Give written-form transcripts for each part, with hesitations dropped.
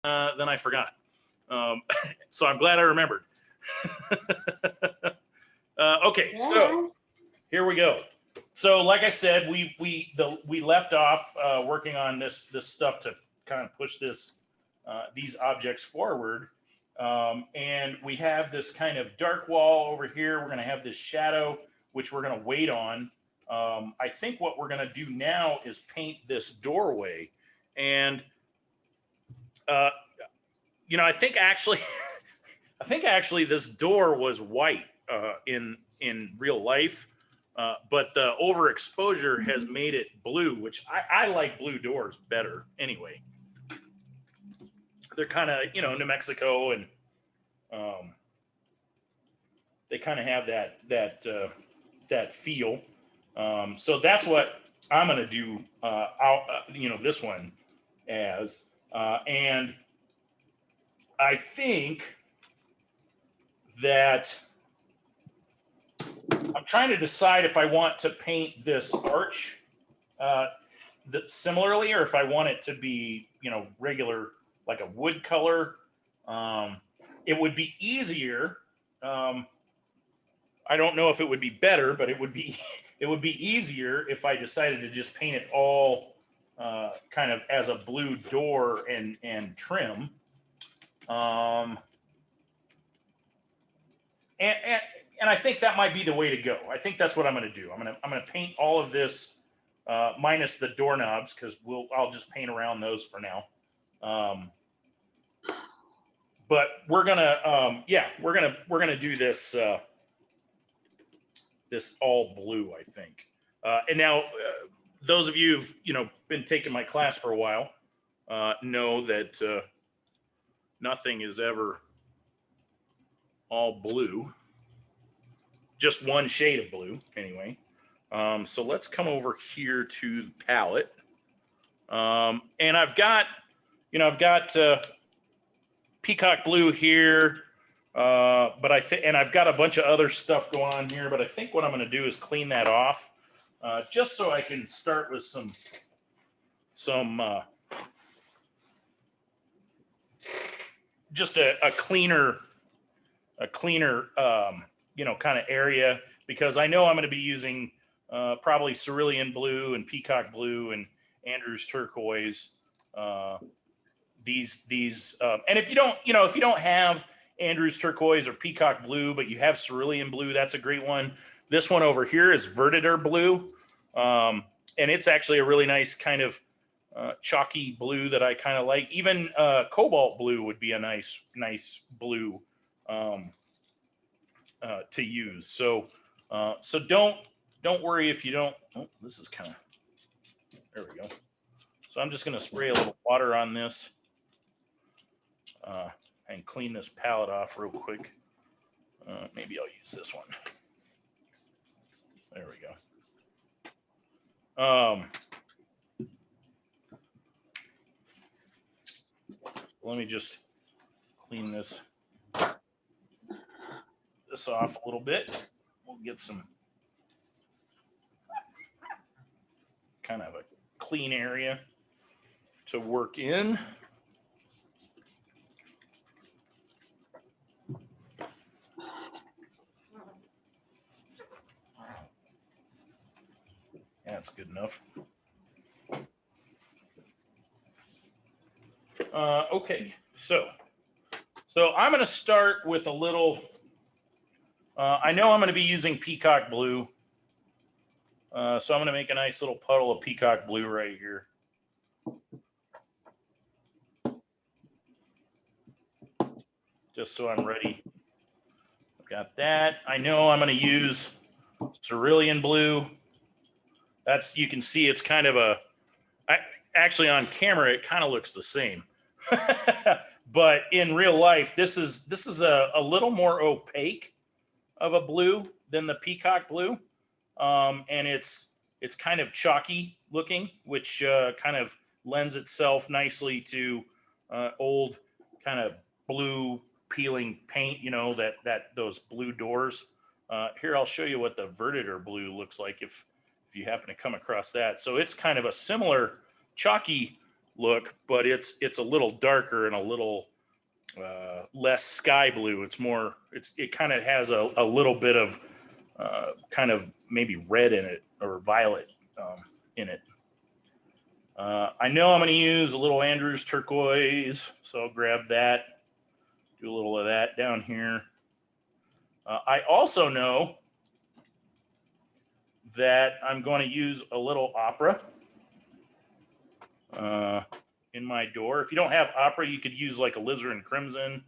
then I forgot. So I'm glad I remembered. Okay, so here we go. So like I said, we left off working on this stuff to kind of push these objects forward. And we have this kind of dark wall over here. We're going to have this shadow, which we're going to wait on. I think what we're going to do now is paint this doorway. And, I think actually, this door was white in real life. But the overexposure has made it blue, which I like blue doors better anyway. They're kind of, New Mexico, and they kind of have that feel. So that's what I'm going to do, this one as. And I think that I'm trying to decide if I want to paint this arch similarly, or if I want it to be, regular, like a wood color. It would be easier. I don't know if it would be better, but it would be easier if I decided to just paint it all kind of as a blue door and trim. And I think that might be the way to go. I think that's what I'm going to do. I'm going to paint all of this minus the doorknobs, because I'll just paint around those for now. But we're gonna we're gonna do this this all blue, I think. And now those of you who've been taking my class for a while know that nothing is ever all blue. Just one shade of blue, anyway. So let's come over here to the palette. And I've got peacock blue here, but I've got a bunch of other stuff going on here. But I think what I'm going to do is clean that off, just so I can start with some just a cleaner kind of area, because I know I'm going to be using probably cerulean blue and peacock blue and Andrews turquoise. These and if you don't have Andrews turquoise or peacock blue, but you have cerulean blue, that's a great one. This one over here is Verditor blue, and it's actually a really nice kind of chalky blue that I kind of like. Even cobalt blue would be a nice blue to use. So don't worry if you don't. Oh, this is kind of, there we go. So I'm just going to spray a little water on this and clean this palette off real quick. Maybe I'll use this one. There we go. Let me just clean this off a little bit. We'll get some kind of a clean area to work in. That's good enough. Okay, so I'm going to start with a little. I know I'm going to be using peacock blue, so I'm going to make a nice little puddle of peacock blue right here. Just so I'm ready. I've got that. I know I'm going to use cerulean blue. You can see it's kind of actually on camera it kind of looks the same. But in real life, this is a little more opaque of a blue than the peacock blue. And it's kind of chalky looking, which kind of lends itself nicely to old kind of blue peeling paint, those blue doors. Here, I'll show you what the Verditor blue looks like if you happen to come across that. So it's kind of a similar chalky look, but it's a little darker and a little less sky blue. It's more, it kind of has a little bit of kind of maybe red in it or violet in it. I know I'm going to use a little Andrews turquoise, so I'll grab that, do a little of that down here. I also know that I'm going to use a little opera in my door. If you don't have opera, you could use like a alizarin crimson.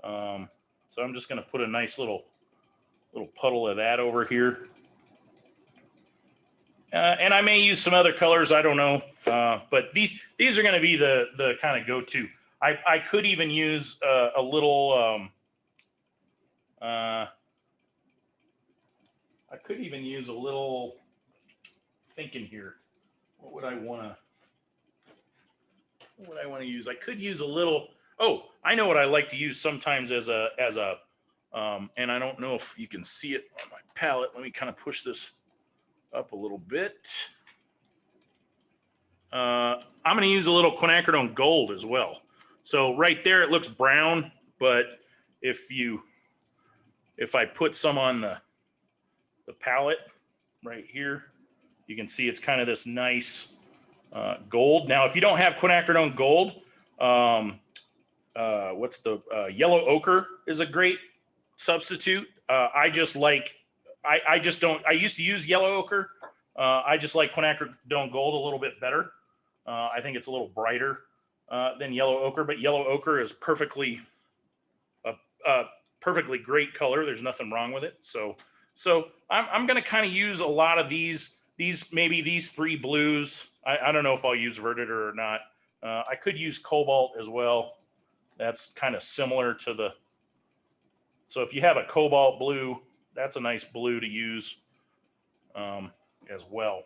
So I'm just going to put a nice little puddle of that over here. And I may use some other colors. I don't know. But these are going to be the kind of go-to. I could even use a little. I could even use a little. Thinking here, what would I want to? What would I want to use? I could use a little. Oh, I know what I like to use sometimes as a. And I don't know if you can see it on my palette. Let me kind of push this up a little bit. I'm going to use a little quinacridone gold as well. So right there, it looks brown, but if I put some on the palette right here, you can see it's kind of this nice gold. Now, if you don't have quinacridone gold, what's the yellow ochre is a great substitute. I just like, I just don't, I used to use yellow ochre. I just like quinacridone gold a little bit better. I think it's a little brighter than yellow ochre, but yellow ochre is perfectly great color. There's nothing wrong with it. So I'm going to kind of use a lot of these maybe these three blues. I don't know if I'll use Verditer or not. I could use cobalt as well. That's kind of similar to the. So if you have a cobalt blue, that's a nice blue to use as well.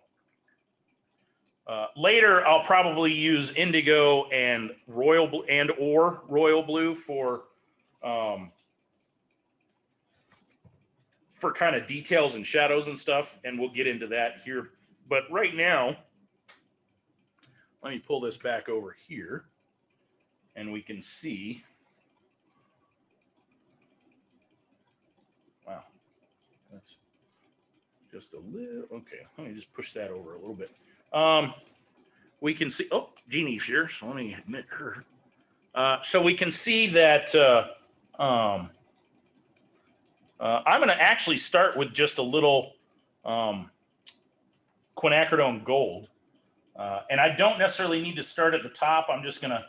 Later, I'll probably use indigo and royal blue for kind of details and shadows and stuff, and we'll get into that here. But right now, let me pull this back over here, and we can see. Wow, that's just a little, okay. Let me just push that over a little bit. We can see, oh, Jeannie's here, so let me admit her. So we can see that I'm going to actually start with just a little quinacridone gold, and I don't necessarily need to start at the top. I'm just gonna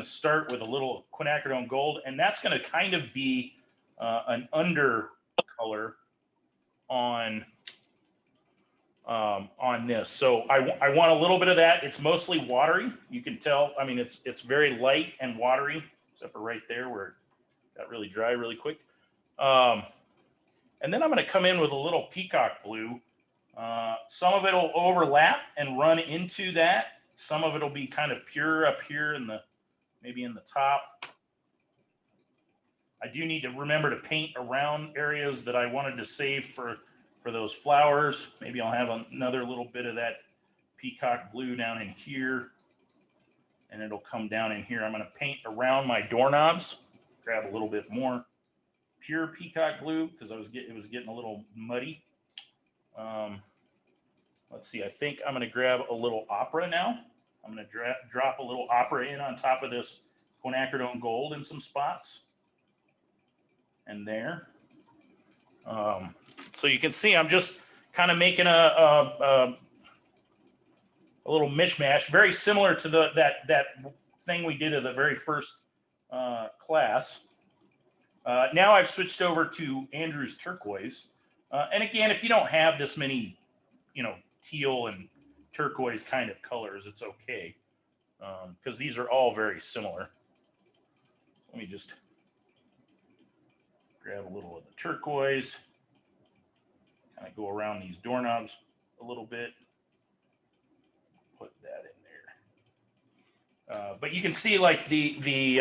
start with a little quinacridone gold, and that's going to kind of be an undercolor on this. So I want a little bit of that. It's mostly watery. You can tell. I mean, it's very light and watery, except for right there where it got really dry really quick. And then I'm going to come in with a little peacock blue. Some of it will overlap and run into that. Some of it will be kind of pure up here maybe in the top. I do need to remember to paint around areas that I wanted to save for those flowers. Maybe I'll have another little bit of that peacock blue down in here, and it'll come down in here. I'm going to paint around my doorknobs. Grab a little bit more pure peacock blue because it was getting a little muddy. Let's see. I think I'm going to grab a little opera now. I'm going to drop a little opera in on top of this quinacridone gold in some spots, and there. So you can see I'm just kind of making a little mishmash, very similar to that thing we did at the very first class. Now I've switched over to Andrews turquoise, and again, if you don't have this many, teal and turquoise kind of colors, it's okay, because these are all very similar. Let me just grab a little of the turquoise. Kind of go around these doorknobs a little bit. Put that in there. But you can see like the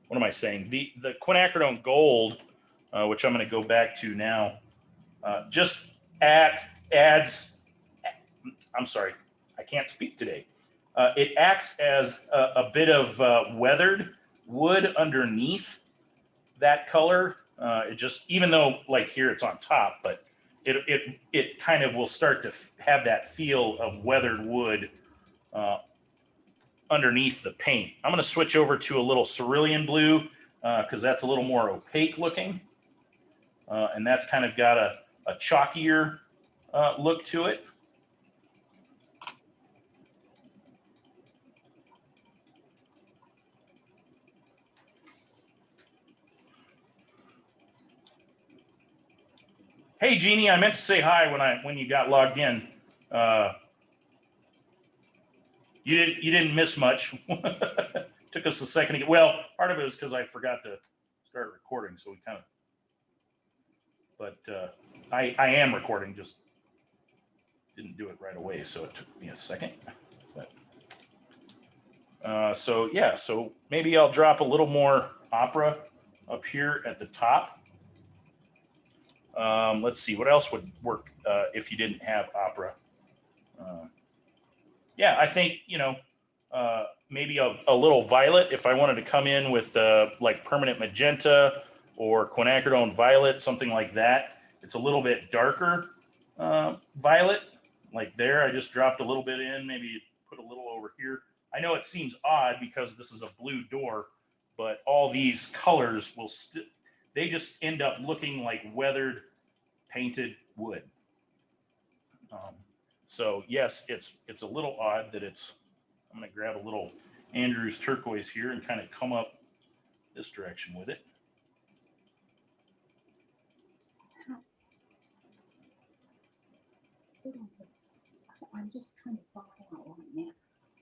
what am I saying? The quinacridone gold, which I'm going to go back to now, just adds I'm sorry, I can't speak today. It acts as a bit of weathered wood underneath that color. It just, even though like here it's on top, but it kind of will start to have that feel of weathered wood underneath the paint. I'm going to switch over to a little cerulean blue because that's a little more opaque looking. And that's kind of got a chalkier look to it. Hey, Jeannie, I meant to say hi when you got logged in. You didn't miss much. Took us a second to get. Well, part of it is because I forgot to start recording, so we kind of. But I am recording, just didn't do it right away, so it took me a second. But, so yeah, so maybe I'll drop a little more opera up here at the top. Let's see, what else would work if you didn't have opera? Yeah, I think, maybe a little violet if I wanted to come in with like permanent magenta or quinacridone violet, something like that. It's a little bit darker violet. Like there, I just dropped a little bit in, maybe put a little over here. I know it seems odd because this is a blue door, but all these colors will they just end up looking like weathered painted wood. So yes, it's a little odd that I'm going to grab a little Andrews turquoise here and kind of come up this direction with it. I'm just trying to find out right now.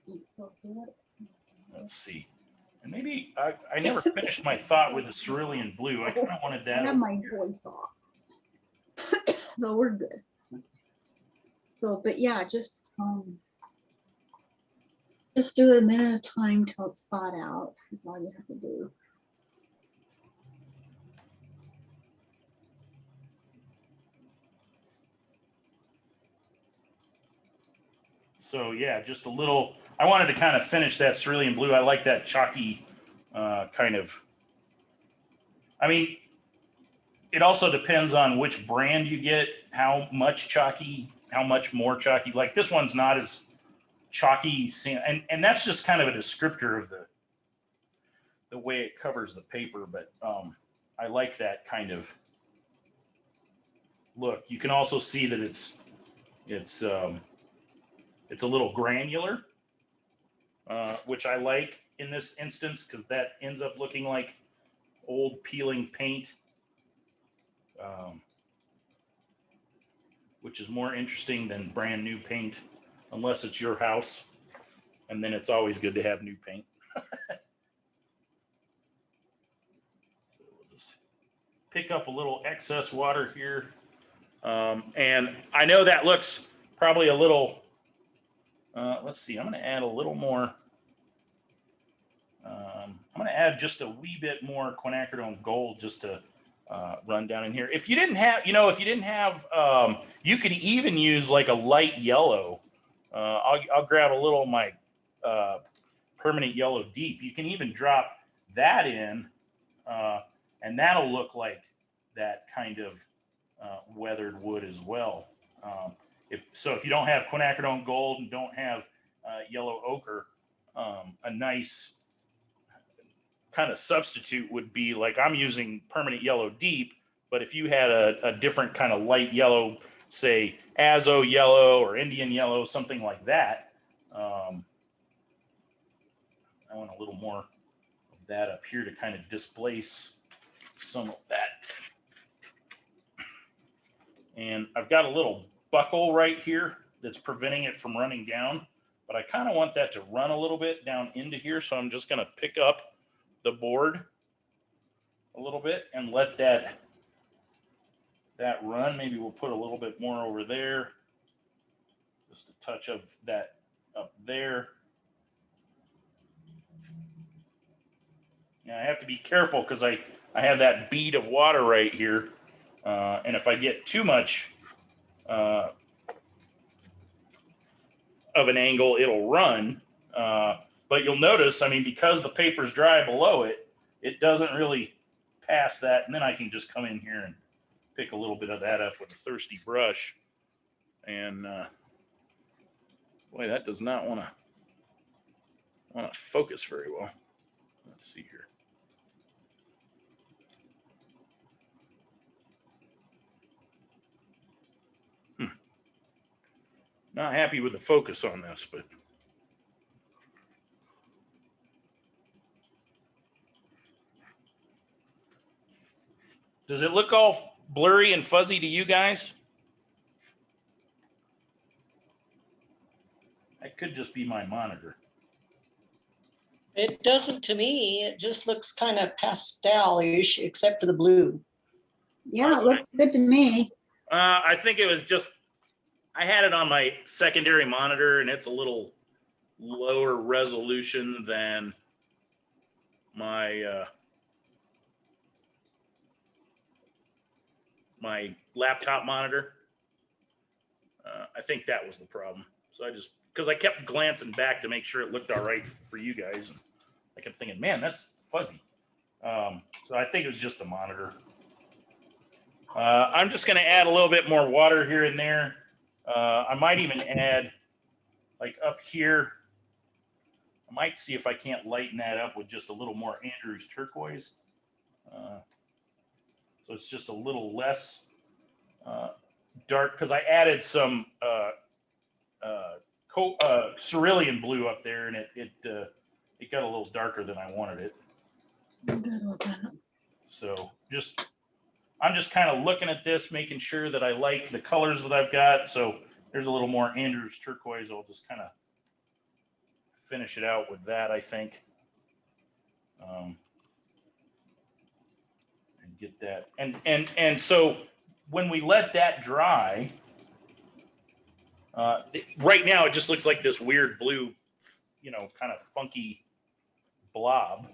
It's so good. Let's see. And maybe I never finished my thought with the cerulean blue. I kind of wanted that. I have my voice off. So we're good. So, but yeah, just do it a minute at a time till it's thawed out. Is all you have to do. So yeah, just a little. I wanted to kind of finish that cerulean blue. I like that chalky kind of. I mean, it also depends on which brand you get, how much chalky, how much more chalky. Like this one's not as chalky, and that's just kind of a descriptor of the way it covers the paper. But I like that kind of look. You can also see that it's a little granular, which I like in this instance because that ends up looking like old peeling paint, which is more interesting than brand new paint, unless it's your house, and then it's always good to have new paint. So we'll just pick up a little excess water here, and I know that looks probably a little. Let's see. I'm going to add a little more. I'm going to add just a wee bit more quinacridone gold just to run down in here. If you didn't have, you could even use like a light yellow. I'll grab a little of my permanent yellow deep. You can even drop that in, and that'll look like that kind of weathered wood as well. If you don't have quinacridone gold and don't have yellow ochre, a nice kind of substitute would be like I'm using permanent yellow deep, but if you had a different kind of light yellow, say Azo yellow or Indian yellow, something like that, I want a little more of that up here to kind of displace some of that. And I've got a little buckle right here that's preventing it from running down, but I kind of want that to run a little bit down into here. So I'm just going to pick up the board a little bit and let that run. Maybe we'll put a little bit more over there, just a touch of that up there. Now I have to be careful because I have that bead of water right here, and if I get too much of an angle, it'll run. But you'll notice, I mean, because the paper's dry below it, it doesn't really pass that. And then I can just come in here and pick a little bit of that up with a thirsty brush. And boy, that does not want to focus very well. Let's see here. Not happy with the focus on this, but does it look all blurry and fuzzy to you guys? That could just be my monitor. It doesn't to me. It just looks kind of pastel-ish, except for the blue. Yeah, it looks good to me. I think it was just, I had it on my secondary monitor and it's a little lower resolution than my my laptop monitor. I think that was the problem. So I just, because I kept glancing back to make sure it looked all right for you guys. And I kept thinking, man, that's fuzzy. So I think it was just the monitor. I'm just going to add a little bit more water here and there. I might even add, like up here, I might see if I can't lighten that up with just a little more Andrews turquoise. So it's just a little less dark, because I added some cerulean blue up there, and it got a little darker than I wanted it. So I'm just kind of looking at this, making sure that I like the colors that I've got. So there's a little more Andrews turquoise. I'll just kind of finish it out with that, I think. And get that. And so when we let that dry, right now it just looks like this weird blue, kind of funky blob.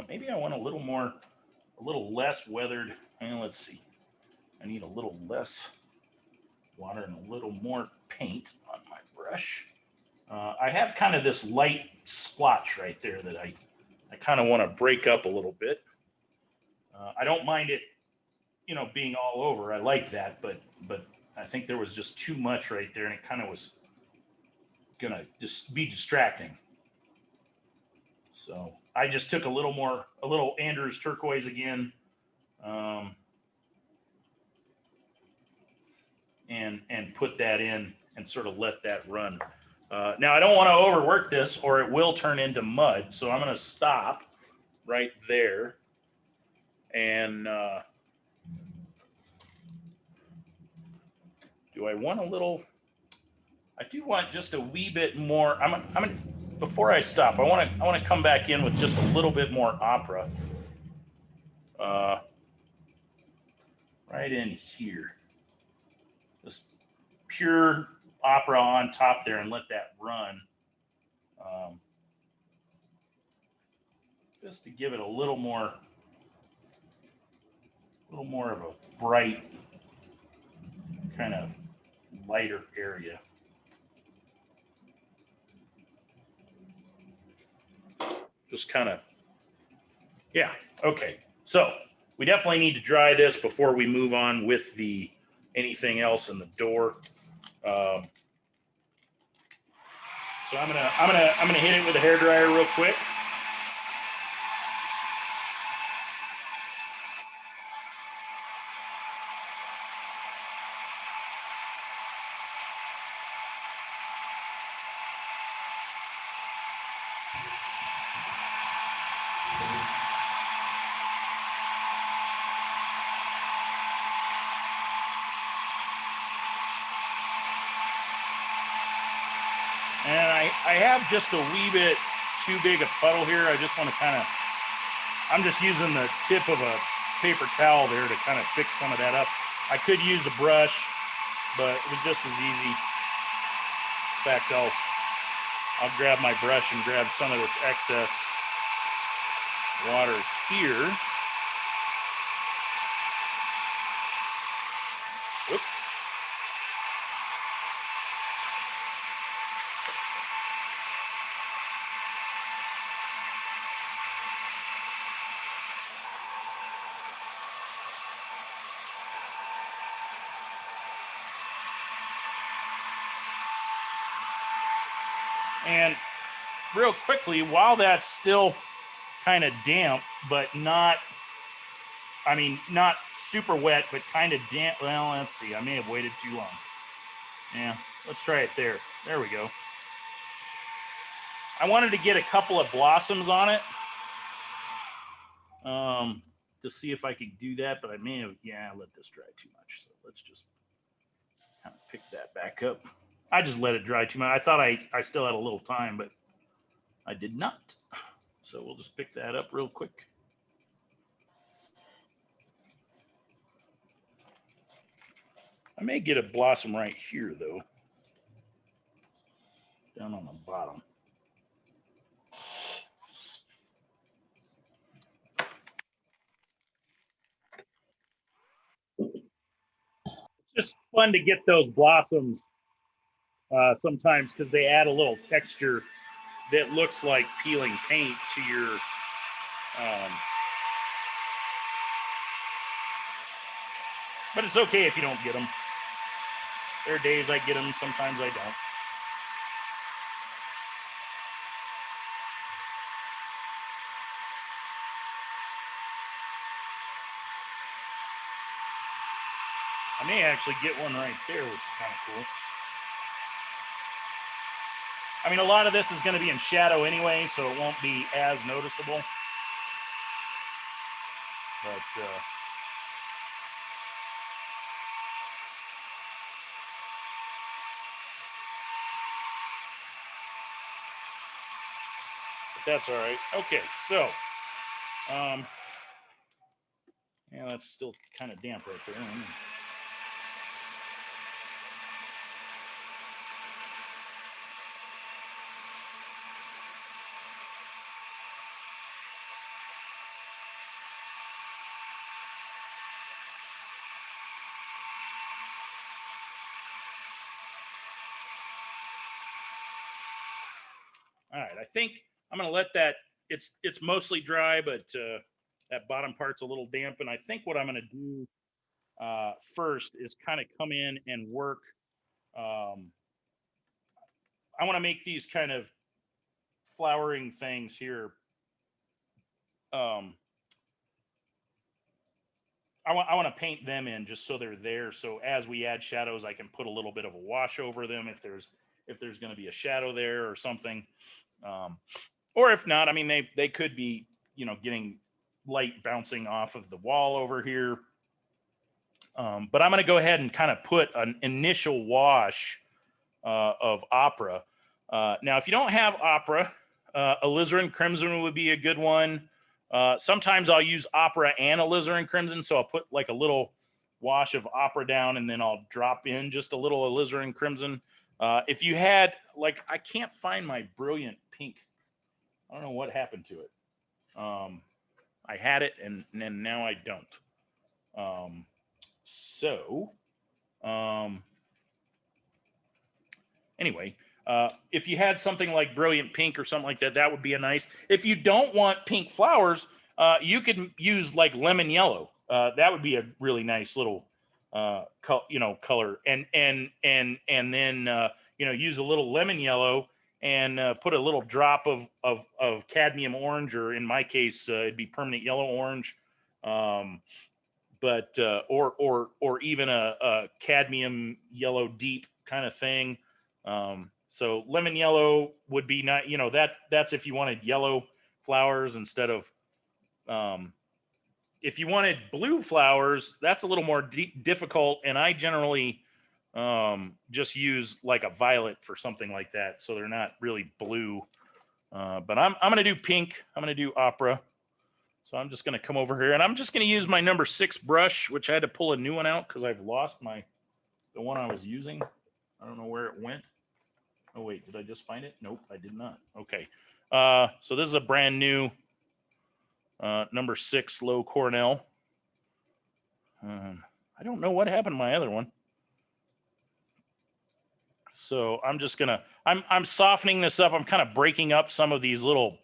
Maybe I want a little less weathered. And let's see. I need a little less water and a little more paint on my brush. I have kind of this light splotch right there that I kind of want to break up a little bit. I don't mind it, being all over. I like that, but I think there was just too much right there, and it kind of was gonna just be distracting. So I just took a little Andrews turquoise again, and put that in and sort of let that run. Now I don't want to overwork this, or it will turn into mud. So I'm going to stop right there, and do I want a little? I do want just a wee bit more. Before I stop, I want to come back in with just a little bit more opera. Right in here. Just pure opera on top there, and let that run. Just to give it a little more of a bright, kind of lighter area. Just kind of, yeah, okay. So we definitely need to dry this before we move on with anything else in the door. So I'm gonna hit it with a hairdryer real quick. And I have just a wee bit too big a puddle here. I just want to I'm just using the tip of a paper towel there to kind of fix some of that up. I could use a brush, but it was just as easy. In fact, I'll grab my brush and grab some of this excess water here. Whoops. And real quickly, while that's still kind of damp, but not, I mean, not super wet, but kind of damp. Well, let's see. I may have waited too long. Yeah, let's try it there. There we go. I wanted to get a couple of blossoms on it to see if I could do that, but I may have, yeah, I let this dry too much. So let's just kind of pick that back up. I just let it dry too much. I thought I still had a little time, but I did not. So we'll just pick that up real quick. I may get a blossom right here, though. Down on the bottom. It's just fun to get those blossoms sometimes because they add a little texture that looks like peeling paint to your but it's okay if you don't get them. There are days I get them, sometimes I don't. I may actually get one right there, which is kind of cool. I mean, a lot of this is going to be in shadow anyway, so it won't be as noticeable. But that's all right. Okay, so yeah, that's still kind of damp right there. All right, I think I'm going to let that. It's mostly dry, but that bottom part's a little damp. And I think what I'm going to do first is kind of come in and work. I want to make these kind of flowering things here. I want to paint them in just so they're there. So as we add shadows, I can put a little bit of a wash over them if there's going to be a shadow there or something. Or if not, I mean, they could be, getting light bouncing off of the wall over here. But I'm going to go ahead and kind of put an initial wash of opera. Now, if you don't have opera, alizarin crimson would be a good one. Sometimes I'll use opera and alizarin crimson, so I'll put like a little wash of opera down, and then I'll drop in just a little alizarin crimson. If you had, like, I can't find my brilliant pink. I don't know what happened to it. I had it, and now I don't. Anyway, if you had something like brilliant pink or something like that, that would be a nice. If you don't want pink flowers, you could use like lemon yellow. That would be a really nice little color, and then use a little lemon yellow and put a little drop of cadmium orange, or in my case, it'd be permanent yellow orange, but or even a cadmium yellow deep kind of thing. So lemon yellow would be not, that's if you wanted yellow flowers instead of, if you wanted blue flowers, that's a little more difficult. And I generally just use like a violet for something like that, so they're not really blue. But I'm going to do pink. I'm going to do opera. So I'm just going to come over here, and I'm just going to use my number 6 brush, which I had to pull a new one out because I've lost the one I was using. I don't know where it went. Oh, wait, did I just find it? Nope, I did not. Okay. So this is a brand new number 6 low Cornell. I don't know what happened to my other one. So I'm just going to, I'm softening this up. I'm kind of breaking up some of these little,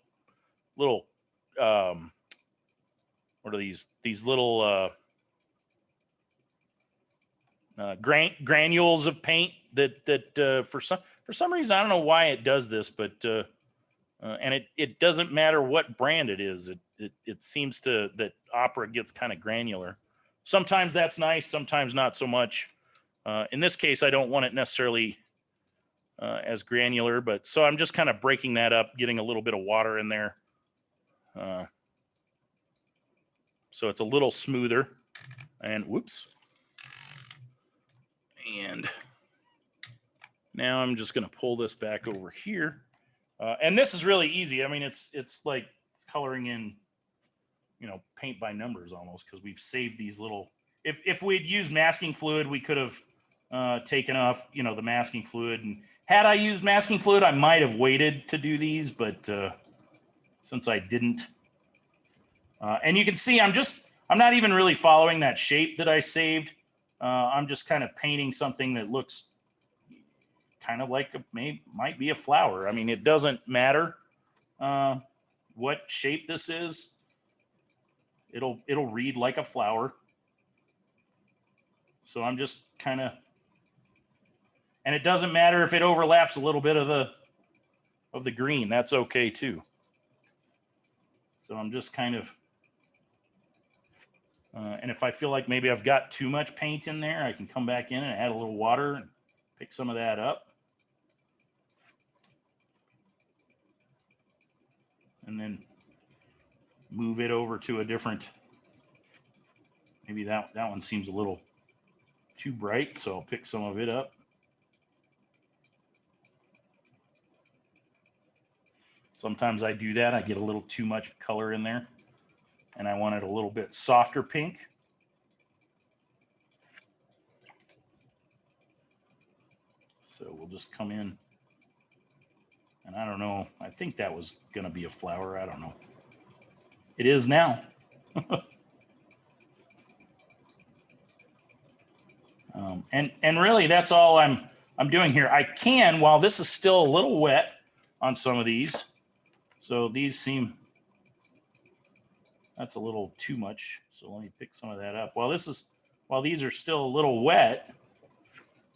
what are these little granules of paint that For some reason, I don't know why it does this, but and it doesn't matter what brand it is. It seems to that Opera gets kind of granular. Sometimes that's nice, sometimes not so much. In this case, I don't want it necessarily as granular, but so I'm just kind of breaking that up, getting a little bit of water in there. So it's a little smoother. And whoops. And now I'm just going to pull this back over here. And this is really easy. I mean, it's like coloring in, you know, paint by numbers almost, because we've saved these little, if we'd used masking fluid, we could have taken off, you know, the masking fluid. And had I used masking fluid, I might have waited to do these, but since I didn't, and you can see I'm not even really following that shape that I saved. I'm just kind of painting something that looks kind of like might be a flower. I mean, it doesn't matter what shape this is. It'll read like a flower. So I'm just kind of, and it doesn't matter if it overlaps a little bit of the green. That's okay too. So I'm just kind of, and if I feel like maybe I've got too much paint in there, I can come back in and add a little water and pick some of that up. And then move it over to a different, maybe that one seems a little too bright, so I'll pick some of it up. Sometimes I do that. I get a little too much color in there, and I want it a little bit softer pink. So we'll just come in, and I don't know, I think that was going to be a flower. I don't know. It is now. And really, that's all I'm doing here. I can, while this is still a little wet on some of these, so these seem, that's a little too much. So let me pick some of that up. While these are still a little wet,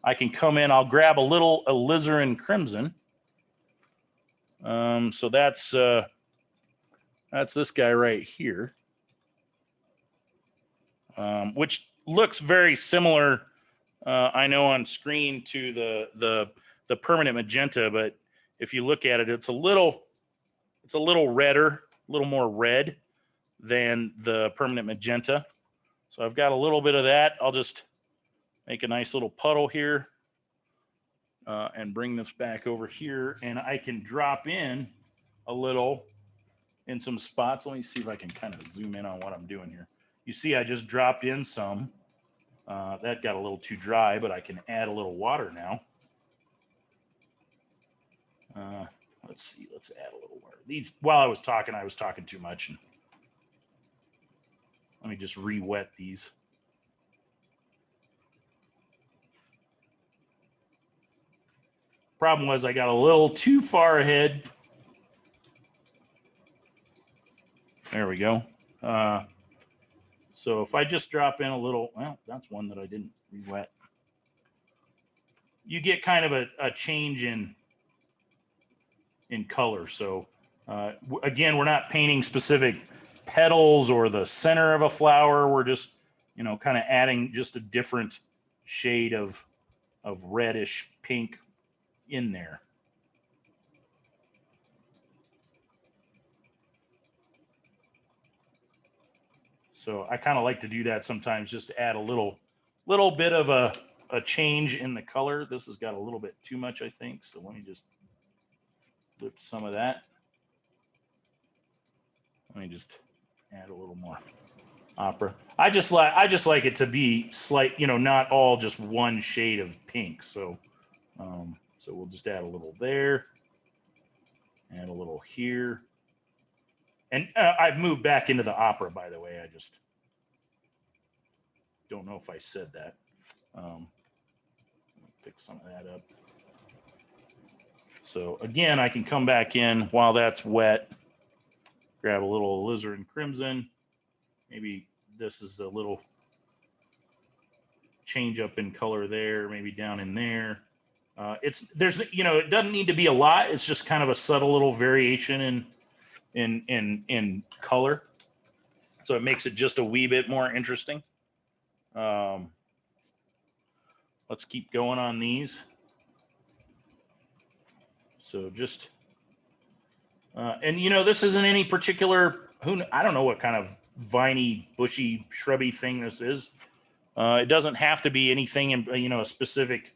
I can come in. I'll grab a little alizarin crimson. So that's this guy right here, which looks very similar. I know on screen to the permanent magenta, but if you look at it, it's a little redder, a little more red than the permanent magenta. So I've got a little bit of that. I'll just make a nice little puddle here and bring this back over here, and I can drop in a little in some spots. Let me see if I can kind of zoom in on what I'm doing here. You see, I just dropped in some. That got a little too dry, but I can add a little water now. Let's see. Let's add a little water. These, while I was talking too much. And let me just re-wet these. Problem was I got a little too far ahead. There we go. So if I just drop in a little, well, that's one that I didn't re-wet. You get kind of a change in color. So again, we're not painting specific petals or the center of a flower. We're just, you know, kind of adding just a different shade of reddish pink in there. So I kind of like to do that sometimes, just to add a little bit of a change in the color. This has got a little bit too much, I think. So let me just lift some of that. Let me just add a little more opera. I just like it to be slight, you know, not all just one shade of pink. So so we'll just add a little there, add a little here. And I've moved back into the opera, by the way. I just don't know if I said that. Pick some of that up. So again, I can come back in while that's wet, grab a little alizarin crimson. Maybe this is a little change up in color there, maybe down in there. it doesn't need to be a lot. It's just kind of a subtle little variation in color. So it makes it just a wee bit more interesting. Let's keep going on these. So just, and this isn't any particular, I don't know what kind of viney, bushy, shrubby thing this is. It doesn't have to be anything in, a specific,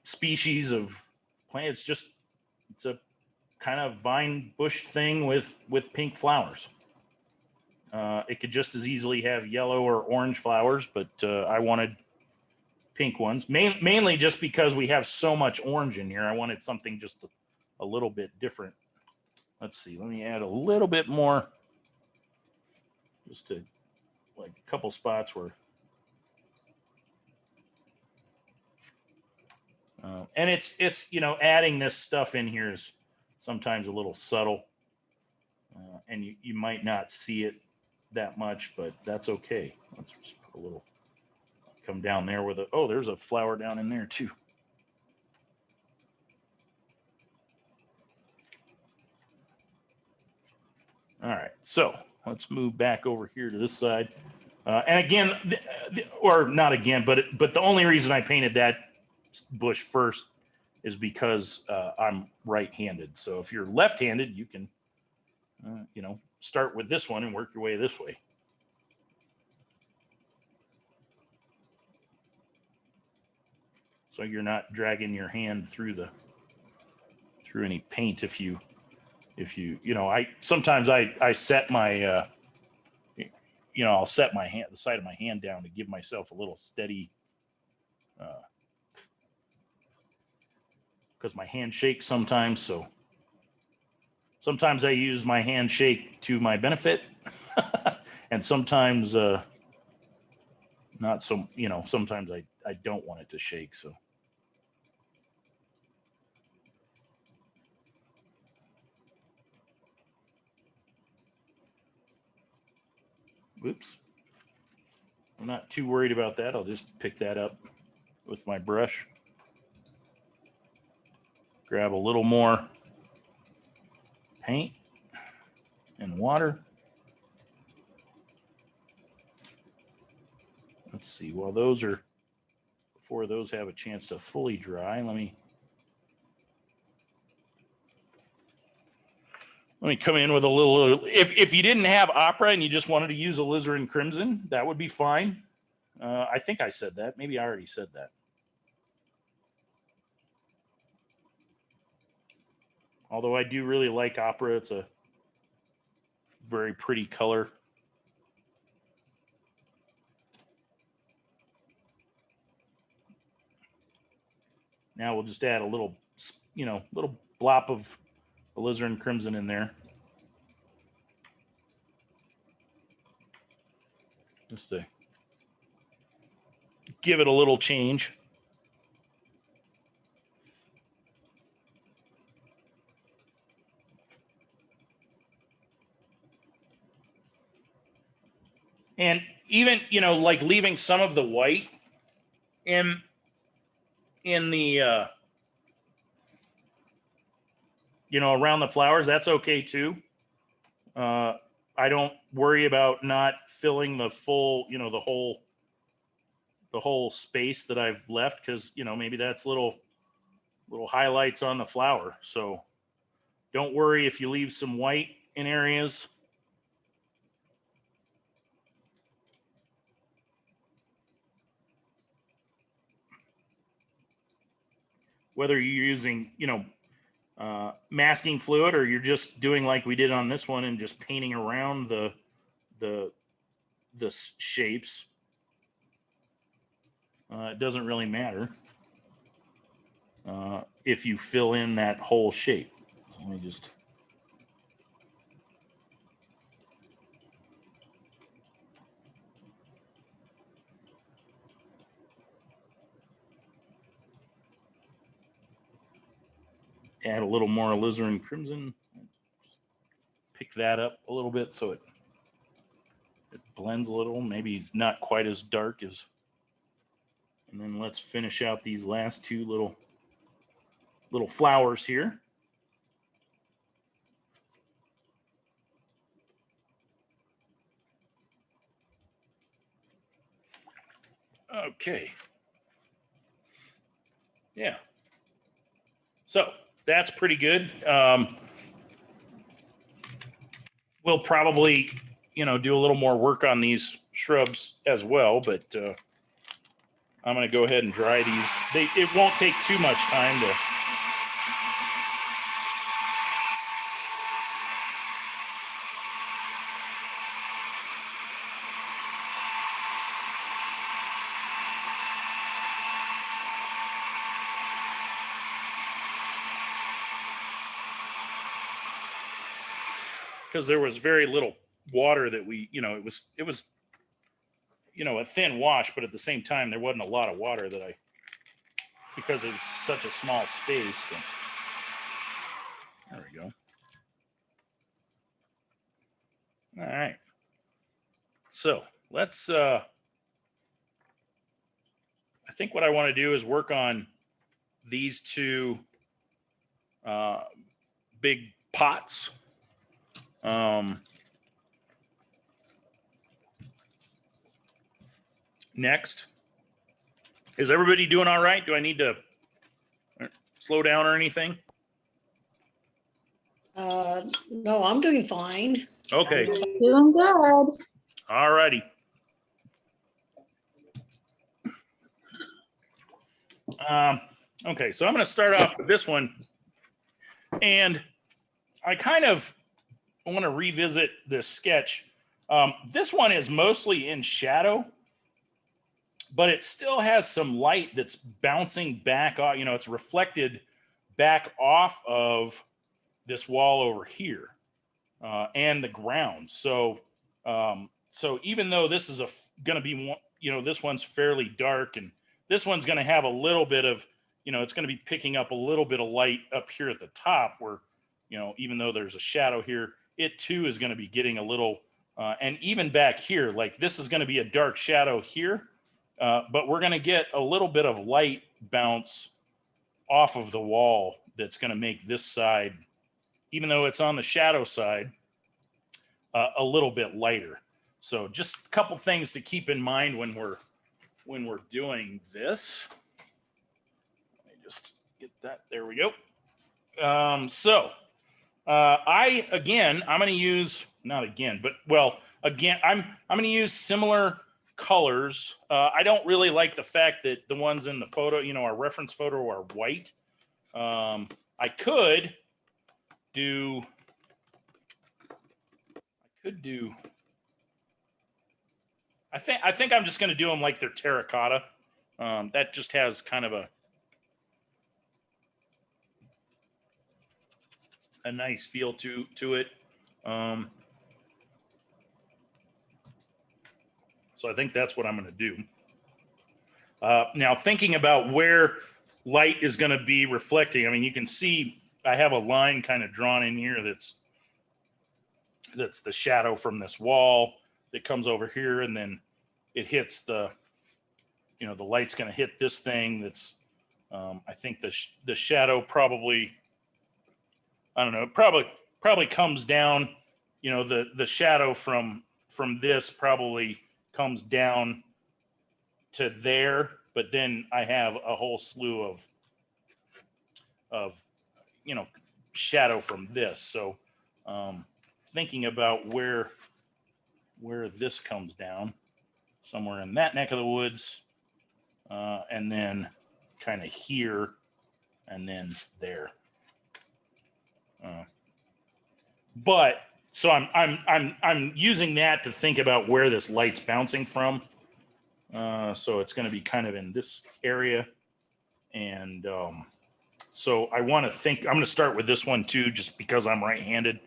species of plant. It's a kind of vine bush thing with pink flowers. It could just as easily have yellow or orange flowers, but I wanted pink ones, mainly just because we have so much orange in here. I wanted something just a little bit different. Let's see, let me add a little bit more, just to like a couple spots where, and it's adding this stuff in here is sometimes a little subtle, and you might not see it that much, but that's okay. Let's just put a little, come down there with there's a flower down in there too. All right, so let's move back over here to this side. And again, or not again, but the only reason I painted that bush first is because I'm right-handed. So if you're left-handed, you can, start with this one and work your way this way. So you're not dragging your hand through any paint. Sometimes I set my, I'll set my hand, the side of my hand down to give myself a little steady, because my hand shakes sometimes. So sometimes I use my handshake to my benefit, and sometimes not so. Sometimes I don't want it to shake. So. Whoops. I'm not too worried about that. I'll just pick that up with my brush. Grab a little more paint and water. Let's see. While before those have a chance to fully dry, let me come in with a little, if you didn't have opera and you just wanted to use alizarin crimson, that would be fine. I think I said that. Maybe I already said that. Although I do really like opera. It's a very pretty color. Now we'll just add a little, little blop of alizarin crimson in there. Just to give it a little change. And even, like leaving some of the white in the, around the flowers, that's okay too. I don't worry about not filling the full, the whole space that I've left, because, maybe that's little highlights on the flower. So don't worry if you leave some white in areas. Whether you're using, masking fluid, or you're just doing like we did on this one and just painting around the shapes, it doesn't really matter if you fill in that whole shape. So let me just add a little more alizarin crimson. Just pick that up a little bit so it blends a little. Maybe it's not quite as dark as And then let's finish out these last two little flowers here. Okay. Yeah. So that's pretty good. We'll probably, do a little more work on these shrubs as well, but I'm going to go ahead and dry these. It won't take too much time to. Because there was very little water that we, it was a thin wash, but at the same time, there wasn't a lot of water because it was such a small space. There we go. All right. So let's, I think what I want to do is work on these two big pots. Next. Is everybody doing all right? Do I need to slow down or anything? No, I'm doing fine. Okay. Doing good. All righty. Okay, so I'm going to start off with this one. And I kind of want to revisit this sketch. This one is mostly in shadow, but it still has some light that's bouncing back off. It's reflected back off of this wall over here and the ground. So even though this is going to be, this one's fairly dark, and this one's going to have a little bit of, it's going to be picking up a little bit of light up here at the top where, even though there's a shadow here, it too is going to be getting a little, and even back here, like this is going to be a dark shadow here, but we're going to get a little bit of light bounce off of the wall that's going to make this side, even though it's on the shadow side, a little bit lighter. So just a couple things to keep in mind when we're doing this. Let me just get that. There we go. I'm going to use, not again, but well, again, I'm going to use similar colors. I don't really like the fact that the ones in the photo, our reference photo, are white. I could do, I think I'm just going to do them like they're terracotta. That just has kind of a nice feel to it. So I think that's what I'm going to do. Now, thinking about where light is going to be reflecting, I mean, you can see I have a line kind of drawn in here that's the shadow from this wall that comes over here, and then it hits the light's going to hit this thing that's, I think the shadow probably, I don't know, probably comes down, the shadow from this probably comes down to there, but then I have a whole slew of shadow from this. So thinking about where this comes down, somewhere in that neck of the woods, and then kind of here, and then there. But so I'm using that to think about where this light's bouncing from. So it's going to be kind of in this area, and so I want to think. I'm going to start with this one too, just because I'm right-handed.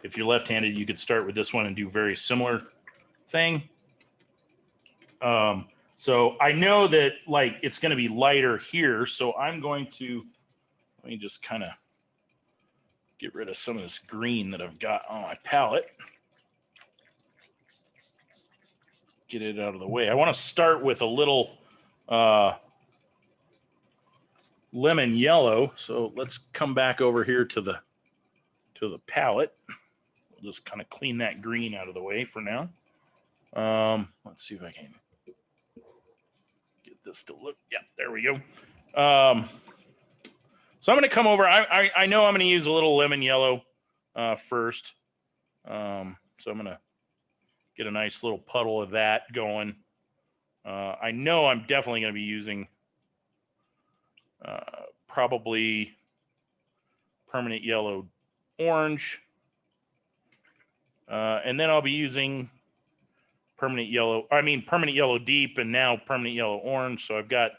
If you're left-handed, you could start with this one and do very similar thing. So I know that like it's going to be lighter here, so I'm going to, let me just kind of get rid of some of this green that I've got on my palette. Get it out of the way. I want to start with a little lemon yellow. So let's come back over here to the palette. We'll just kind of clean that green out of the way for now. Let's see if I can get this to look. Yeah, there we go. So I'm going to come over. I know I'm going to use a little lemon yellow first. So I'm going to get a nice little puddle of that going. I know I'm definitely going to be using probably permanent yellow orange. And then I'll be using permanent yellow deep and now permanent yellow orange. So I've got,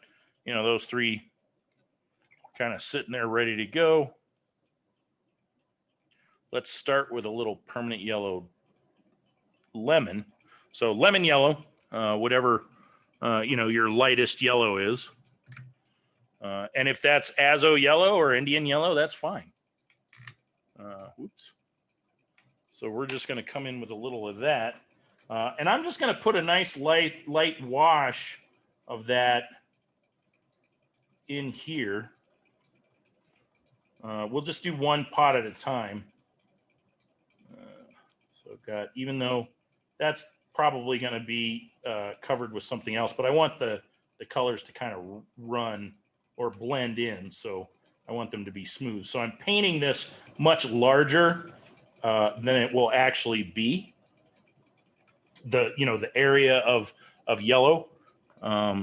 those three kind of sitting there ready to go. Let's start with a little permanent yellow lemon. So lemon yellow, whatever, your lightest yellow is. And if that's Azo yellow or Indian yellow, that's fine. Whoops. So we're just going to come in with a little of that. And I'm just going to put a nice light wash of that in here. We'll just do one pot at a time. So I've got, even though that's probably going to be covered with something else, but I want the colors to kind of run or blend in. So I want them to be smooth. So I'm painting this much larger than it will actually be. The area of yellow.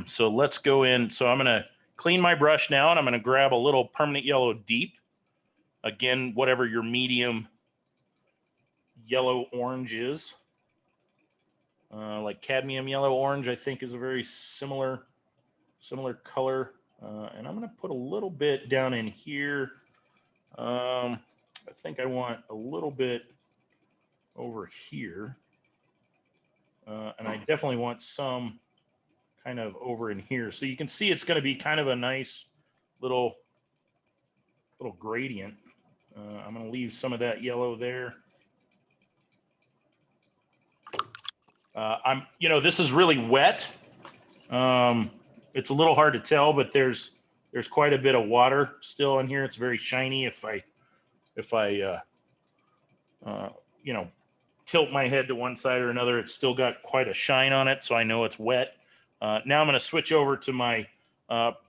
So let's go in. So I'm going to clean my brush now, and I'm going to grab a little permanent yellow deep. Again, whatever your medium yellow orange is. Like cadmium yellow orange, I think, is a very similar color. And I'm going to put a little bit down in here. I think I want a little bit over here. And I definitely want some kind of over in here. So you can see it's going to be kind of a nice little gradient. I'm going to leave some of that yellow there. This is really wet. It's a little hard to tell, but there's quite a bit of water still in here. It's very shiny. If I tilt my head to one side or another, it's still got quite a shine on it, so I know it's wet. Now I'm going to switch over to my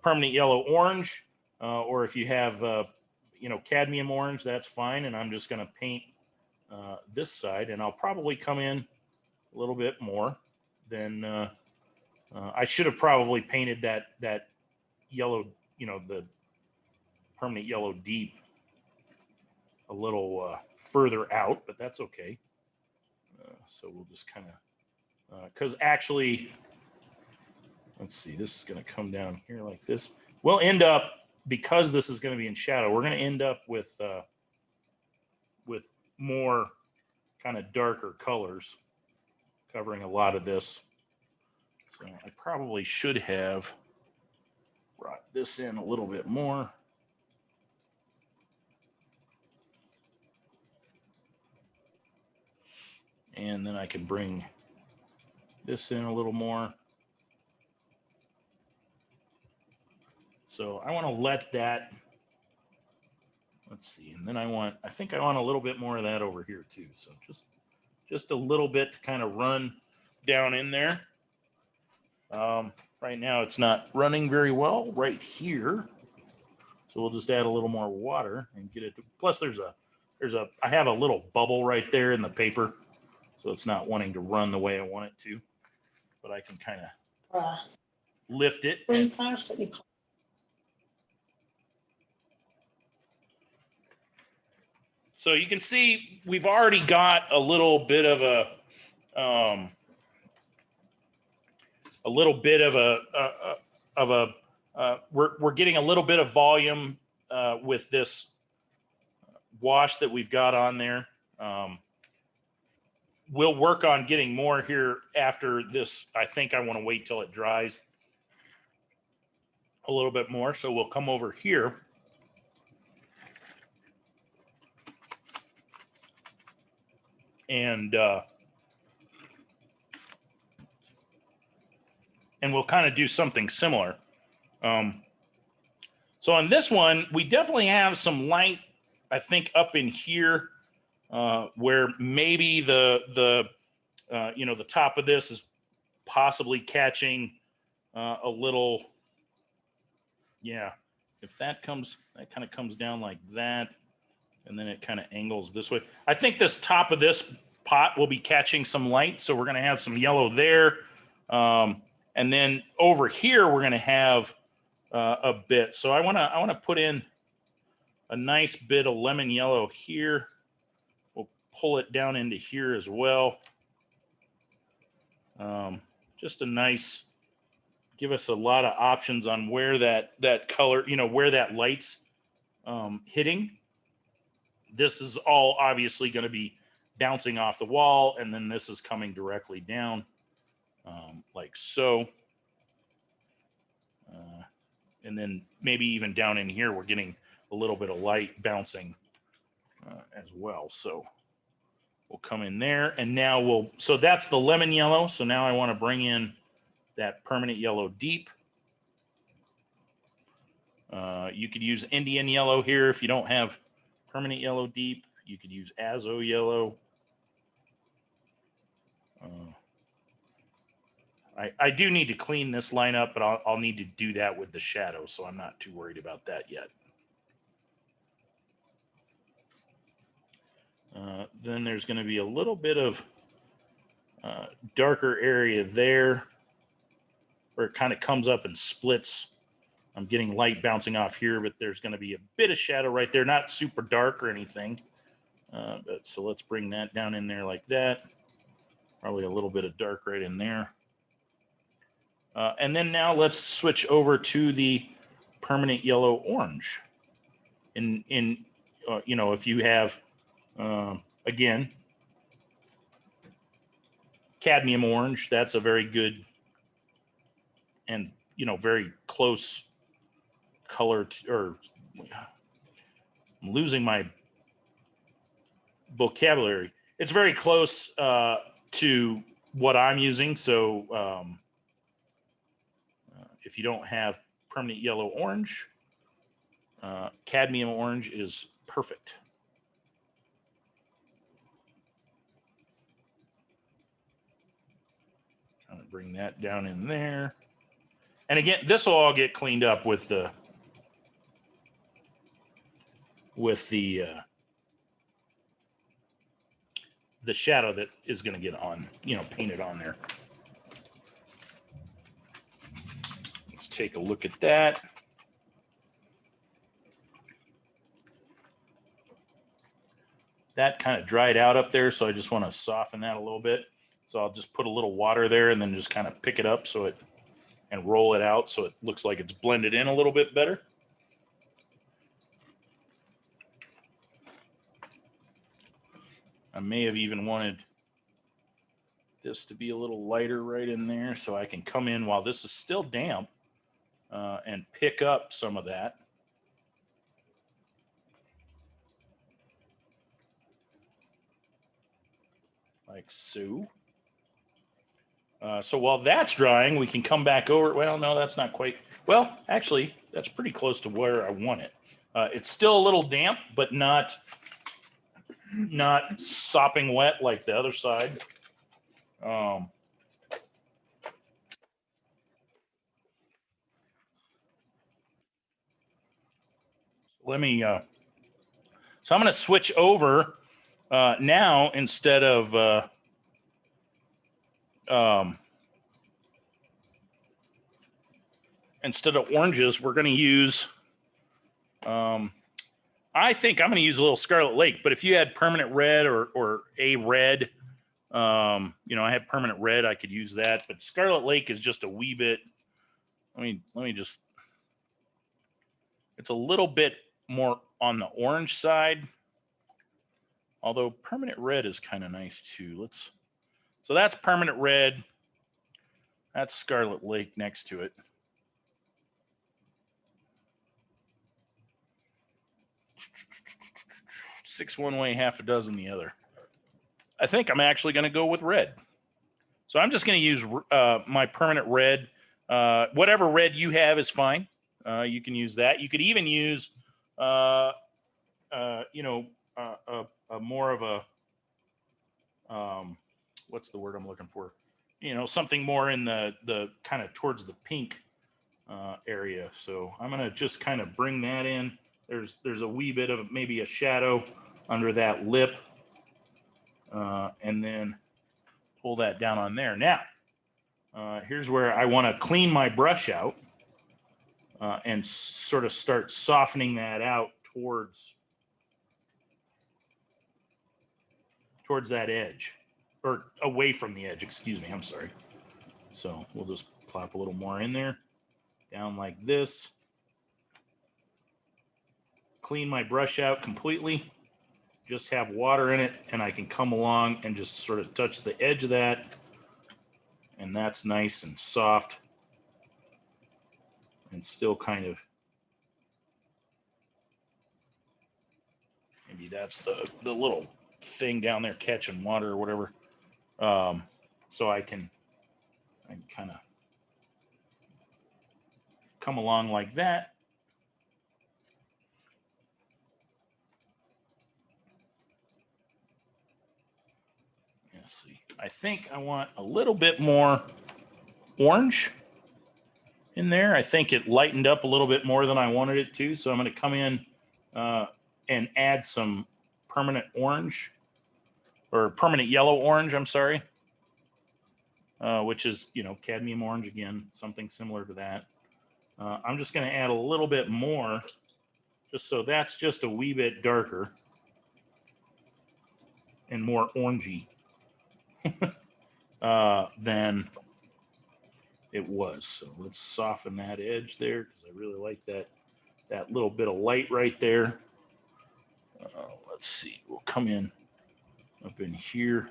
permanent yellow orange, or if you have cadmium orange, that's fine. And I'm just going to paint this side, and I'll probably come in a little bit more than I should have probably painted that yellow, the permanent yellow deep a little further out, but that's okay. So we'll just kind of, because actually, let's see, this is going to come down here like this. We'll end up, because this is going to be in shadow, we're going to end up with more kind of darker colors covering a lot of this. So I probably should have brought this in a little bit more. And then I can bring this in a little more. So I want to let that, let's see, and then I think I want a little bit more of that over here too. So just a little bit to kind of run down in there. Right now it's not running very well right here. So we'll just add a little more water and get it to, plus I have a little bubble right there in the paper. So it's not wanting to run the way I want it to, but I can kind of lift it. So you can see we've already got a little bit of we're getting a little bit of volume with this wash that we've got on there. We'll work on getting more here after this. I think I want to wait till it dries a little bit more. So we'll come over here. And and we'll kind of do something similar. So on this one, we definitely have some light, I think, up in here where maybe the top of this is possibly catching a little. Yeah, if that kind of comes down like that, and then it kind of angles this way. I think this top of this pot will be catching some light, so we're going to have some yellow there. And then over here, we're going to have a bit. So I want to put in a nice bit of lemon yellow here. We'll pull it down into here as well. Just a nice, give us a lot of options on where that color, where that light's hitting. This is all obviously going to be bouncing off the wall, and then this is coming directly down like so. And then maybe even down in here, we're getting a little bit of light bouncing as well. So we'll come in there, and now so that's the lemon yellow. So now I want to bring in that permanent yellow deep. You could use Indian yellow here if you don't have permanent yellow deep. You could use Azo yellow. I do need to clean this line up, but I'll need to do that with the shadow, so I'm not too worried about that yet. Then there's going to be a little bit of darker area there where it kind of comes up and splits. I'm getting light bouncing off here, but there's going to be a bit of shadow right there, not super dark or anything. So let's bring that down in there like that. Probably a little bit of dark right in there. And then now let's switch over to the permanent yellow orange. If you have, again, cadmium orange, that's a very good and, very close color I'm losing my vocabulary. It's very close to what I'm using. So if you don't have permanent yellow orange, cadmium orange is perfect. Trying to bring that down in there. And again, this will all get cleaned up with the shadow that is going to get on, painted on there. Let's take a look at that. That kind of dried out up there, so I just want to soften that a little bit. So I'll just put a little water there and then just kind of pick it up and roll it out so it looks like it's blended in a little bit better. I may have even wanted this to be a little lighter right in there so I can come in while this is still damp and pick up some of that. Like so. So while that's drying, we can come back over. Well, no, that's not quite. Well, actually, that's pretty close to where I want it. It's still a little damp, but not sopping wet like the other side. Let me. So I'm going to switch over now instead of oranges. We're going to use. I think I'm going to use a little Scarlet Lake, but if you had permanent red or a red, I have permanent red, I could use that. But Scarlet Lake is just a wee bit. Let me just. It's a little bit more on the orange side, although permanent red is kind of nice too. So that's permanent red. That's Scarlet Lake next to it. Six one way, half a dozen the other. I think I'm actually going to go with red. So I'm just going to use my permanent red. Whatever red you have is fine. You can use that. You could even use, a more of a, what's the word I'm looking for? Something more in the kind of towards the pink area. So I'm going to just kind of bring that in. There's a wee bit of maybe a shadow under that lip, and then pull that down on there. Now, here's where I want to clean my brush out and sort of start softening that out towards that edge, or away from the edge, excuse me, I'm sorry. So we'll just plop a little more in there, down like this. Clean my brush out completely. Just have water in it, and I can come along and just sort of touch the edge of that, and that's nice and soft and still kind of, maybe that's the little thing down there catching water or whatever. So I can kind of come along like that. Let's see. I think I want a little bit more orange in there. I think it lightened up a little bit more than I wanted it to. So I'm going to come in and add some permanent orange, or permanent yellow orange, I'm sorry, which is, cadmium orange again, something similar to that. I'm just going to add a little bit more, just so that's just a wee bit darker and more orangey than it was. So let's soften that edge there, because I really like that little bit of light right there. Let's see, we'll come in up in here.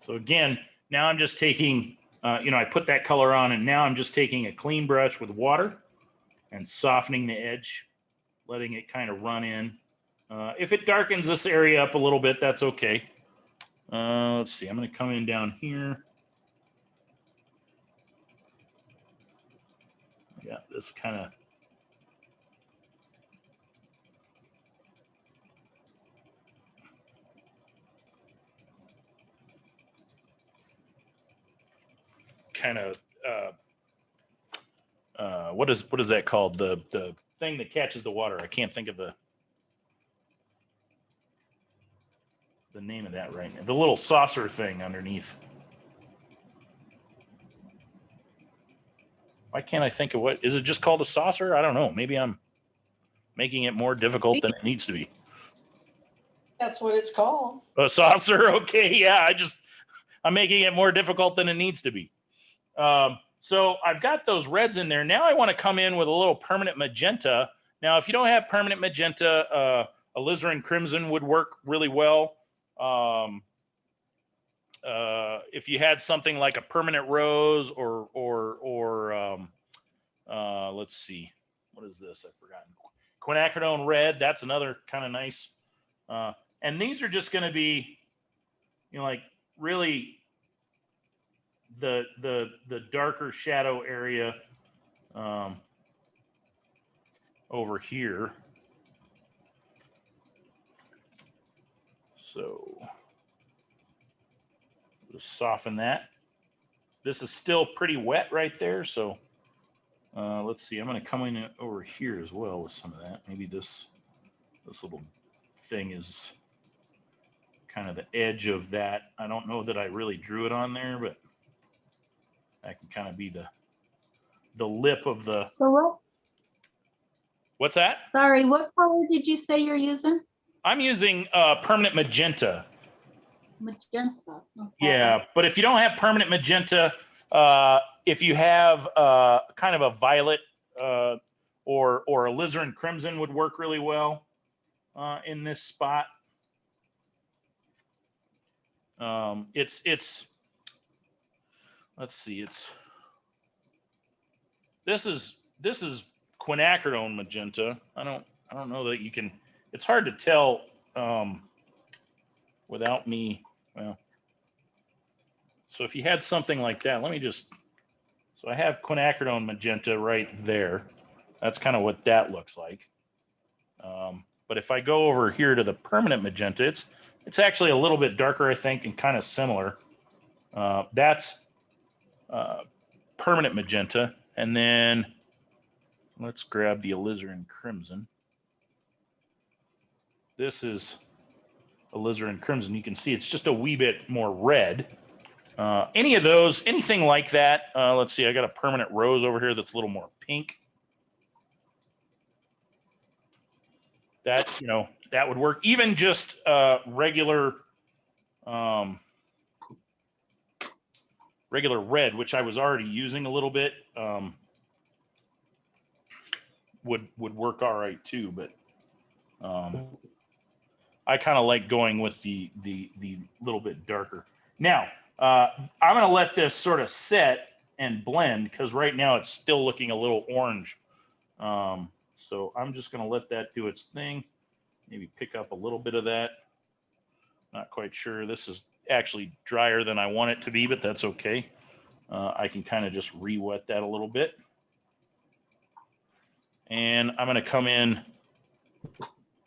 So again, now I'm just taking, I put that color on, and now I'm just taking a clean brush with water and softening the edge, letting it kind of run in. If it darkens this area up a little bit, that's okay. Let's see, I'm going to come in down here. I got this kind of, what is that called? The thing that catches the water. I can't think of the name of that right now. The little saucer thing underneath. Why can't I think of what? Is it just called a saucer? I don't know. Maybe I'm making it more difficult than it needs to be. That's what it's called. A saucer? Okay, yeah. I'm making it more difficult than it needs to be. So I've got those reds in there. Now I want to come in with a little permanent magenta. Now, if you don't have permanent magenta, alizarin crimson would work really well. If you had something like a permanent rose or let's see, what is this? I've forgotten. Quinacridone red. That's another kind of nice. And these are just going to be, like really the darker shadow area over here. So just soften that. This is still pretty wet right there. So let's see, I'm going to come in over here as well with some of that. Maybe this little thing is kind of the edge of that. I don't know that I really drew it on there, but that can kind of be the lip of the. So what? What's that? Sorry, what color did you say you're using? I'm using permanent magenta. Magenta. Okay. Yeah, but if you don't have permanent magenta, if you have kind of a violet or a alizarin crimson would work really well in this spot. It's let's see, this is quinacridone magenta. I don't know that you can. It's hard to tell without me. Well, so if you had something like that, let me just. So I have quinacridone magenta right there. That's kind of what that looks like. But if I go over here to the permanent magenta, it's actually a little bit darker, I think, and kind of similar. That's permanent magenta, and then let's grab the alizarin crimson. This is alizarin crimson. You can see it's just a wee bit more red. Any of those, anything like that. Let's see, I got a permanent rose over here that's a little more pink. That, that would work. Even just regular red, which I was already using a little bit, would work all right too. But I kind of like going with the little bit darker. Now, I'm going to let this sort of set and blend because right now it's still looking a little orange. So I'm just going to let that do its thing. Maybe pick up a little bit of that. Not quite sure. This is actually drier than I want it to be, but that's okay. I can kind of just re-wet that a little bit. And I'm going to come in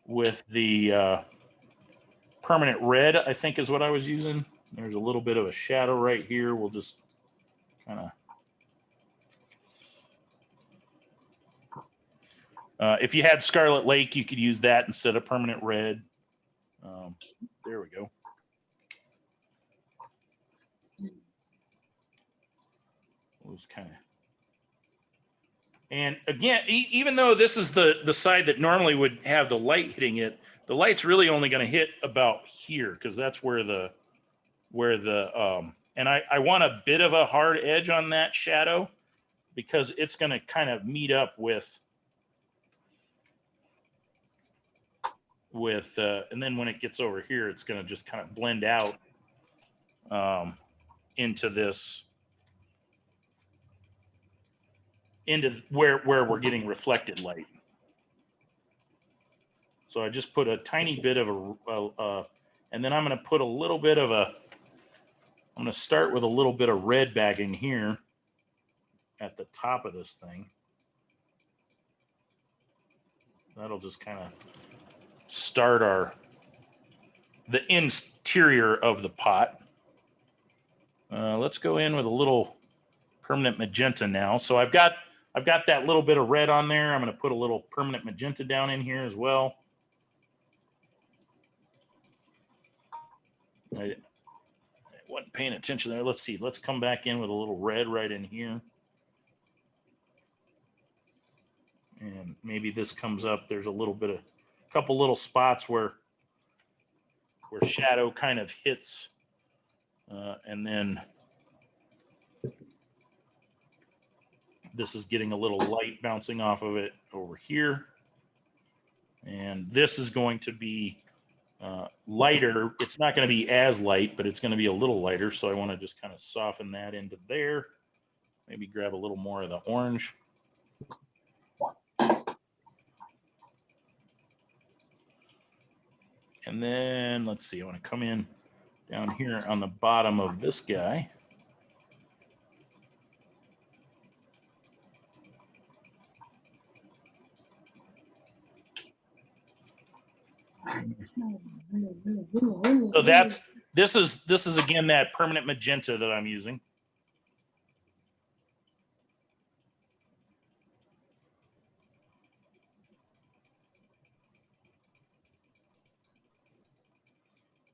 with the permanent red, I think is what I was using. There's a little bit of a shadow right here. We'll just kind of... if you had Scarlet Lake, you could use that instead of permanent red. There we go. Was kind of, and again, even though this is the side that normally would have the light hitting it, the light's really only going to hit about here because that's where and I want a bit of a hard edge on that shadow because it's going to kind of meet up with and then when it gets over here, it's going to just kind of blend out into this, into where we're getting reflected light. So I just put a tiny bit of and then I'm going to put a little bit of I'm going to start with a little bit of red back in here at the top of this thing. That'll just kind of start the interior of the pot. Let's go in with a little permanent magenta now. So I've got that little bit of red on there. I'm going to put a little permanent magenta down in here as well. I wasn't paying attention there. Let's see. Let's come back in with a little red right in here. And maybe this comes up. There's a couple little spots where shadow kind of hits. And then this is getting a little light bouncing off of it over here. And this is going to be lighter. It's not going to be as light, but it's going to be a little lighter. So I want to just kind of soften that into there. Maybe grab a little more of the orange. And then let's see, I want to come in down here on the bottom of this guy. So this is again that permanent magenta that I'm using.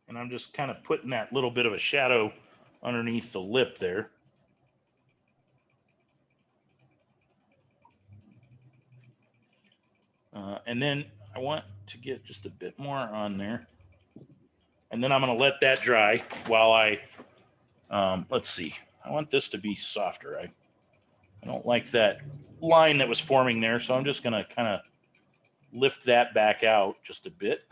And I'm just kind of putting that little bit of a shadow underneath the lip there. And then I want to get just a bit more on there. And then I'm going to let that dry while I, let's see, I want this to be softer. I don't like that line that was forming there, so I'm just going to kind of lift that back out just a bit.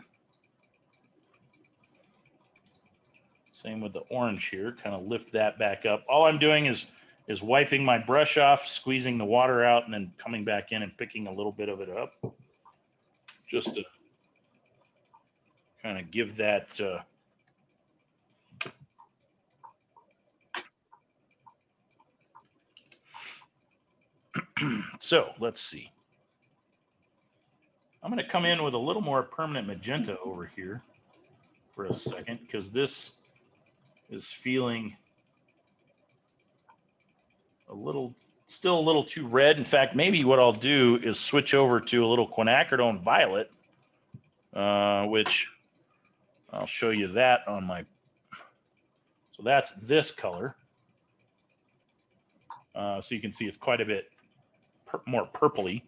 Same with the orange here, kind of lift that back up. All I'm doing is wiping my brush off, squeezing the water out, and then coming back in and picking a little bit of it up. Just to kind of give that so let's see. I'm going to come in with a little more permanent magenta over here for a second, because this is feeling still a little too red. In fact, maybe what I'll do is switch over to a little quinacridone violet, which I'll show you that on my, so that's this color. So you can see it's quite a bit more purpley.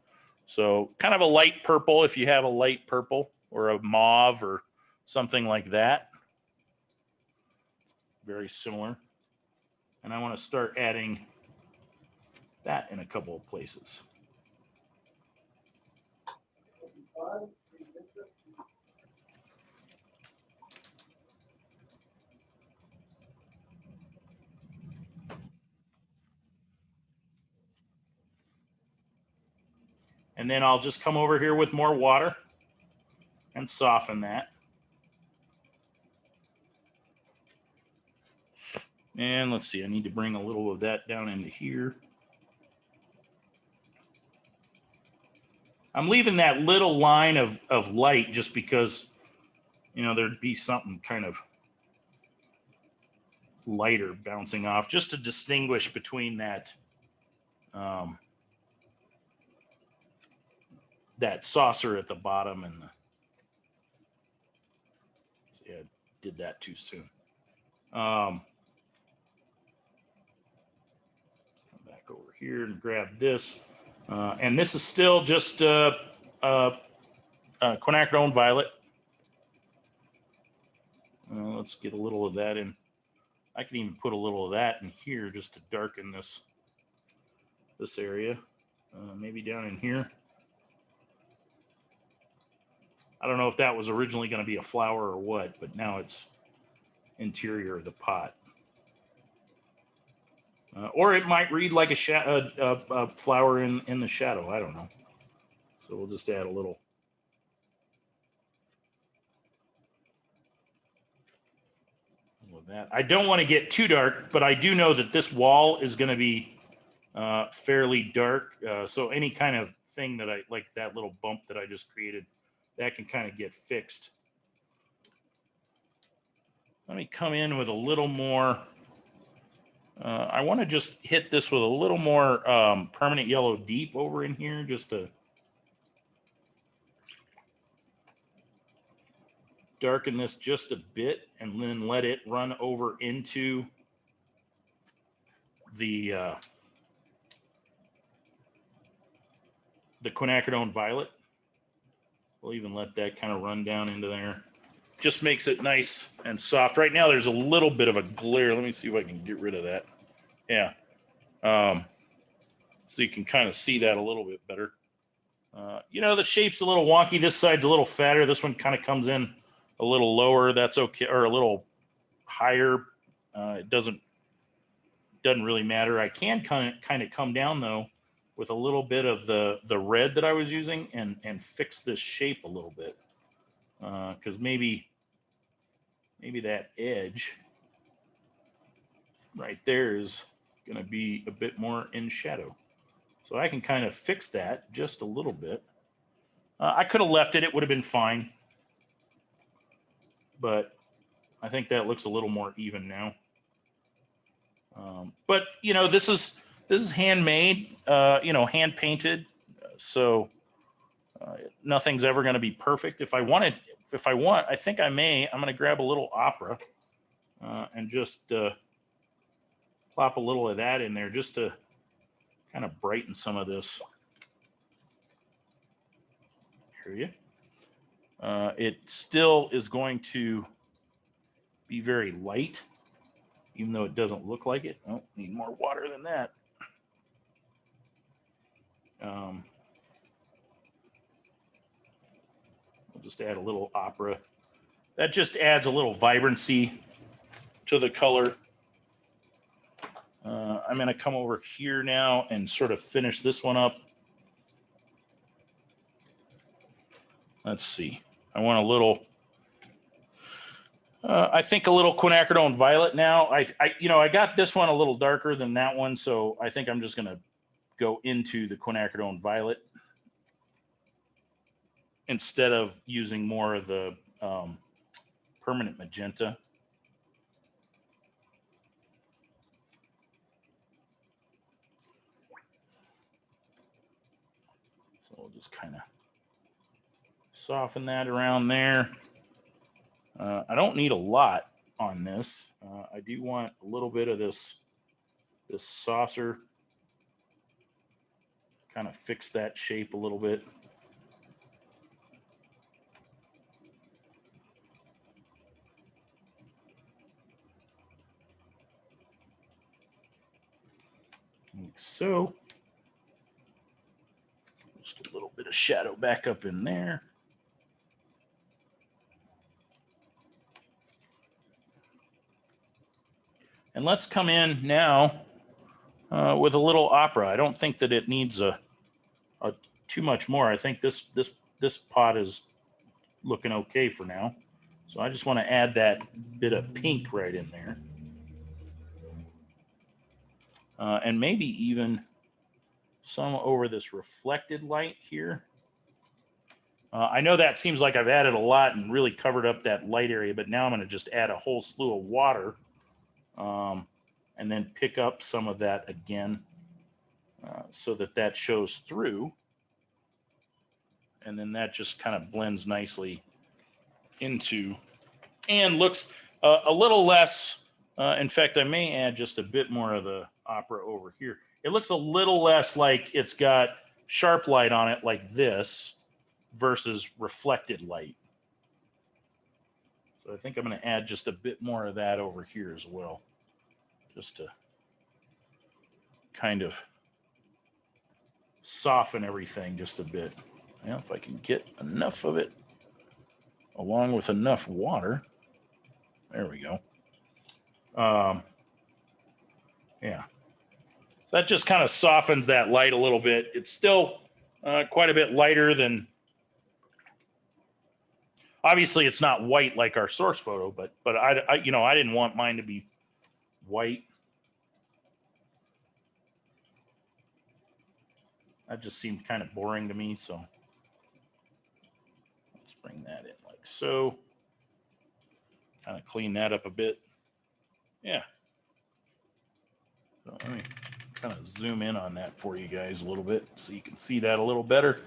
So kind of a light purple if you have a light purple, or a mauve or something like that. Very similar. And I want to start adding that in a couple of places. And then I'll just come over here with more water and soften that. And let's see, I need to bring a little of that down into here. I'm leaving that little line of light just because, you know, there'd be something kind of lighter bouncing off, just to distinguish between that that saucer at the bottom and the, see, I did that too soon. Come back over here and grab this. And this is still just quinacridone violet. Let's get a little of that in. I can even put a little of that in here just to darken this area. Maybe down in here. I don't know if that was originally going to be a flower or what, but now it's interior of the pot. Or it might read like a flower in the shadow. I don't know. So we'll just add a little. Of that. I don't want to get too dark, but I do know that this wall is going to be fairly dark. So any kind of thing that I like, that little bump that I just created, that can kind of get fixed. Let me come in with a little more. I want to just hit this with a little more permanent yellow deep over in here, just to darken this just a bit, and then let it run over into the quinacridone violet. We'll even let that kind of run down into there. Just makes it nice and soft. Right now there's a little bit of a glare. Let me see if I can get rid of that. Yeah. So you can kind of see that a little bit better. You know, the shape's a little wonky. This side's a little fatter. This one kind of comes in a little lower. That's okay. Or a little higher. It doesn't really matter. I can kind of come down though with a little bit of the red that I was using and fix this shape a little bit. Because maybe that edge right there is going to be a bit more in shadow. So I can kind of fix that just a little bit. I could have left it. It would have been fine. But I think that looks a little more even now. But, you know, this is handmade, you know, hand painted. So nothing's ever going to be perfect. I'm going to grab a little opera and just plop a little of that in there just to kind of brighten some of this. Here you. It still is going to be very light, even though it doesn't look like it. Oh, need more water than that. We'll just add a little opera. That just adds a little vibrancy to the color. I'm going to come over here now and sort of finish this one up. Let's see. I want a little, I think a little quinacridone violet now. I got this one a little darker than that one, so I think I'm just going to go into the quinacridone violet instead of using more of the permanent magenta. So we'll just kind of soften that around there. I don't need a lot on this. I do want a little bit of this saucer. Kind of fix that shape a little bit. Like so. Just a little bit of shadow back up in there. And let's come in now with a little opera. I don't think that it needs a too much more. I think this pot is looking okay for now. So I just want to add that bit of pink right in there. And maybe even some over this reflected light here. I know that seems like I've added a lot and really covered up that light area, but now I'm going to just add a whole slew of water and then pick up some of that again so that shows through. And then that just kind of blends nicely into and looks a little less. In fact, I may add just a bit more of the opera over here. It looks a little less like it's got sharp light on it like this versus reflected light. So I think I'm going to add just a bit more of that over here as well, just to kind of soften everything just a bit. Well, if I can get enough of it along with enough water. There we go. Yeah. So that just kind of softens that light a little bit. It's still quite a bit lighter than, obviously it's not white like our source photo, but I didn't want mine to be white. That just seemed kind of boring to me, so let's bring that in like so. Kind of clean that up a bit. Yeah. So let me kind of zoom in on that for you guys a little bit so you can see that a little better.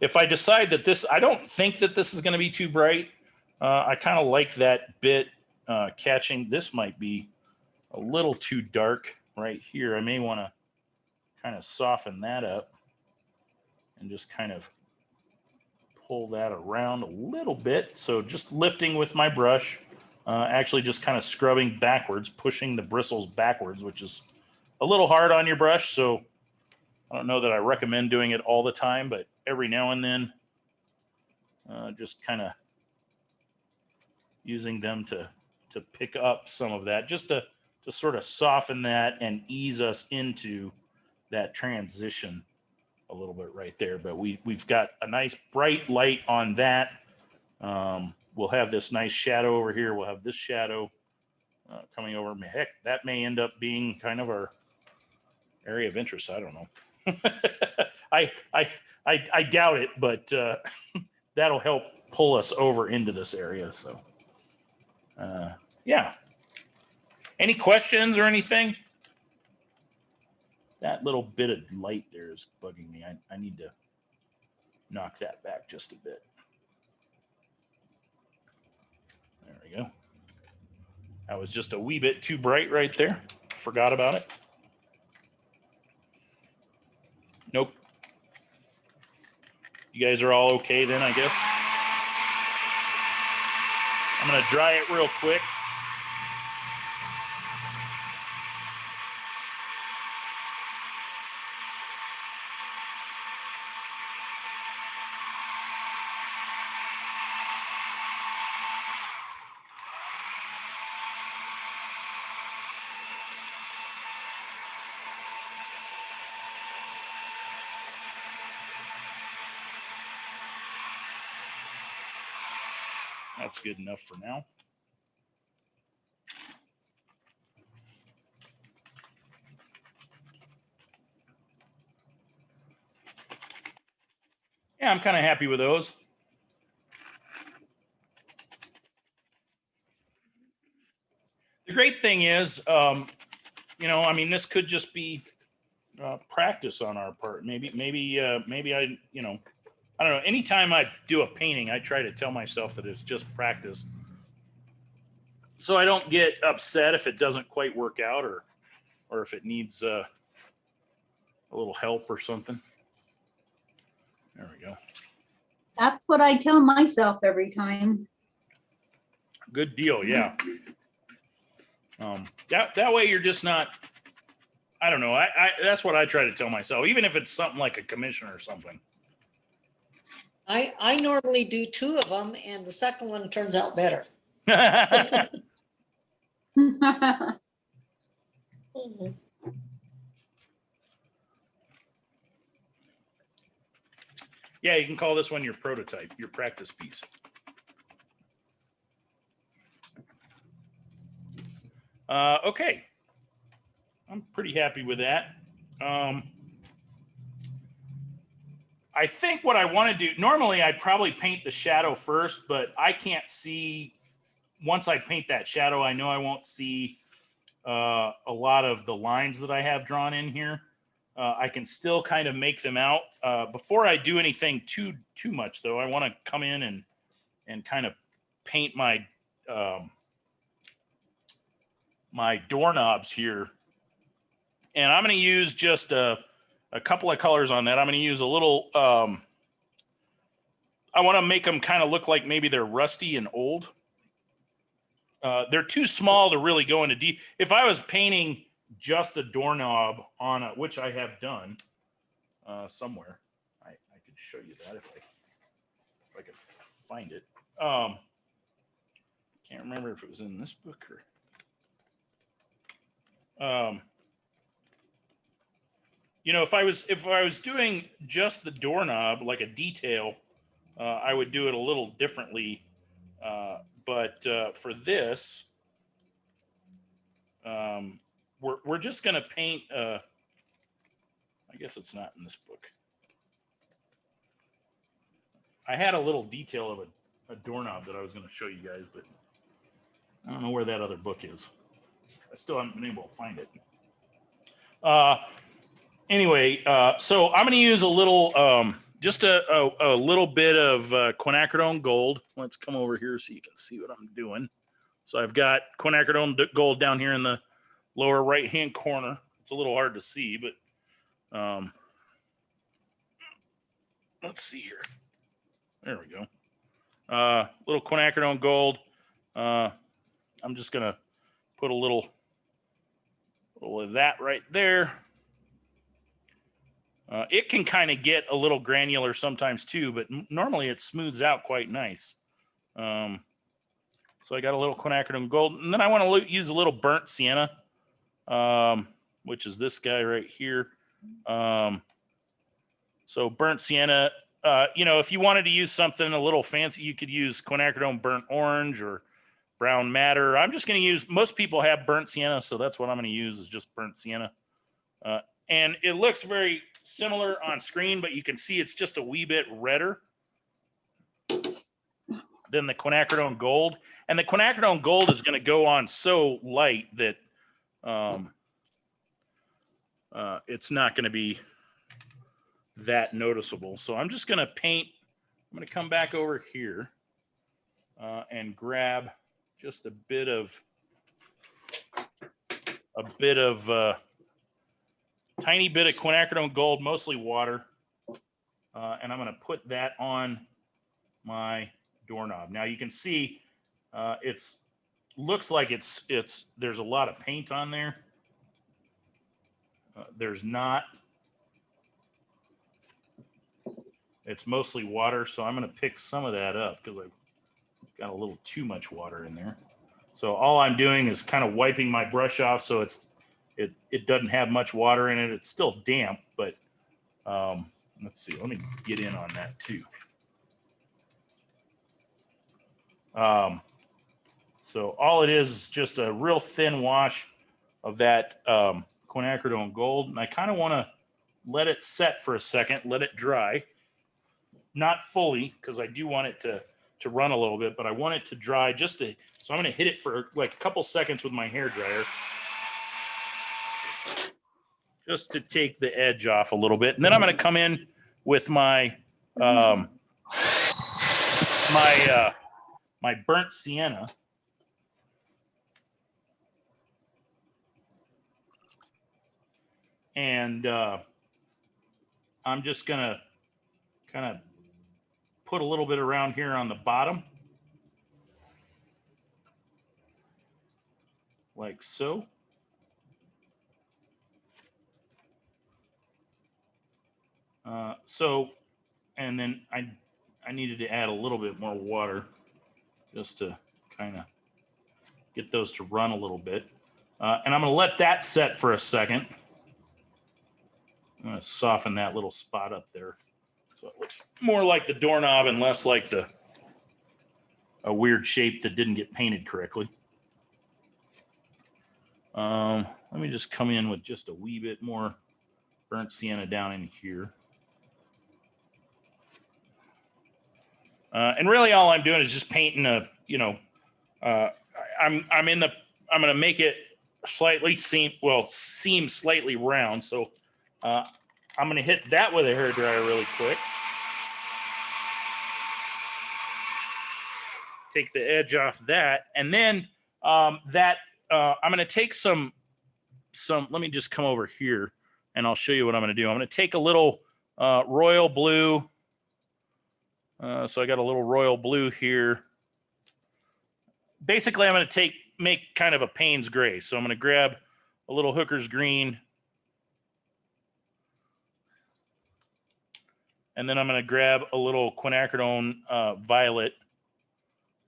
If I decide that this, I don't think that this is going to be too bright. I kind of like that bit catching. This might be a little too dark right here. I may want to kind of soften that up and just kind of pull that around a little bit. So just lifting with my brush, actually just kind of scrubbing backwards, pushing the bristles backwards, which is a little hard on your brush. So I don't know that I recommend doing it all the time, but every now and then, just kind of using them to pick up some of that, just to sort of soften that and ease us into that transition a little bit right there. But we've got a nice bright light on that. We'll have this nice shadow over here. We'll have this shadow coming over. Heck, that may end up being kind of our area of interest. I don't know. I doubt it, but that'll help pull us over into this area. So, yeah. Any questions or anything? That little bit of light there is bugging me. I need to knock that back just a bit. There we go. That was just a wee bit too bright right there. Forgot about it. Nope. You guys are all okay then, I guess. I'm going to dry it real quick. That's good enough for now. Yeah, I'm kind of happy with those. The great thing is, you know, I mean, this could just be practice on our part. Maybe I, you know, I don't know. Anytime I do a painting, I try to tell myself that it's just practice, so I don't get upset if it doesn't quite work out, or if it needs a little help or something. There we go. That's what I tell myself every time. Good deal. Yeah. That way you're just not. I don't know. I that's what I try to tell myself, even if it's something like a commission or something. I normally do 2 of them, and the second one turns out better. Mhm. Yeah, you can call this one your prototype, your practice piece. Okay. I'm pretty happy with that. I think what I want to do, normally I'd probably paint the shadow first, but I can't see, once I paint that shadow, I know I won't see a lot of the lines that I have drawn in here. I can still kind of make them out. Before I do anything too much, though, I want to come in and kind of paint my my doorknobs here. And I'm going to use just a couple of colors on that. I'm going to use a little, I want to make them kind of look like maybe they're rusty and old. They're too small to really go into deep. If I was painting just a doorknob on a, which I have done somewhere, I could show you that if I could find it. Can't remember if it was in this book or. You know, if I was doing just the doorknob, like a detail, I would do it a little differently. But for this, we're just going to paint. I guess it's not in this book. I had a little detail of a doorknob that I was going to show you guys, but I don't know where that other book is. I still haven't been able to find it. Anyway, so I'm going to use a little, just a little bit of quinacridone gold. Let's come over here so you can see what I'm doing. So I've got quinacridone gold down here in the lower right-hand corner. It's a little hard to see, but let's see here. There we go. Little quinacridone gold. I'm just going to put a little of that right there. It can kind of get a little granular sometimes too, but normally it smooths out quite nice. So I got a little quinacridone gold, and then I want to use a little burnt sienna, which is this guy right here. So burnt sienna, you know, if you wanted to use something a little fancy, you could use quinacridone burnt orange or brown madder. I'm just going to use, most people have burnt sienna, so that's what I'm going to use is just burnt sienna. And it looks very similar on screen, but you can see it's just a wee bit redder than the quinacridone gold. And the quinacridone gold is going to go on so light that it's not going to be that noticeable. So I'm just going to paint. I'm going to come back over here and grab just a bit of tiny bit of quinacridone gold, mostly water, and I'm going to put that on my doorknob. Now you can see it's looks like it's there's a lot of paint on there. There's not. It's mostly water, so I'm going to pick some of that up because I've got a little too much water in there. So all I'm doing is kind of wiping my brush off so it doesn't have much water in it. It's still damp, but let's see. Let me get in on that too. So all it is just a real thin wash of that quinacridone gold. And I kind of want to let it set for a second, let it dry. Not fully, because I do want it to run a little bit, but I want it to dry just to, so I'm going to hit it for like a couple seconds with my hair dryer. Just to take the edge off a little bit. And then I'm going to come in with my my burnt sienna. And I'm just going to kind of put a little bit around here on the bottom. Like so. And then I needed to add a little bit more water just to kind of get those to run a little bit. And I'm going to let that set for a second. I'm going to soften that little spot up there so it looks more like the doorknob and less like a weird shape that didn't get painted correctly. Let me just come in with just a wee bit more burnt sienna down in here. And really all I'm doing is just painting I'm going to make it slightly seem slightly round. So I'm going to hit that with a hairdryer really quick. Take the edge off that. And then I'm going to take some, let me just come over here and I'll show you what I'm going to do. I'm going to take a little royal blue. So I got a little royal blue here. Basically, I'm going to make kind of a Payne's gray. So I'm going to grab a little Hooker's green. And then I'm going to grab a little quinacridone violet.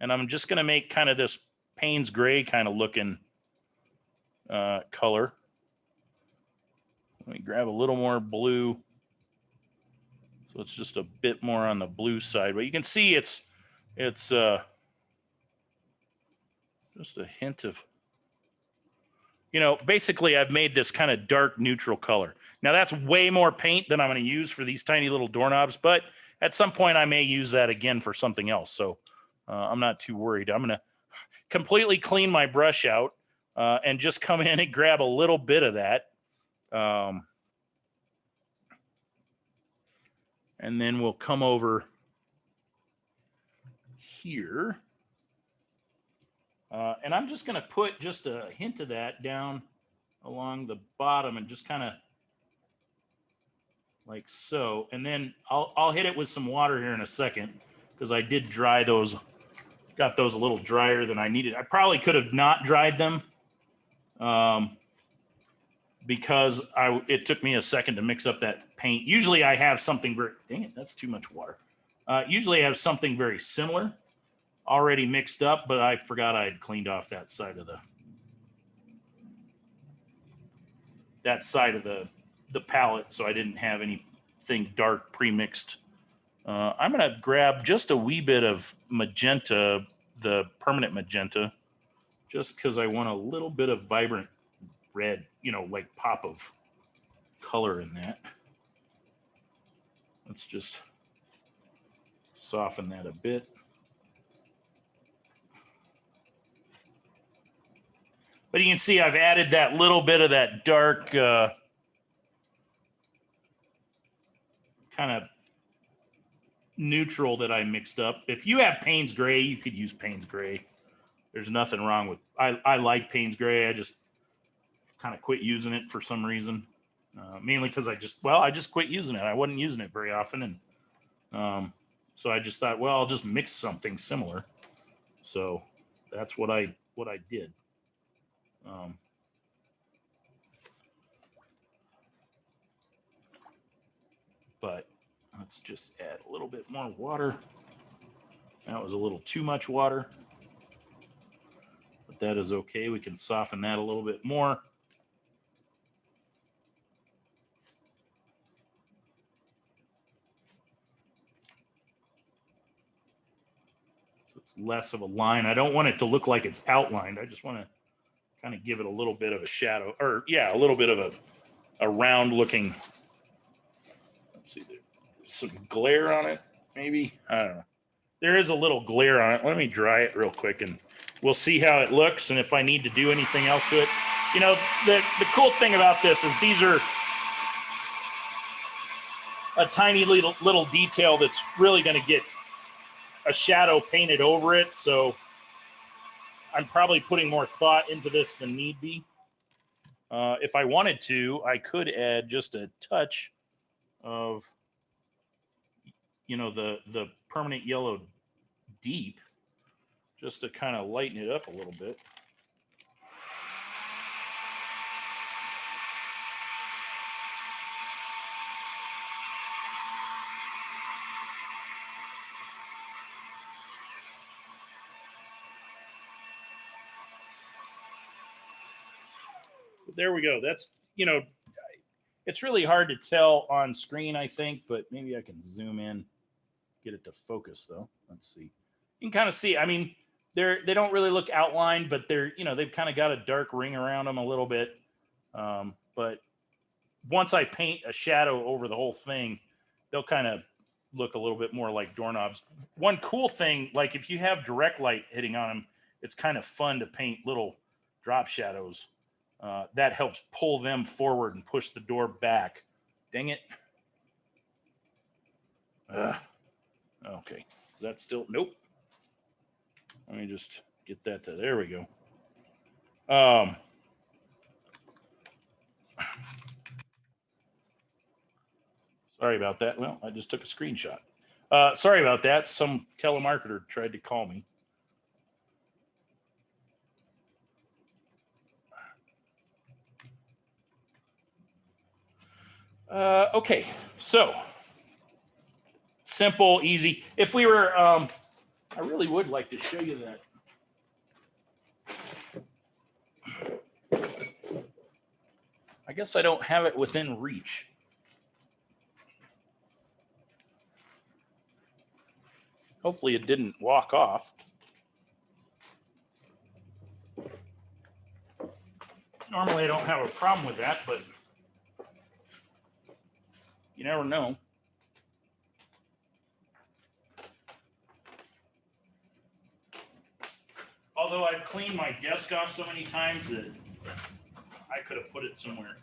And I'm just going to make kind of this Payne's gray kind of looking color. Let me grab a little more blue. So it's just a bit more on the blue side. But you can see it's just a hint of, basically I've made this kind of dark neutral color. Now that's way more paint than I'm going to use for these tiny little doorknobs, but at some point I may use that again for something else. So I'm not too worried. I'm going to completely clean my brush out and just come in and grab a little bit of that. And then we'll come over here. And I'm just going to put just a hint of that down along the bottom and just kind of like so. And then I'll hit it with some water here in a second because I did dry those, got those a little drier than I needed. I probably could have not dried them because it took me a second to mix up that paint. Usually I have something very, dang it, that's too much water. Usually I have something very similar already mixed up, but I forgot I had cleaned off that side of the palette, so I didn't have anything dark pre-mixed. I'm going to grab just a wee bit of magenta, the permanent magenta, just because I want a little bit of vibrant red, like pop of color in that. Let's just soften that a bit. But you can see I've added that little bit of that dark kind of neutral that I mixed up. If you have Payne's gray, you could use Payne's gray. There's nothing wrong with, I like Payne's gray. I just kind of quit using it for some reason. Mainly because I just quit using it. I wasn't using it very often. And so I just thought, well, I'll just mix something similar. So that's what I did. But let's just add a little bit more water. That was a little too much water, but that is okay. We can soften that a little bit more. Let's less of a line. I don't want it to look like it's outlined. I just want to kind of give it a little bit of a shadow, or yeah, a little bit of a round looking. Let's see, there's some glare on it, maybe. I don't know. There is a little glare on it. Let me dry it real quick and we'll see how it looks and if I need to do anything else to it. You know, the cool thing about this is these are a tiny little detail that's really going to get a shadow painted over it. So I'm probably putting more thought into this than need be. If I wanted to, I could add just a touch of, you know, the permanent yellow deep, just to kind of lighten it up a little bit. But there we go. That's, you know, it's really hard to tell on screen, I think, but maybe I can zoom in, get it to focus though. Let's see. You can kind of see, I mean, they don't really look outlined, but they're, you know, they've kind of got a dark ring around them a little bit. But once I paint a shadow over the whole thing, they'll kind of look a little bit more like doorknobs. One cool thing, like if you have direct light hitting on them, it's kind of fun to paint little drop shadows. That helps pull them forward and push the door back. Dang it. Okay. Is that still? Nope. Let me just get that to, there we go. Sorry about that. Well, I just took a screenshot. Sorry about that. Some telemarketer tried to call me. Okay, so simple, easy. If we were, I really would like to show you that. I guess I don't have it within reach. Hopefully it didn't walk off. Normally I don't have a problem with that, but you never know. Although I've cleaned my desk off so many times that I could have put it somewhere.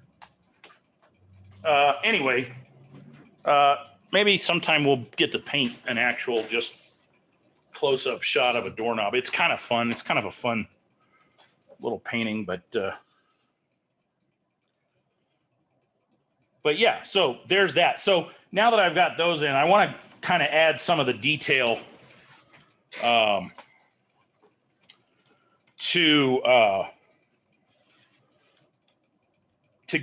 Anyway, maybe sometime we'll get to paint an actual just close-up shot of a doorknob. It's kind of fun. It's kind of a fun little painting, but yeah, so there's that. So now that I've got those in, I want to kind of add some of the detail to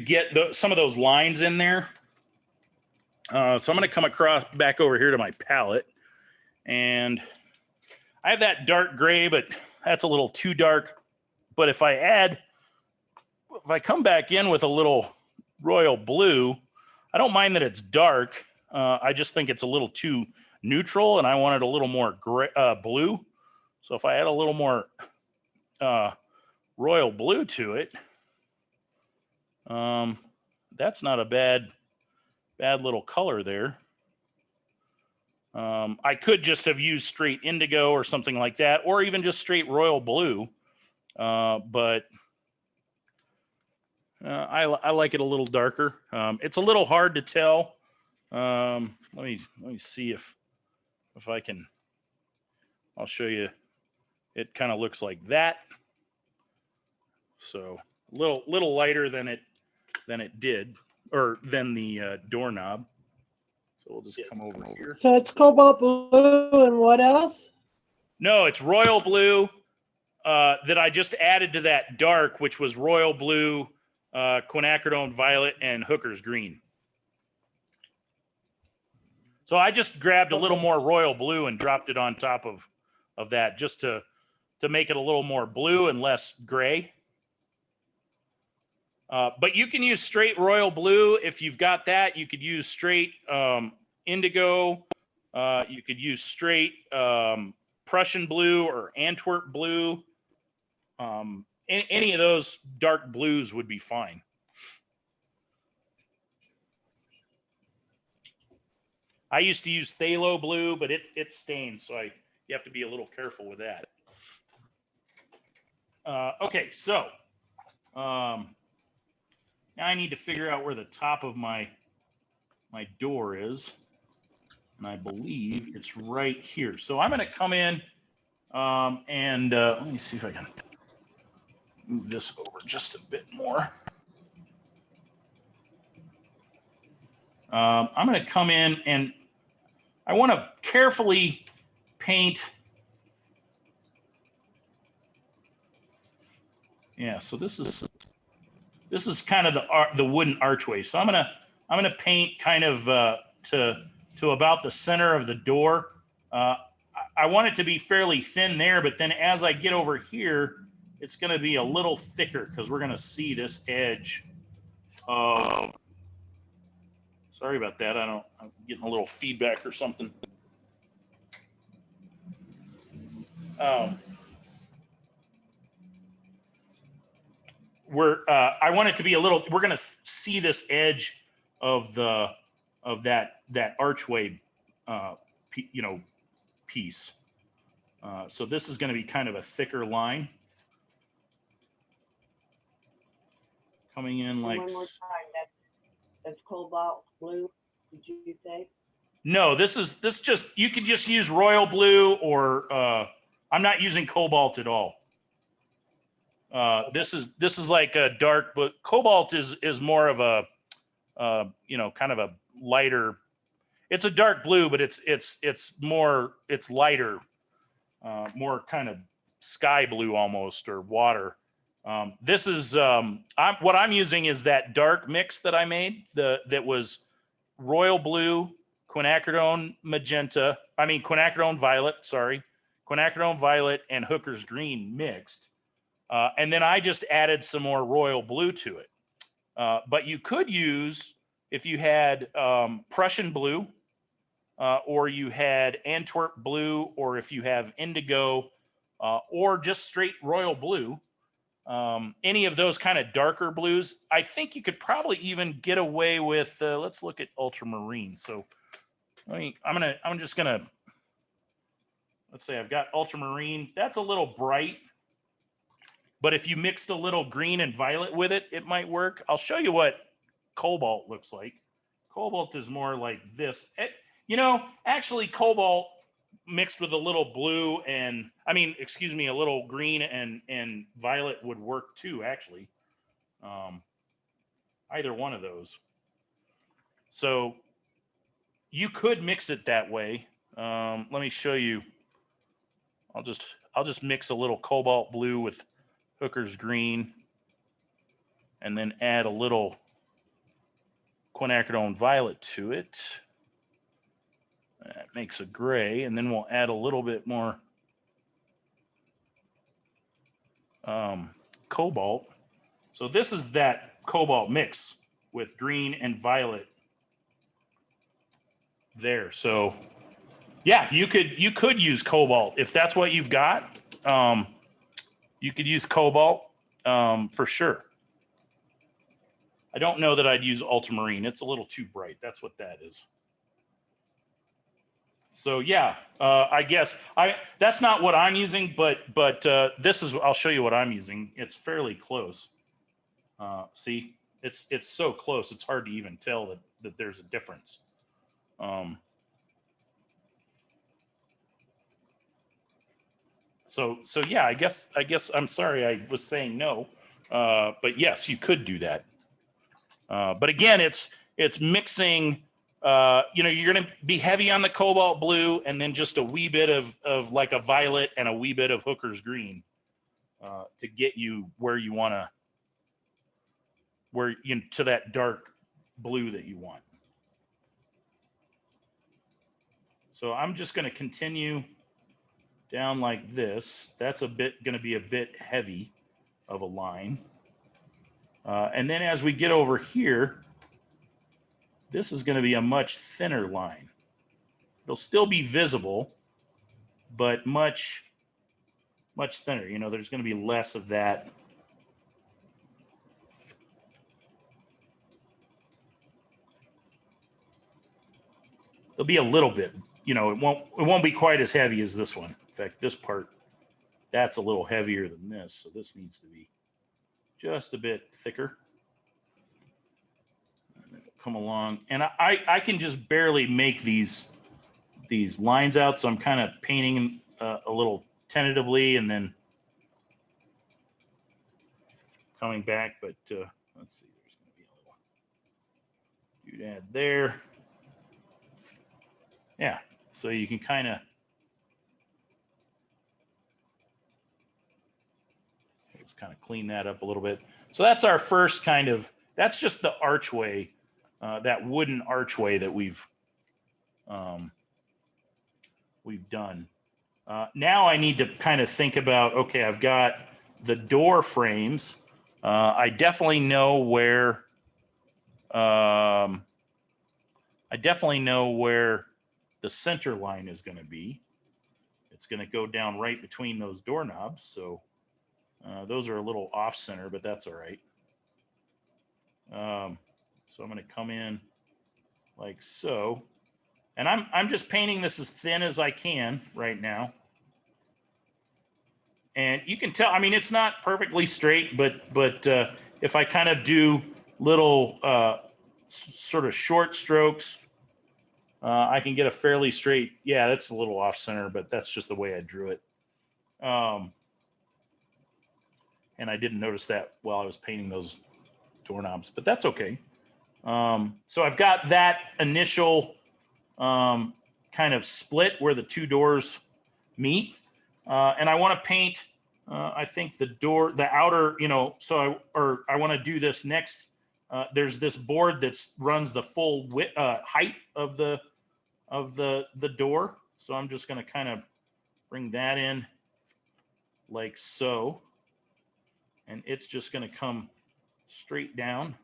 get some of those lines in there. So I'm going to come across back over here to my palette, and I have that dark gray, but that's a little too dark. But if I come back in with a little royal blue, I don't mind that it's dark. I just think it's a little too neutral, and I wanted a little more gray, blue. So if I add a little more royal blue to it, that's not a bad little color there. I could just have used straight indigo or something like that, or even just straight royal blue. But I like it a little darker. It's a little hard to tell. Let me see if I can. I'll show you. It kind of looks like that. So a little lighter than it did, or than the doorknob. So we'll just come over here. So it's cobalt blue and what else? No, it's royal blue that I just added to that dark, which was royal blue, quinacridone violet, and hooker's green. So I just grabbed a little more royal blue and dropped it on top of that, just to make it a little more blue and less gray. But you can use straight royal blue if you've got that. You could use straight indigo. You could use straight Prussian blue or Antwerp blue. Any of those dark blues would be fine. I used to use phthalo blue, but it stains, so you have to be a little careful with that. Okay, so now I need to figure out where the top of my door is, and I believe it's right here. So I'm going to come in and let me see if I can move this over just a bit more. I'm going to come in and I want to carefully paint. Yeah, so this is kind of the wooden archway. So I'm gonna paint kind of to about the center of the door. I want it to be fairly thin there, but then as I get over here, it's going to be a little thicker because we're going to see this edge of. Sorry about that. I'm getting a little feedback or something. I want it to be a little. We're going to see this edge of that archway, piece. So this is going to be kind of a thicker line. Coming in like. One more time. That's cobalt blue. Did you say? No, this just you could just use royal blue or I'm not using cobalt at all. This is like a dark, but cobalt is more of a kind of a lighter. It's a dark blue, but it's lighter, more kind of sky blue almost, or water. This is what I'm using is that dark mix that I made. That was royal blue, quinacridone violet. Sorry, quinacridone violet and Hooker's green mixed, and then I just added some more royal blue to it. But you could use, if you had Prussian blue, or you had Antwerp blue, or if you have indigo, or just straight royal blue. Any of those kind of darker blues, I think you could probably even get away with. Let's look at ultramarine. So, I'm just gonna. Let's say I've got ultramarine. That's a little bright, but if you mixed a little green and violet with it, it might work. I'll show you what cobalt looks like. Cobalt is more like this. Actually, cobalt mixed with a little blue and a little green and violet would work too, actually. Either one of those. So you could mix it that way. Let me show you. I'll just mix a little cobalt blue with Hooker's green and then add a little quinacridone violet to it. That makes a gray, and then we'll add a little bit more cobalt. So this is that cobalt mix with green and violet there. So yeah, you could use cobalt if that's what you've got. You could use cobalt for sure. I don't know that I'd use ultramarine. It's a little too bright. That's what that is. So yeah, I guess that's not what I'm using, but this is. I'll show you what I'm using. It's fairly close. See, it's so close. It's hard to even tell that there's a difference. So yeah, I guess I'm sorry I was saying no, but yes, you could do that. But again, it's mixing. You're going to be heavy on the cobalt blue, and then just a wee bit of like a violet and a wee bit of Hooker's green to get you where you want to that dark blue that you want. So I'm just going to continue down like this. That's going to be a bit heavy of a line. And then as we get over here, this is going to be a much thinner line. It'll still be visible, but much thinner. You know, there's going to be less of that. There'll be a little bit, you know, it won't be quite as heavy as this one. In fact, this part, that's a little heavier than this. So this needs to be just a bit thicker. Come along. And I can just barely make these lines out. So I'm kind of painting a little tentatively and then coming back. But let's see, there's going to be a little doodad there. Yeah, so you can kind of just kind of clean that up a little bit. So that's our first kind of, that's just the archway, that wooden archway that we've done. Now I need to kind of think about, okay, I've got the door frames. I definitely know where the center line is going to be. It's going to go down right between those doorknobs. So those are a little off center, but that's all right. So I'm going to come in like so. And I'm just painting this as thin as I can right now. And you can tell, I mean, it's not perfectly straight, but if I kind of do little sort of short strokes, I can get a fairly straight. Yeah, that's a little off center, but that's just the way I drew it. And I didn't notice that while I was painting those doorknobs, but that's okay. So I've got that initial kind of split where the two doors meet. And I want to paint, I think the outer, you know, so I want to do this next. There's this board that runs the full height of the door. So I'm just going to kind of bring that in like so. And it's just going to come straight down.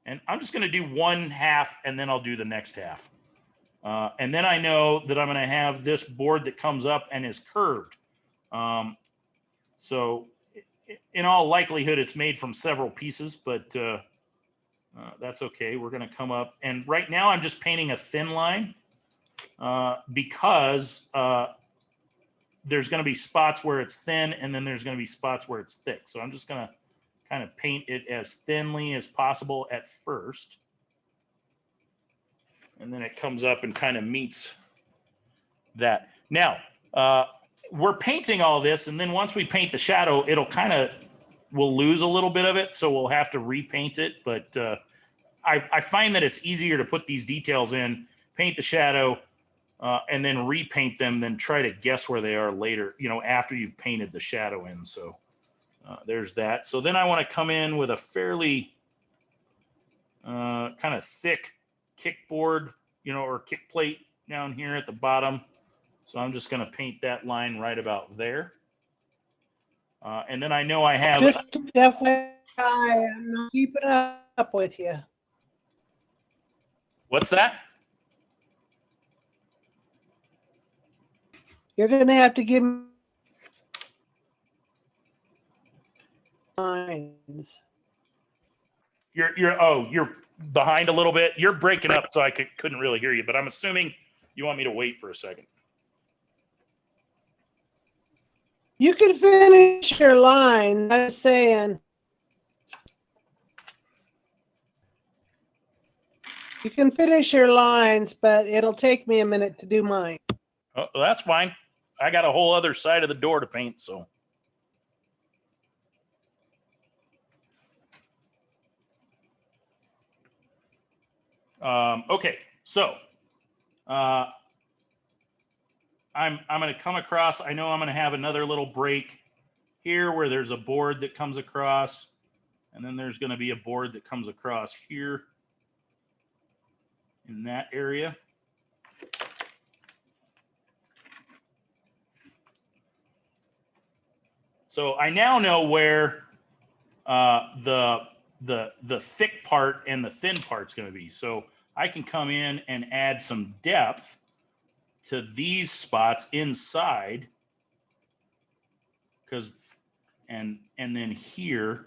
And I'm just going to do one half and then I'll do the next half. And then I know that I'm going to have this board that comes up and is curved. So in all likelihood, it's made from several pieces, but that's okay. We're going to come up. And right now I'm just painting a thin line because there's going to be spots where it's thin and then there's going to be spots where it's thick. So I'm just going to kind of paint it as thinly as possible at first. And then it comes up and kind of meets that. Now, we're painting all this, and then once we paint the shadow, we'll lose a little bit of it, so we'll have to repaint it. But I find that it's easier to put these details in, paint the shadow, and then repaint them than try to guess where they are later, you know, after you've painted the shadow in. So there's that. So then I want to come in with a fairly kind of thick kickboard, you know, or kick plate down here at the bottom. So I'm just going to paint that line right about there. And then I know I have... Just FYI, I'm not keeping up with you. What's that? You're going to have to give me lines. You're behind a little bit. You're breaking up, so I couldn't really hear you, but I'm assuming you want me to wait for a second. You can finish your line. I'm saying you can finish your lines, but it'll take me a minute to do mine. Oh, well, that's fine. I got a whole other side of the door to paint, so. Okay, so I'm going to come across. I know I'm going to have another little break here where there's a board that comes across, and then there's going to be a board that comes across here in that area. So I now know where the thick part and the thin part's going to be. So I can come in and add some depth to these spots inside, because and then here.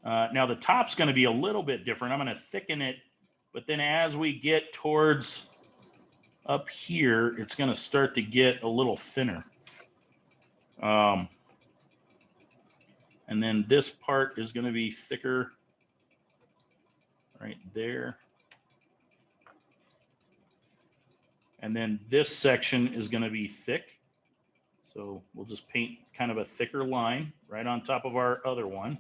Now the top's going to be a little bit different. I'm going to thicken it, but then as we get towards up here, it's going to start to get a little thinner. And then this part is going to be thicker right there. And then this section is going to be thick. So we'll just paint kind of a thicker line right on top of our other one.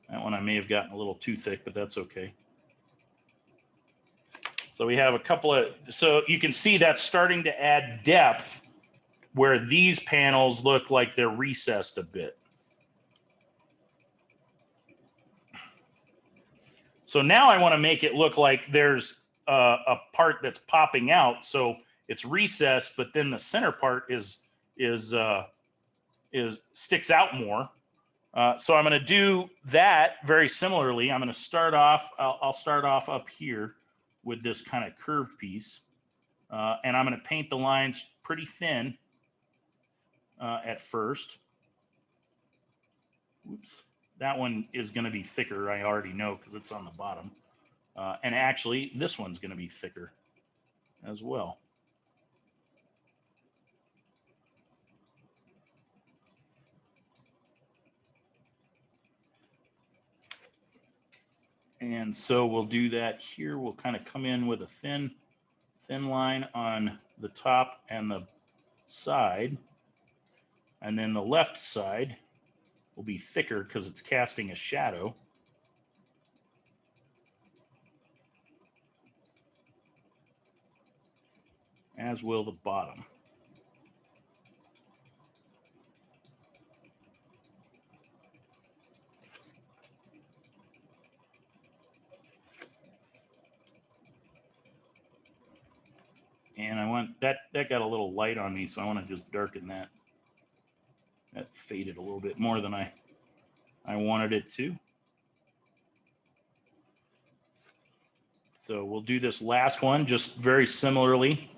That one I may have gotten a little too thick, but that's okay. So we have a couple of, so you can see that's starting to add depth where these panels look like they're recessed a bit. So now I want to make it look like there's a part that's popping out. So it's recessed, but then the center part is sticks out more. So I'm going to do that very similarly. I'm going to start off, I'll start off up here with this kind of curved piece. And I'm going to paint the lines pretty thin at first. Oops. That one is going to be thicker. I already know because it's on the bottom. And actually, this one's going to be thicker as well. And so we'll do that here. We'll kind of come in with a thin line on the top and the side. And then the left side will be thicker because it's casting a shadow. As will the bottom. And I want that got a little light on me, so I want to just darken that. That faded a little bit more than I wanted it to. So we'll do this last one just very similarly.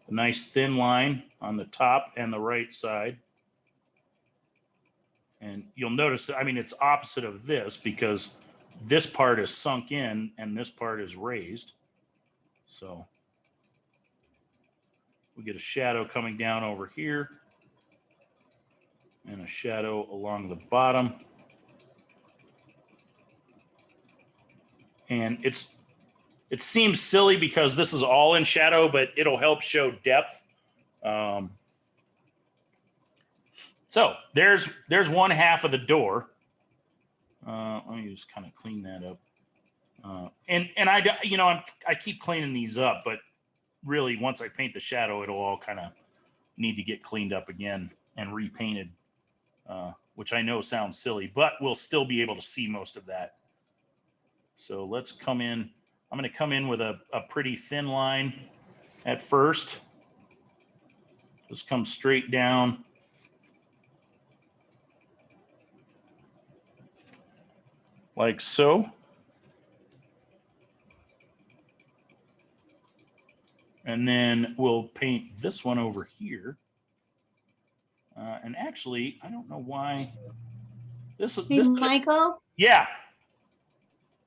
A nice thin line on the top and the right side. And you'll notice, I mean, it's opposite of this because this part is sunk in and this part is raised. So we get a shadow coming down over here and a shadow along the bottom. And it seems silly because this is all in shadow, but it'll help show depth. So there's one half of the door. Let me just kind of clean that up. And I keep cleaning these up, but really once I paint the shadow, it'll all kind of need to get cleaned up again and repainted, which I know sounds silly, but we'll still be able to see most of that. So let's come in. I'm going to come in with a pretty thin line at first. Just come straight down. Like so. And then we'll paint this one over here. And actually, I don't know why. Hey, Michael, Yeah.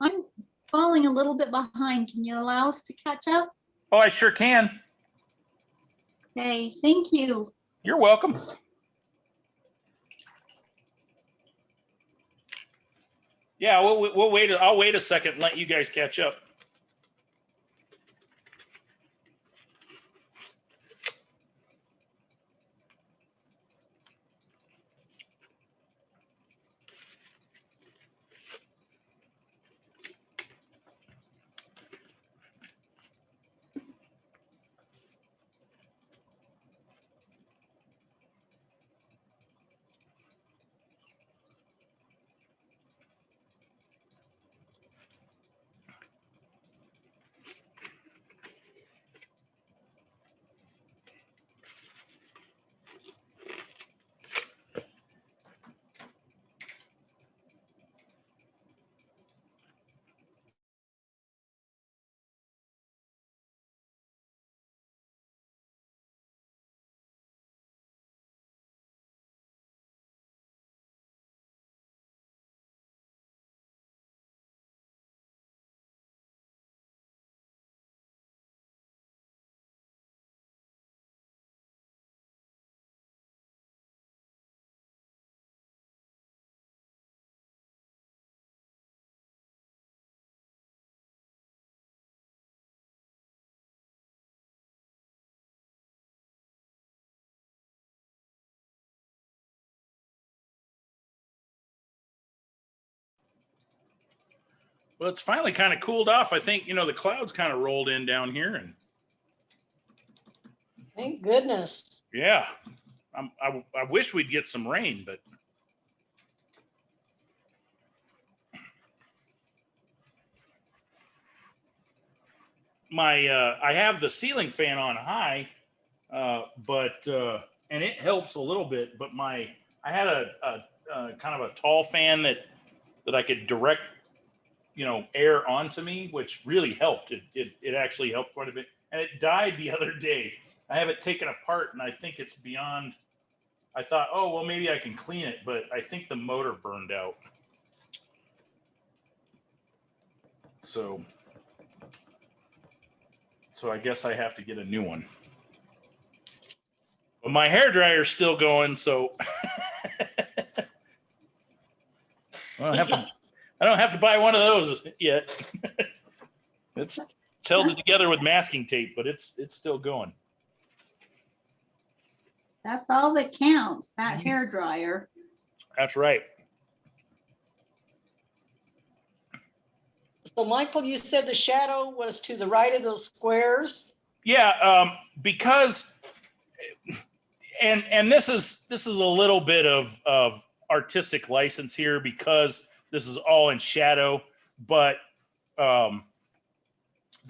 I'm falling a little bit behind. Can you allow us to catch up? Oh, I sure can. Okay, thank you. You're welcome. Yeah, we'll wait. I'll wait a second and let you guys catch up. Well, it's finally kind of cooled off. I think, the clouds kind of rolled in down here, and Thank goodness. yeah, I wish we'd get some rain, but I have the ceiling fan on high, but and it helps a little bit. But I had a kind of a tall fan that I could direct, air onto me, which really helped. It actually helped quite a bit, and it died the other day. I have it taken apart, and I think it's beyond. I thought, oh well, maybe I can clean it, but I think the motor burned out. So I guess I have to get a new one. But my hairdryer's still going, so I don't have to buy one of those yet. It's held together with masking tape, but it's still going. That's all that counts, that hair dryer. That's right. So Michael, you said the shadow was to the right of those squares? Yeah, because and this is a little bit of artistic license here because this is all in shadow, but the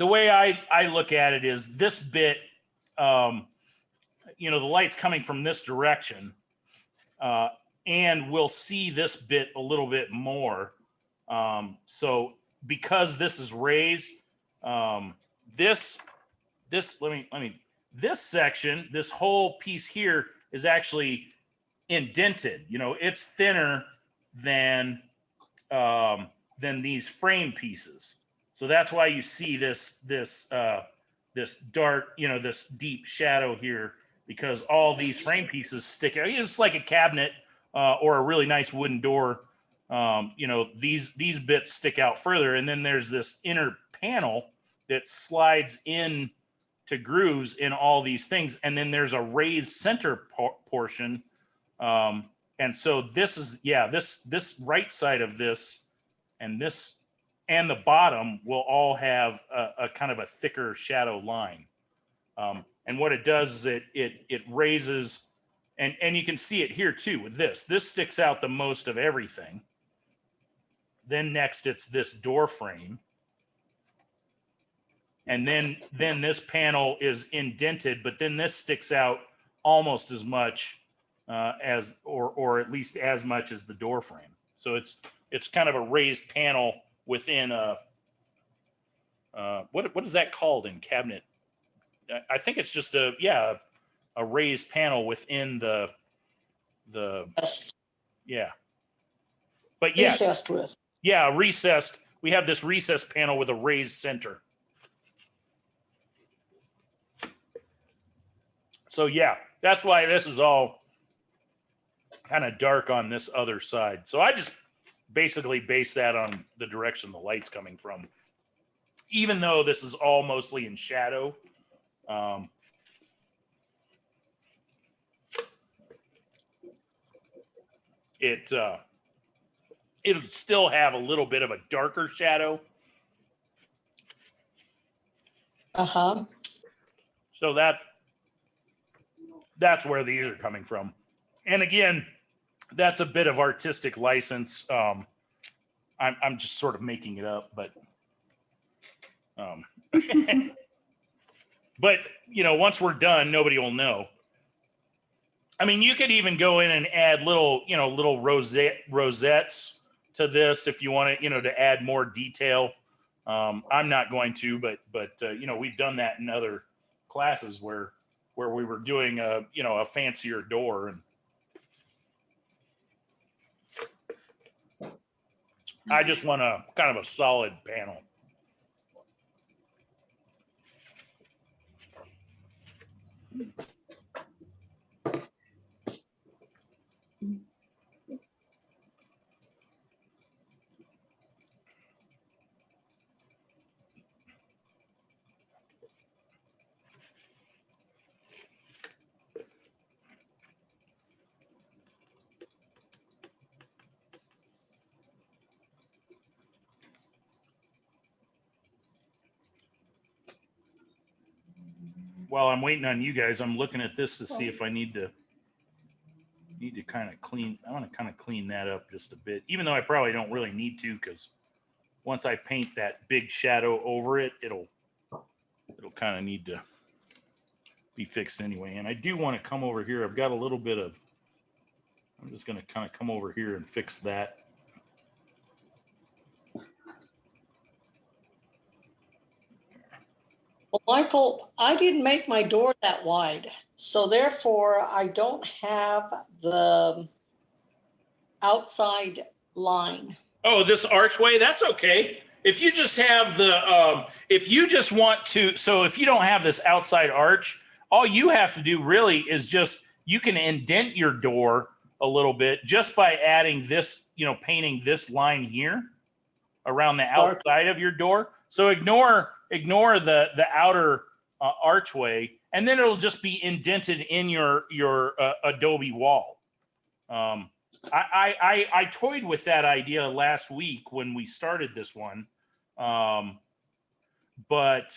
way I look at it is this bit, the light's coming from this direction, and we'll see this bit a little bit more. So because this is raised, this section, this whole piece here is actually indented. It's thinner than these frame pieces. So that's why you see this dark, this deep shadow here, because all these frame pieces stick out. It's like a cabinet or a really nice wooden door. These bits stick out further, and then there's this inner panel that slides in to grooves in all these things, and then there's a raised center portion, and so this is this right side of this and this and the bottom will all have a kind of a thicker shadow line, and what it does is it raises, and you can see it here too with this sticks out the most of everything. Then next it's this door frame. And then this panel is indented, but then this sticks out almost as much as, or at least as much as the door frame. So it's kind of a raised panel within a what is that called in cabinet? I think it's just a raised panel within the Yes. yeah. But yeah, Recessed with. yeah, recessed. We have this recessed panel with a raised center. So yeah, that's why this is all kind of dark on this other side. So I just basically base that on the direction the light's coming from. Even though this is all mostly in shadow, it'll still have a little bit of a darker shadow. Uh-huh. So that's where these are coming from. And again, that's a bit of artistic license. I'm just sort of making it up, but but once we're done, nobody will know. I mean, you could even go in and add little rosettes to this if you want to, to add more detail. I'm not going to, but we've done that in other classes where we were doing a fancier door, and I just want a kind of a solid panel. while I'm waiting on you guys, I'm looking at this to see if I need to kind of clean. I want to kind of clean that up just a bit, even though I probably don't really need to, because once I paint that big shadow over it, it'll kind of need to be fixed anyway. And I do want to come over here. I've got a little bit of, I'm just going to kind of come over here and fix that. Well, Michael, I didn't make my door that wide, so therefore I don't have the outside line. Oh, this archway, that's okay. If you just have the, if you just want to, so if you don't have this outside arch, all you have to do really is just, you can indent your door a little bit just by adding this, you know, painting this line here around the outside of your door. So ignore the outer archway, and then it'll just be indented in your adobe wall. I toyed with that idea last week when we started this one, but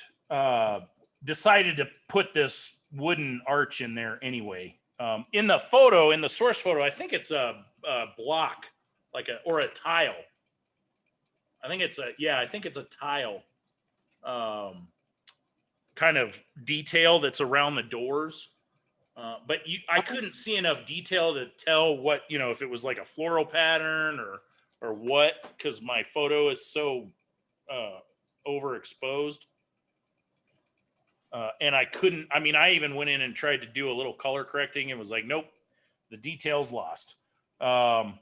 decided to put this wooden arch in there anyway. In the photo, in the source photo, I think it's a block, like or a tile. I think it's a tile kind of detail that's around the doors. But I couldn't see enough detail to tell what, you know, if it was like a floral pattern or what, because my photo is so overexposed. And I couldn't, I mean, I even went in and tried to do a little color correcting and was like, nope, the detail's lost. So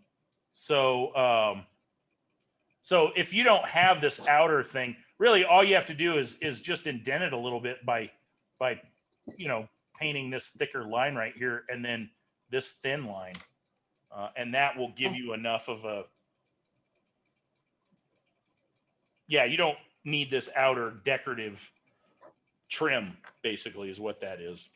if you don't have this outer thing, really all you have to do is just indent it a little bit by, you know, painting this thicker line right here and then this thin line. And that will give you enough of a, yeah, you don't need this outer decorative trim, basically, is what that is.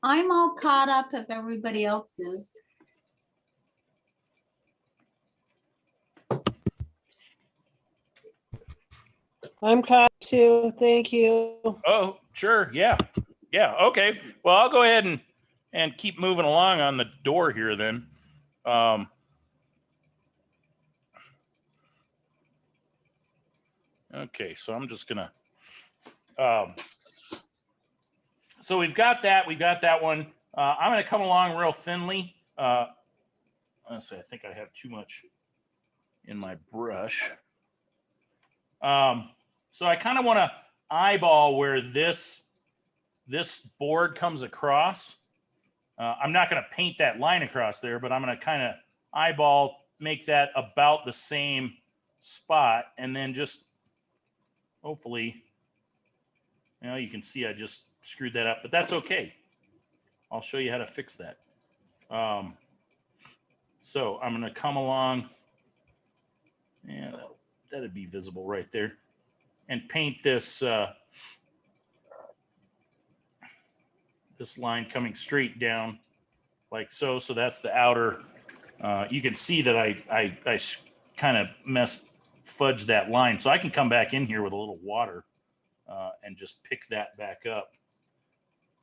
I'm all caught up if everybody else is. I'm caught too. Thank you. Oh, sure. Yeah. Yeah. Okay. Well, I'll go ahead and keep moving along on the door here then. Okay. So I'm just going to, so we've got that one. I'm going to come along real thinly. Let's see. I think I have too much in my brush. So I kind of want to eyeball where this board comes across. I'm not going to paint that line across there, but I'm going to kind of eyeball, make that about the same spot, and then just hopefully, you know, you can see I just screwed that up, but that's okay. I'll show you how to fix that. So I'm going to come along, and that'd be visible right there, and paint this this line coming straight down like so. So that's the outer. You can see that I kind of fudged that line, so I can come back in here with a little water and just pick that back up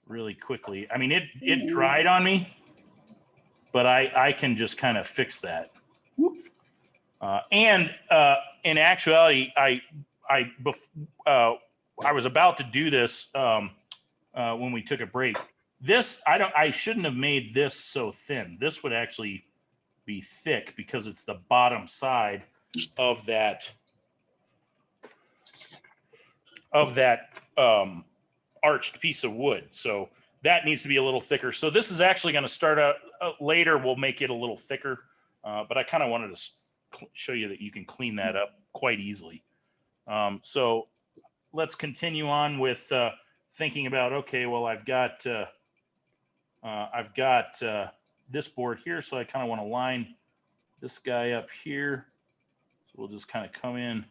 really quickly. I mean, it dried on me, but I can just kind of fix that. And in actuality, I was about to do this when we took a break. This I shouldn't have made this so thin. This would actually be thick because it's the bottom side of that arched piece of wood. So that needs to be a little thicker. So this is actually going to start out later. We'll make it a little thicker, but I kind of wanted to show you that you can clean that up quite easily. So let's continue on with thinking about, okay, well, I've got this board here, so I kind of want to line this guy up here. So we'll just kind of come in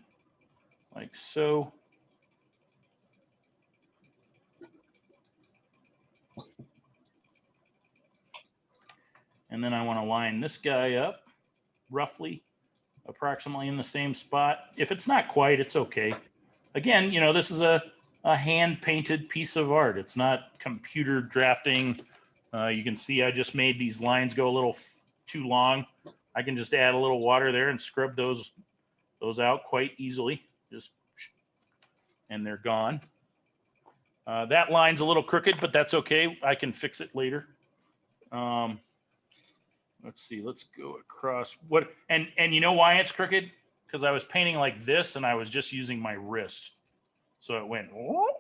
like so. And then I want to line this guy up roughly, approximately in the same spot. If it's not quite, it's okay. Again, you know, this is a hand painted piece of art. It's not computer drafting. You can see I just made these lines go a little too long. I can just add a little water there and scrub those out quite easily. Just, and they're gone. That line's a little crooked, but that's okay. I can fix it later. Let's see. Let's go across. What? And you know why it's crooked? Because I was painting like this, and I was just using my wrist, so it went. Whoop.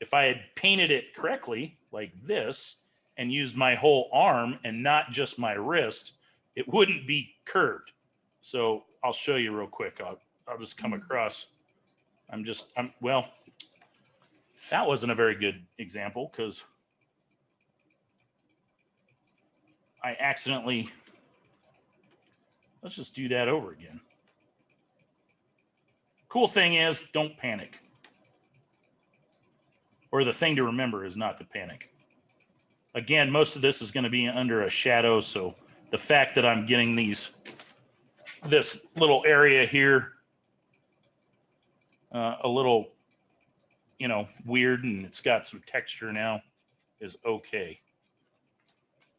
If I had painted it correctly, like this, and used my whole arm and not just my wrist, it wouldn't be curved. So I'll show you real quick. I'll just come across. Well, that wasn't a very good example because I accidentally, let's just do that over again. Cool thing is, don't panic. Or the thing to remember is not to panic. Again, most of this is going to be under a shadow, so the fact that I'm getting this little area here a little, you know, weird, and it's got some texture now, is okay.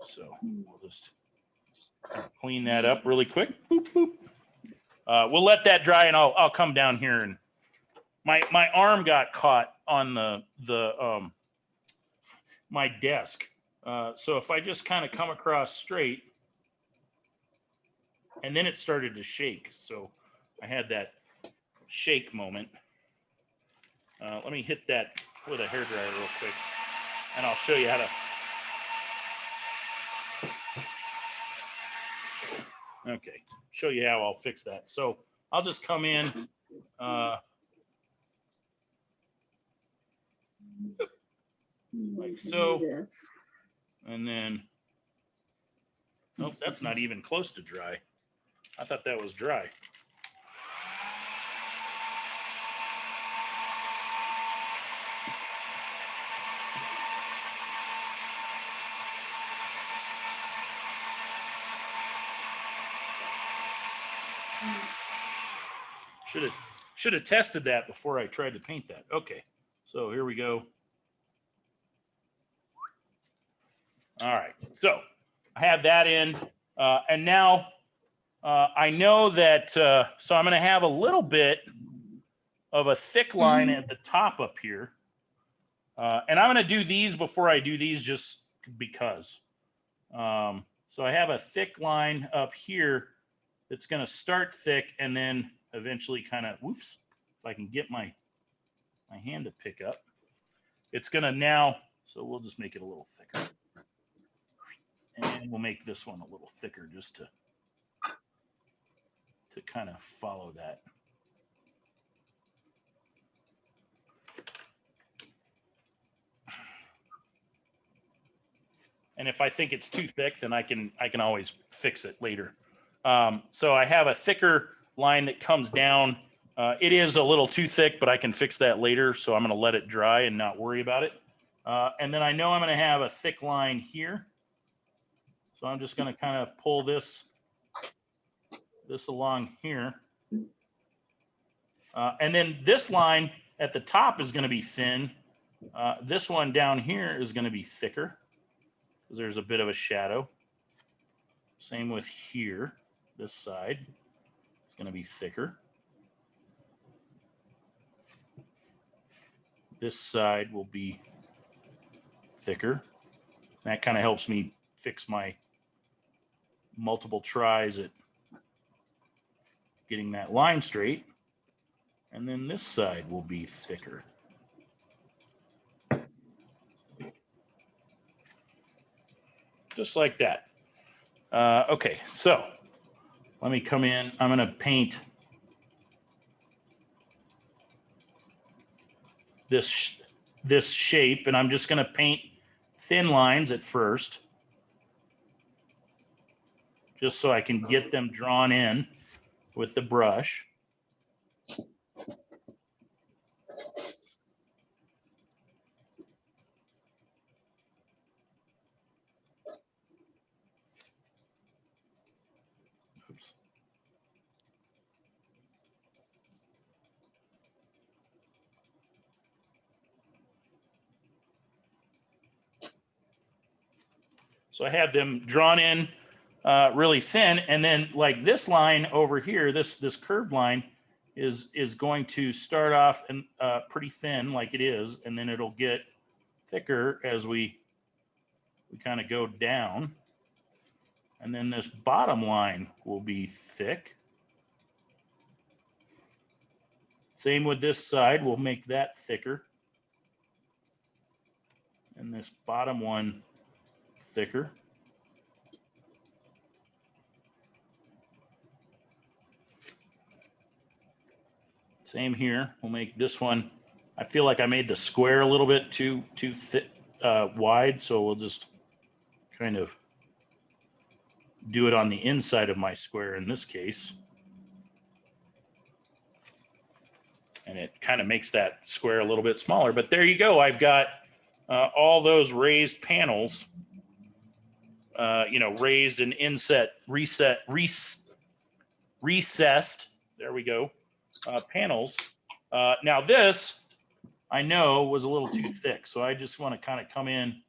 So we'll just clean that up really quick. Boop, boop. We'll let that dry, and I'll come down here, and my arm got caught on my desk. So if I just kind of come across straight, and then it started to shake. So I had that shake moment. Let me hit that with a hairdryer real quick, and I'll show you how to. Okay, show you how I'll fix that. So I'll just come in. Like so, and then, nope, that's not even close to dry. I thought that was dry. Should have tested that before I tried to paint that. Okay, so here we go. All right, so I have that in, and now I know that, so I'm going to have a little bit of a thick line at the top up here, and I'm going to do these before I do these just because. So I have a thick line up here that's going to start thick and then eventually kind of, whoops, if I can get my hand to pick up. It's going to now, so we'll just make it a little thicker. And we'll make this one a little thicker just to kind of follow that. And if I think it's too thick, then I can always fix it later. So I have a thicker line that comes down. It is a little too thick, but I can fix that later. So I'm going to let it dry and not worry about it. And then I know I'm going to have a thick line here. So I'm just going to kind of pull this along here. And then this line at the top is going to be thin. This one down here is going to be thicker because there's a bit of a shadow. Same with here, this side. It's going to be thicker. This side will be thicker. That kind of helps me fix my multiple tries at getting that line straight. And then this side will be thicker. Just like that. Okay, so let me come in. I'm going to paint this shape, and I'm just going to paint thin lines at first, just so I can get them drawn in with the brush. So I have them drawn in really thin, and then like this line over here, this curved line is going to start off and pretty thin like it is, and then it'll get thicker as we kind of go down. And then this bottom line will be thick. Same with this side, we'll make that thicker. And this bottom one thicker. Same here, we'll make this one. I feel like I made the square a little bit too thick, wide, so we'll just kind of do it on the inside of my square in this case. And it kind of makes that square a little bit smaller. But there you go. I've got all those raised panels, raised and recessed. There we go. Panels. Now this, I know, was a little too thick. So I just want to kind of come in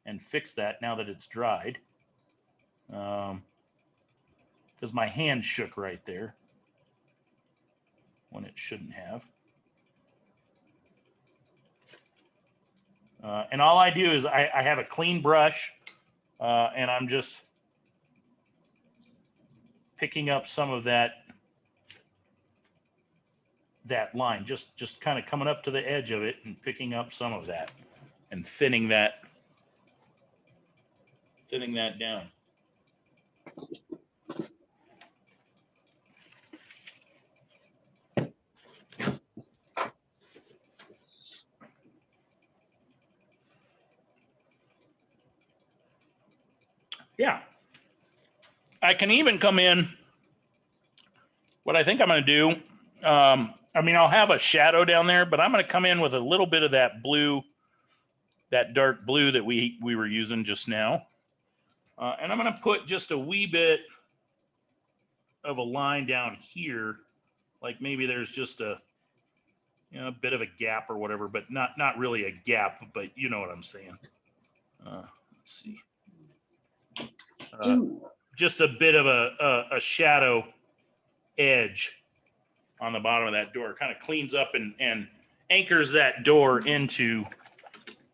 and fix that now that it's dried. Because my hand shook right there when it shouldn't have. And all I do is I have a clean brush and I'm just picking up some of that line, just kind of coming up to the edge of it and picking up some of that and thinning that down. Yeah. I can even come in, what I think I'm going to do, I'll have a shadow down there, but I'm going to come in with a little bit of that blue, that dark blue that we were using just now. And I'm going to put just a wee bit of a line down here, like maybe there's just a bit of a gap or whatever, but not really a gap, but you know what I'm saying. Let's see. Just a bit of a shadow edge on the bottom of that door. Kind of cleans up and anchors that door into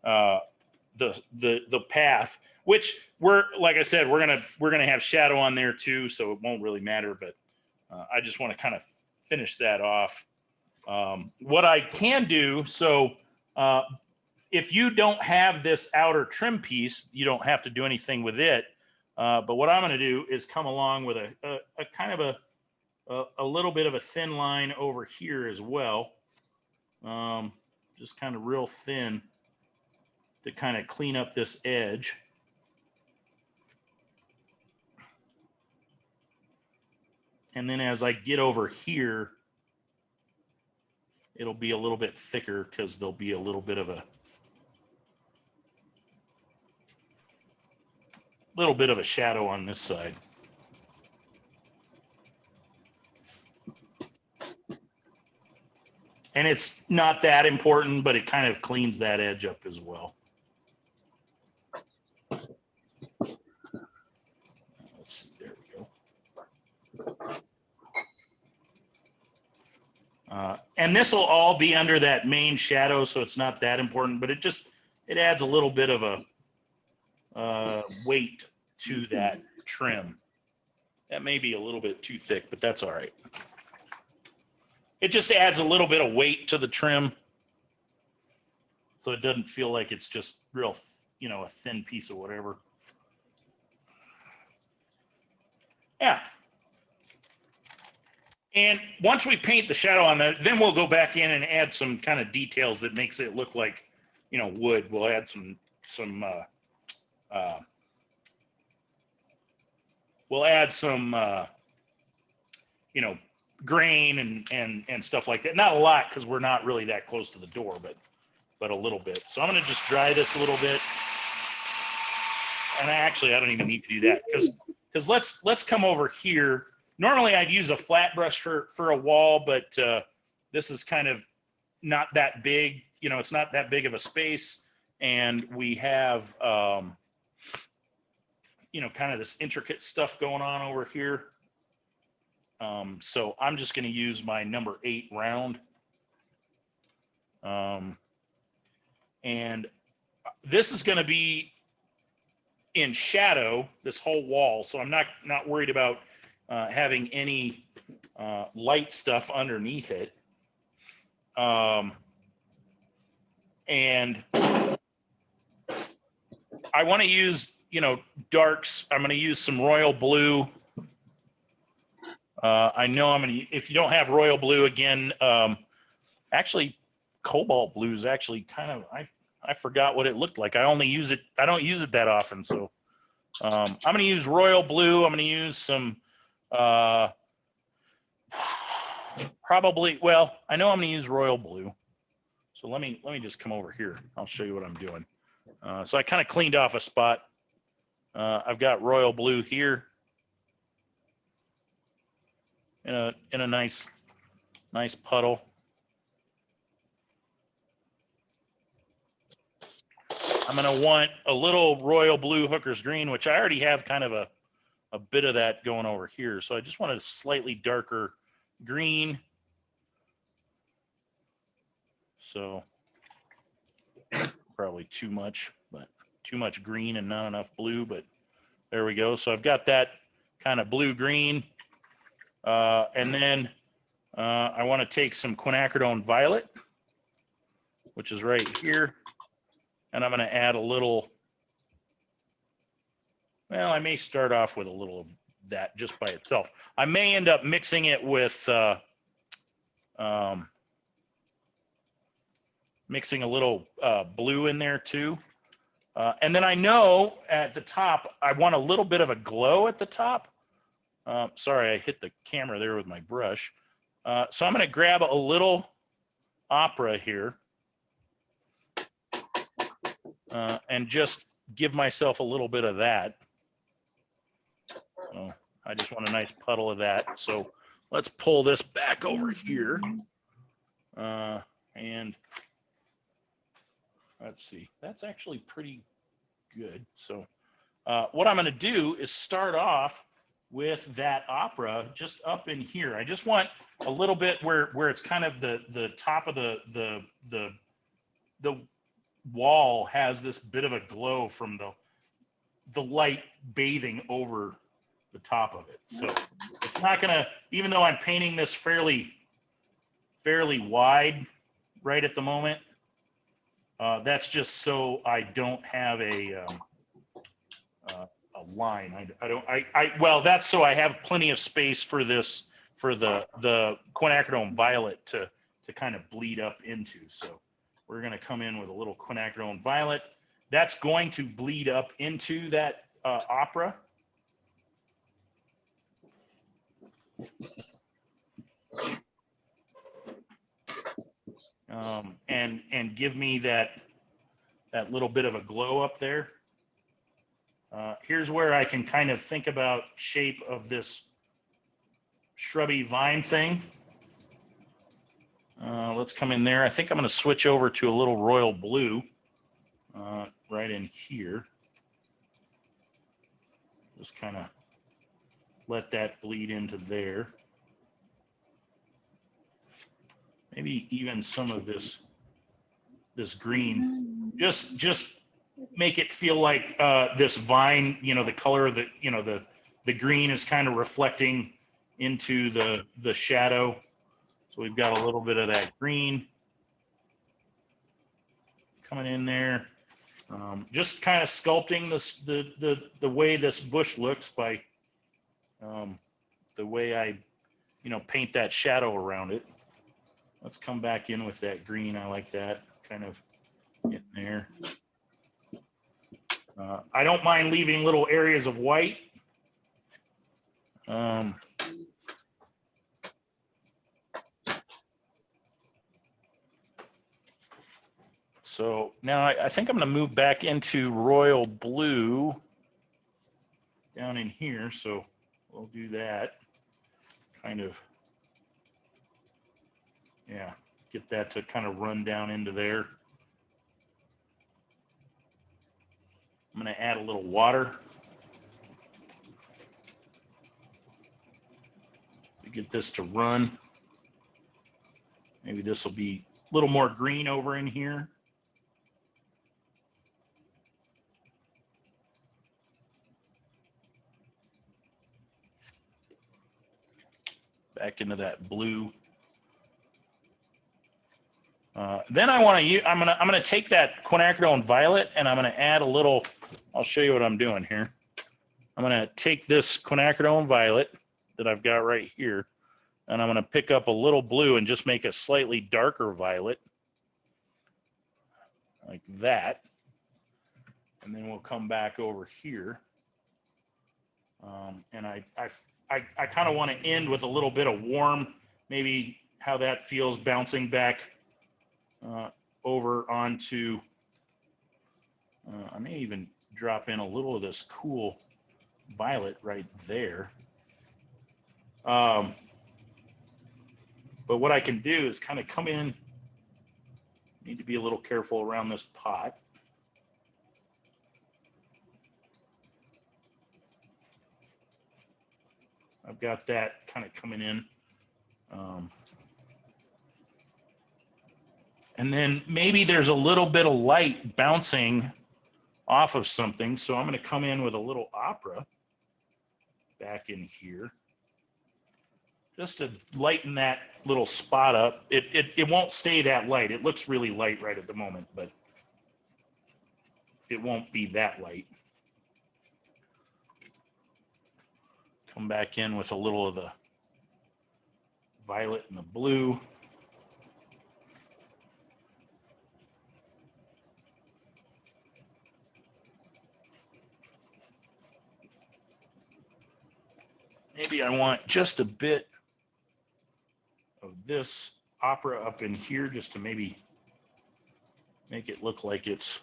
the path, which like I said, we're gonna have shadow on there too, so it won't really matter. But I just want to kind of finish that off. What I can do, so if you don't have this outer trim piece, you don't have to do anything with it. But what I'm going to do is come along with a kind of a little bit of a thin line over here as well. Just kind of real thin to kind of clean up this edge. And then as I get over here, it'll be a little bit thicker because there'll be a little bit of a shadow on this side. And it's not that important, but it kind of cleans that edge up as well. Let's see, there we go. And this will all be under that main shadow, so it's not that important, but it adds a little bit of a weight to that trim. That may be a little bit too thick, but that's all right. It just adds a little bit of weight to the trim, so it doesn't feel like it's just real, a thin piece of whatever. Yeah. And once we paint the shadow on that, then we'll go back in and add some kind of details that makes it look like, wood. We'll add some grain and stuff like that. Not a lot because we're not really that close to the door, but a little bit. So I'm going to just dry this a little bit. And I don't even need to do that because let's come over here. Normally I'd use a flat brush for a wall, but this is kind of not that big. It's not that big of a space, and we have kind of this intricate stuff going on over here. So I'm just going to use my number 8 round. And this is going to be in shadow, this whole wall. So I'm not worried about having any light stuff underneath it. And I want to use, darks. I'm going to use some royal blue. I know if you don't have royal blue, again, actually cobalt blue is actually kind of, I forgot what it looked like. I don't use it that often. So I'm going to use royal blue. I'm going to use some, probably, well, I know I'm going to use royal blue. So let me just come over here. I'll show you what I'm doing. So I kind of cleaned off a spot. I've got royal blue here in a nice puddle. I'm going to want a little royal blue hooker's green, which I already have kind of a bit of that going over here. So I just want a slightly darker green. So probably too much green and not enough blue, but there we go. So I've got that kind of blue green. And then I want to take some quinacridone violet, which is right here. And I'm going to add a little, well, I may start off with a little of that just by itself. I may end up mixing it with mixing a little blue in there too. And then I know at the top, I want a little bit of a glow at the top. Sorry, I hit the camera there with my brush. So I'm going to grab a little opera here and just give myself a little bit of that. So I just want a nice puddle of that. So let's pull this back over here. And let's see, that's actually pretty good. So what I'm going to do is start off with that opera just up in here. I just want a little bit where it's kind of the top of the wall has this bit of a glow from the light bathing over the top of it. So it's not gonna, even though I'm painting this fairly wide right at the moment, that's just so I don't have a line. Well, that's so I have plenty of space for this, for the quinacridone violet to kind of bleed up into. So we're going to come in with a little quinacridone violet. That's going to bleed up into that opera. And give me that little bit of a glow up there. Here's where I can kind of think about shape of this shrubby vine thing. Let's come in there. I think I'm going to switch over to a little royal blue right in here. Just kind of let that bleed into there. Maybe even some of this green. Just make it feel like this vine, the color of the green is kind of reflecting into the shadow. So we've got a little bit of that green coming in there. Just kind of sculpting the way this bush looks by the way I paint that shadow around it. Let's come back in with that green. I like that kind of in there. I don't mind leaving little areas of white. So now I think I'm going to move back into royal blue down in here. So we'll do that. Kind of, yeah, get that to kind of run down into there. I'm going to add a little water. get this to run. Maybe this will be a little more green over in here. Back into that blue. Then I want to use, I'm gonna take that quinacridone violet and I'm gonna add a little, I'll show you what I'm doing here. I'm gonna take this quinacridone violet that I've got right here, and I'm gonna pick up a little blue and just make a slightly darker violet, like that. And then we'll come back over here. And I kind of want to end with a little bit of warm, maybe how that feels bouncing back over onto, I may even drop in a little of this cool violet right there. But what I can do is kind of come in, need to be a little careful around this pot. I've got that kind of coming in. And then maybe there's a little bit of light bouncing off of something. So I'm going to come in with a little opera back in here, just to lighten that little spot up. It won't stay that light. It looks really light right at the moment, but it won't be that light. Come back in with a little of the violet and the blue. Maybe I want just a bit of this opera up in here just to maybe make it look like it's,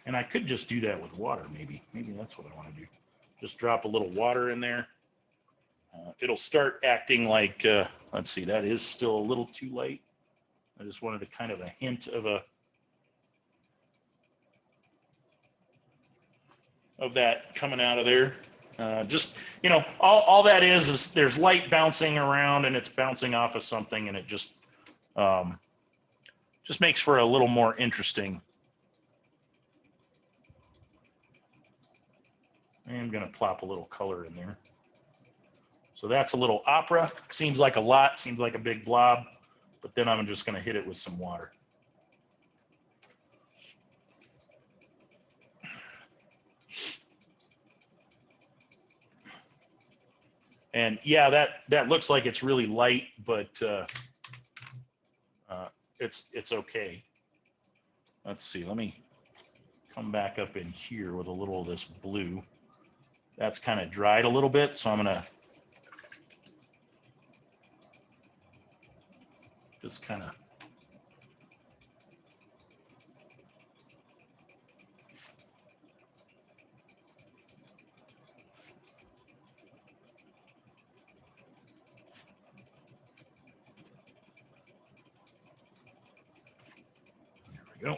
and I could just do that with water maybe. Maybe that's what I want to do. Just drop a little water in there. It'll start acting like, let's see, that is still a little too light. I just wanted a kind of a hint of that coming out of there. Just, you know, all that is there's light bouncing around and it's bouncing off of something, and it just makes for a little more interesting. I'm going to plop a little color in there. So that's a little opera. Seems like a lot, seems like a big blob, but then I'm just going to hit it with some water. And yeah, that looks like it's really light, but it's okay. Let's see. Let me come back up in here with a little of this blue. That's kind of dried a little bit, so I'm gonna just kind of go.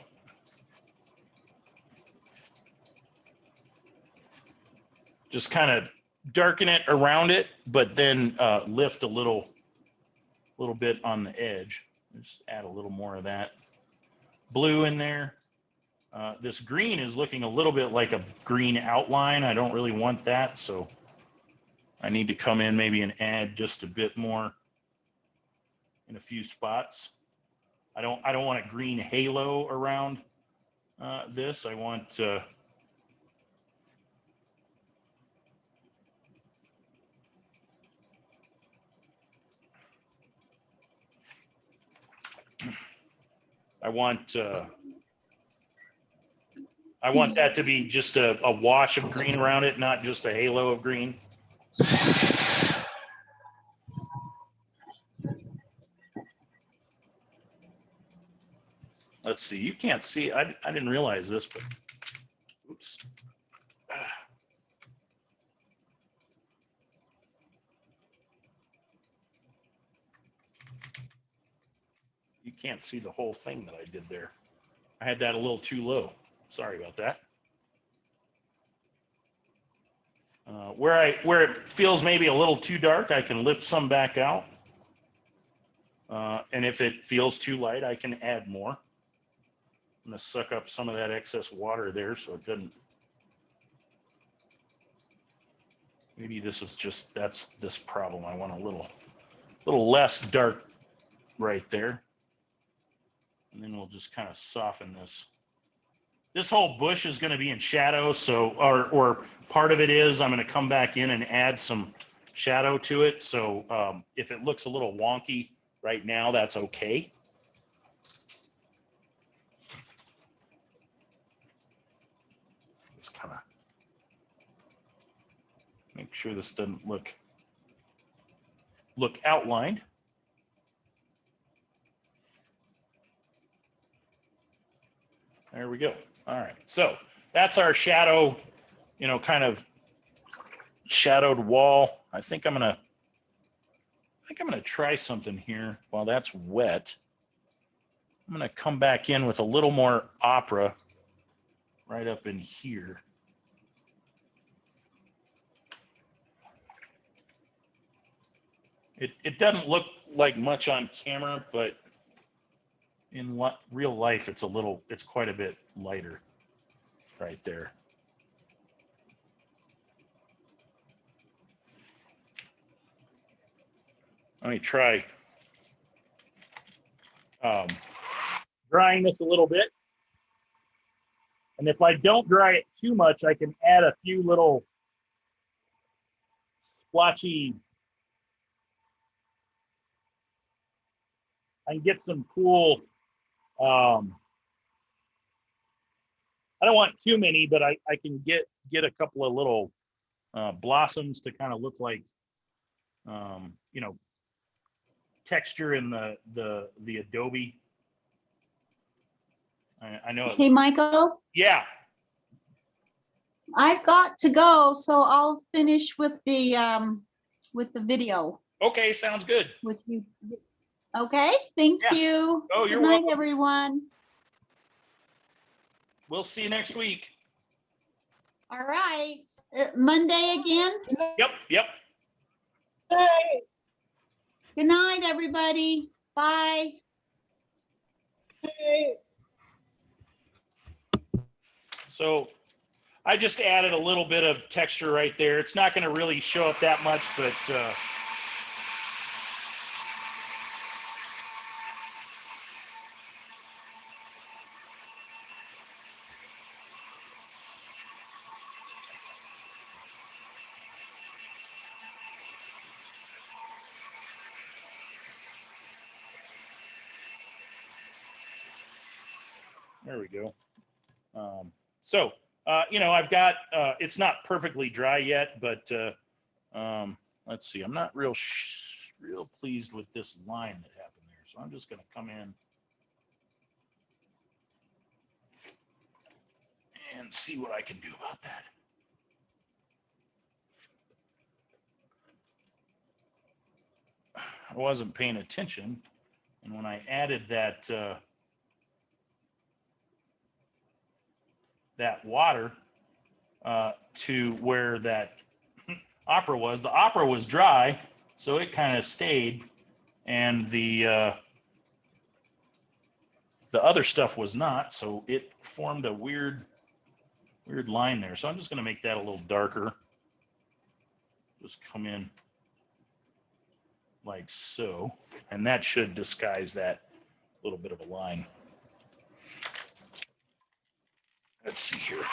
Just kind of darken it around it, but then lift a little bit on the edge. Just add a little more of that blue in there. This green is looking a little bit like a green outline. I don't really want that, so I need to come in maybe and add just a bit more in a few spots. I don't want a green halo around this. I want I want that to be just a wash of green around it, not just a halo of green. Let's see. You can't see. I didn't realize this, but oops. You can't see the whole thing that I did there. I had that a little too low. Sorry about that. Where it feels maybe a little too dark, I can lift some back out. And if it feels too light, I can add more. I'm gonna suck up some of that excess water there so it doesn't. Maybe this is just, that's this problem. I want a little less dark right there. And then we'll just kind of soften this. This whole bush is going to be in shadow, so or part of it is. I'm going to come back in and add some shadow to it. So if it looks a little wonky right now, that's okay. Just kind of make sure this doesn't look outlined. There we go. All right, so that's our shadow, kind of shadowed wall. I think I'm gonna try something here while that's wet. I'm gonna come back in with a little more opera right up in here. It doesn't look like much on camera, but in real life, it's quite a bit lighter right there. Let me try drying this a little bit. And if I don't dry it too much, I can add a few little splotchy. I can get some cool, I don't want too many, but I can get a couple of little blossoms to kind of look like, texture in the Adobe. I know. Hey, Michael, Yeah. I've got to go, so I'll finish with the video Okay, sounds good. with you. Okay, thank Yeah. you. Oh, Good you're night, welcome. everyone. We'll see you next week. All right, Monday again. Yep. Hey, Good night, everybody. Bye. hey. So I just added a little bit of texture right there. It's not going to really show up that much, but there we go. I've got, it's not perfectly dry yet, but let's see. I'm not real pleased with this line that happened there. So I'm just going to come in and see what I can do about that. I wasn't paying attention. And when I added that, that water to where that opera was. The opera was dry, so it kind of stayed, and the other stuff was not, so it formed a weird line there. So I'm just going to make that a little darker. Just come in like so, and that should disguise that little bit of a line. Let's see here.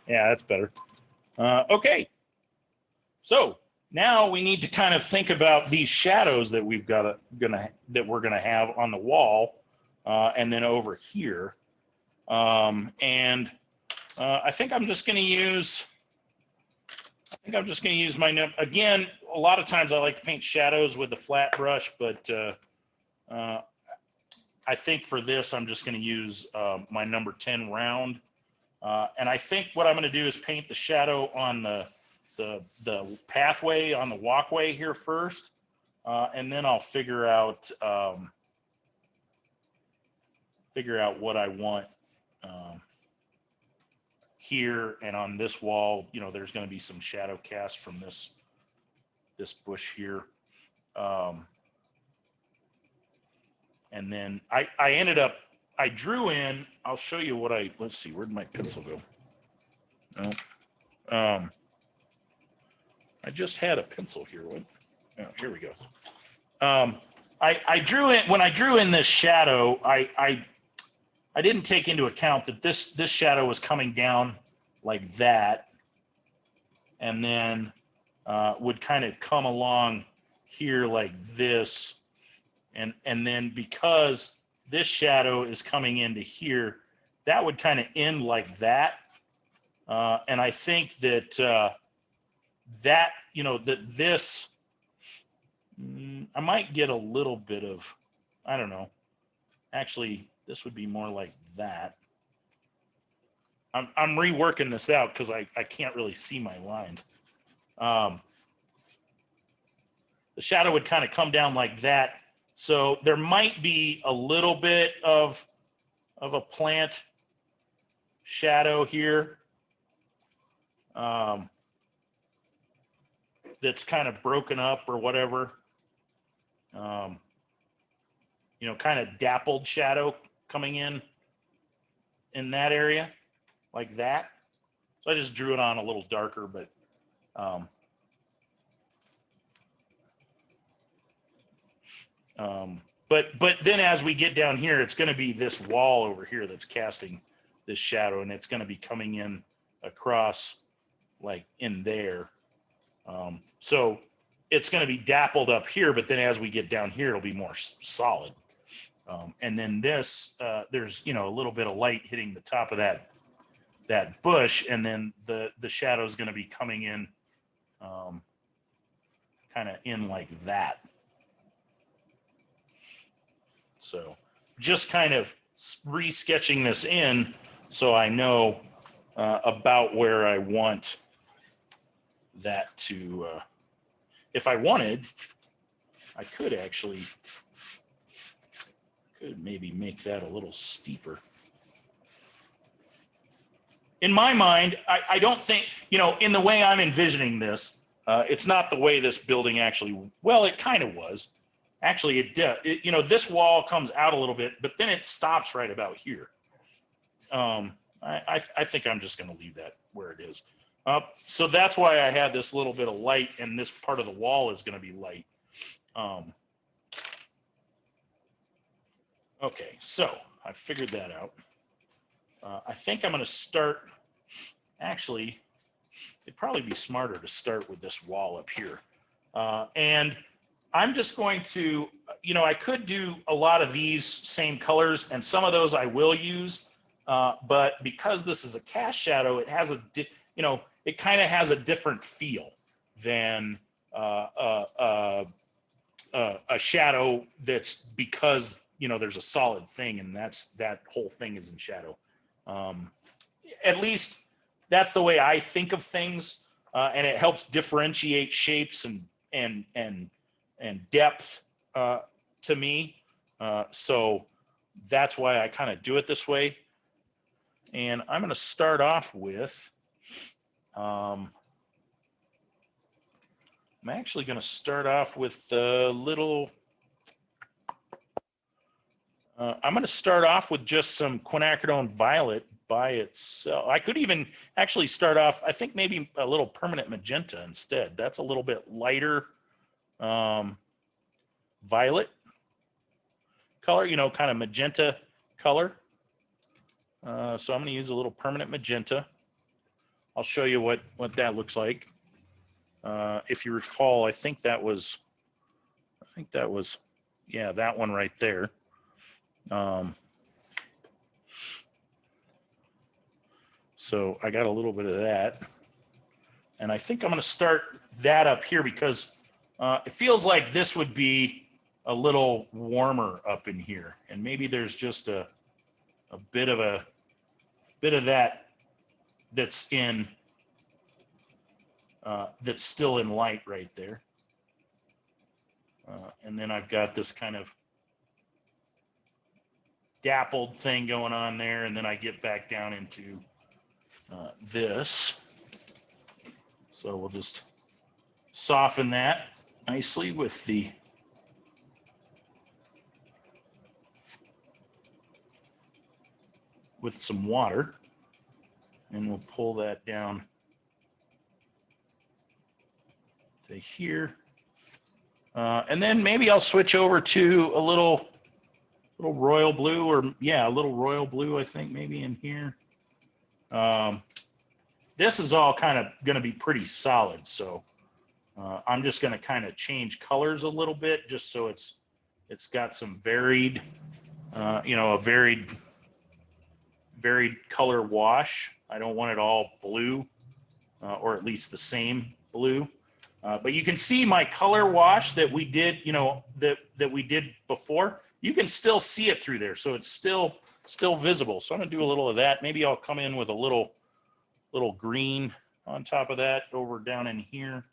Yeah, that's better. Okay. So now we need to kind of think about these shadows that we're gonna have on the wall, and then over here. I think I'm just gonna use. Again, a lot of times I like to paint shadows with the flat brush, but I think for this I'm just gonna use my number 10 round And I think what I'm going to do is paint the shadow on the pathway on the walkway here first, and then I'll figure out what I want here and on this wall. You know, there's going to be some shadow cast from this bush here. And then I ended up, I drew in, I'll show you what let's see, where'd my pencil go? No. I just had a pencil here. What? Oh, here we go. I drew in, when I drew in this shadow, I didn't take into account that this shadow was coming down like that, and then would kind of come along here like this. And then because this shadow is coming into here, that would kind of end like that. And I think that that, you know, that this, I might get a little bit of, I don't know. Actually, this would be more like that. I'm reworking this out because I can't really see my lines. The shadow would kind of come down like that. So there might be a little bit of a plant shadow here that's kind of broken up or whatever. You know, kind of dappled shadow coming in that area like that. So I just drew it on a little darker, but but then as we get down here, it's going to be this wall over here that's casting this shadow, and it's going to be coming in across like in there. So it's going to be dappled up here, but then as we get down here, it'll be more solid. And then this, there's, you know, a little bit of light hitting the top of that bush, and then the shadow is going to be coming in kind of in like that. So just kind of re-sketching this in so I know about where I want that to, if I wanted, I could actually, maybe make that a little steeper. In my mind, I don't think, you know, in the way I'm envisioning this, it's not the way this building actually, well, it kind of was. Actually, it did. You know, this wall comes out a little bit, but then it stops right about here. I think I'm just going to leave that where it is. So that's why I had this little bit of light, and this part of the wall is going to be light. Okay, so I figured that out. I think I'm going to start, actually, it'd probably be smarter to start with this wall up here. And I'm just going to, you know, I could do a lot of these same colors, and some of those I will use, but because this is a cast shadow, it has a, you know, it kind of has a different feel than a shadow that's because, you know, there's a solid thing, and that whole thing is in shadow. At least that's the way I think of things, and it helps differentiate shapes and depth to me. So that's why I kind of do it this way. And I'm going to start off with, I'm actually going to start off with the little, I'm going to start off with just some quinacridone violet by itself. I could even actually start off, I think maybe a little permanent magenta instead. That's a little bit lighter violet color, you know, kind of magenta color. So I'm going to use a little permanent magenta. I'll show you what that looks like. If you recall, I think that was, yeah, that one right there. So I got a little bit of that. And I think I'm going to start that up here because it feels like this would be a little warmer up in here. And maybe there's just a bit of that that's in that's still in light right there. And then I've got this kind of dappled thing going on there, and then I get back down into this. So we'll just soften that nicely with some water, and we'll pull that down to here. And then maybe I'll switch over to a little royal blue, or yeah, a little royal blue, I think maybe in here. This is all kind of going to be pretty solid, so I'm just going to kind of change colors a little bit, just so it's got some varied, a varied color wash. I don't want it all blue, or at least the same blue. But you can see my color wash that we did, that we did before. You can still see it through there, so it's still visible. So I'm gonna do a little of that. Maybe I'll come in with a little green on top of that over down in here.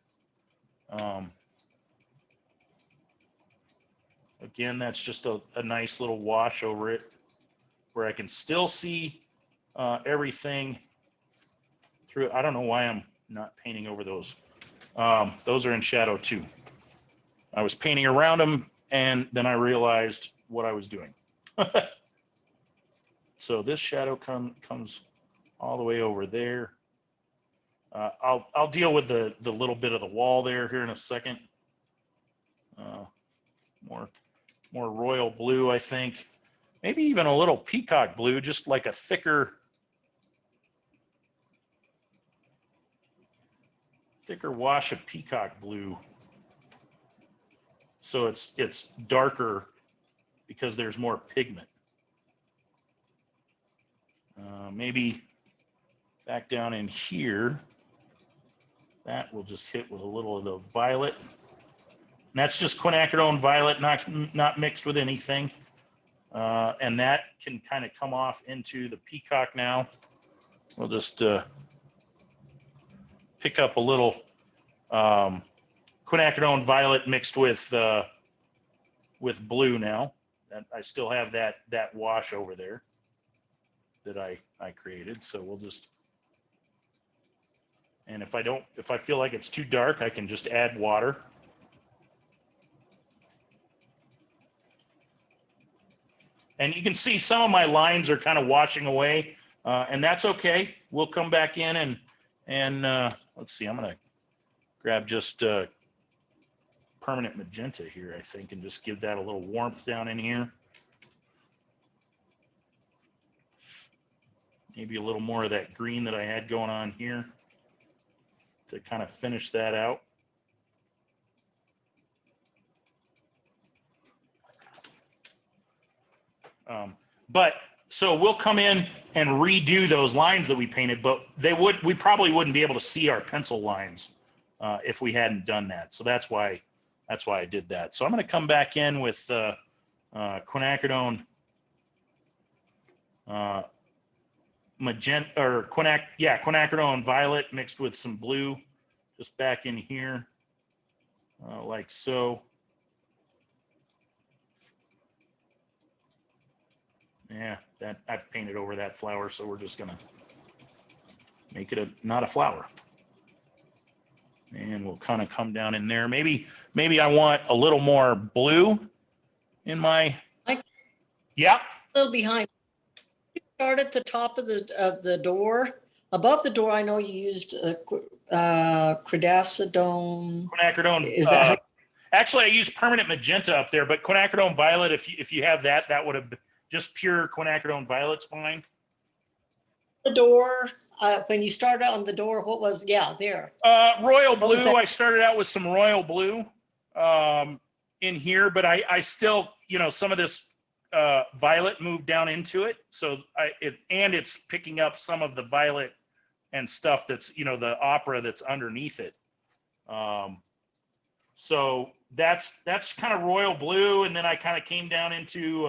Again, that's just a nice little wash over it, where I can still see everything through. I don't know why I'm not painting over those. Those are in shadow too. I was painting around them, and then I realized what I was doing. So this shadow comes all the way over there. I'll deal with the little bit of the wall there here in a second. More royal blue, I think. Maybe even a little peacock blue, just like a thicker wash of peacock blue. So it's darker because there's more pigment. Maybe back down in here, that will just hit with a little of the violet. And that's just quinacridone violet, not mixed with anything. And that can kind of come off into the peacock now. We'll just pick up a little quinacridone violet mixed with blue now. And I still have that wash over there that I created. So we'll just, and if I feel like it's too dark, I can just add water. And you can see some of my lines are kind of washing away, and that's okay. We'll come back in and let's see, I'm gonna grab just permanent magenta here, I think, and just give that a little warmth down in here. Maybe a little more of that green that I had going on here to kind of finish that out. But so we'll come in and redo those lines that we painted, but we probably wouldn't be able to see our pencil lines if we hadn't done that. So that's why I did that. So I'm going to come back in with quinacridone magenta, or quinacridone violet mixed with some blue, just back in here, like so. Yeah, that I painted over that flower, so we're just gonna make it not a flower. And we'll kind of come down in there. Maybe I want a little more blue in my. Yeah. A little behind. You start at the top of the door. Above the door, I know you used quinacridone. Quinacridone. Is that actually, I used permanent magenta up there, but quinacridone violet. If you have that would have been. Just pure quinacridone violet's fine. the door? When you started on the door, what was, there. Royal blue. I started out with some royal blue in here, but I still, some of this violet moved down into it. So it's picking up some of the violet and stuff that's, the opera that's underneath it. So that's kind of royal blue. And then I kind of came down into,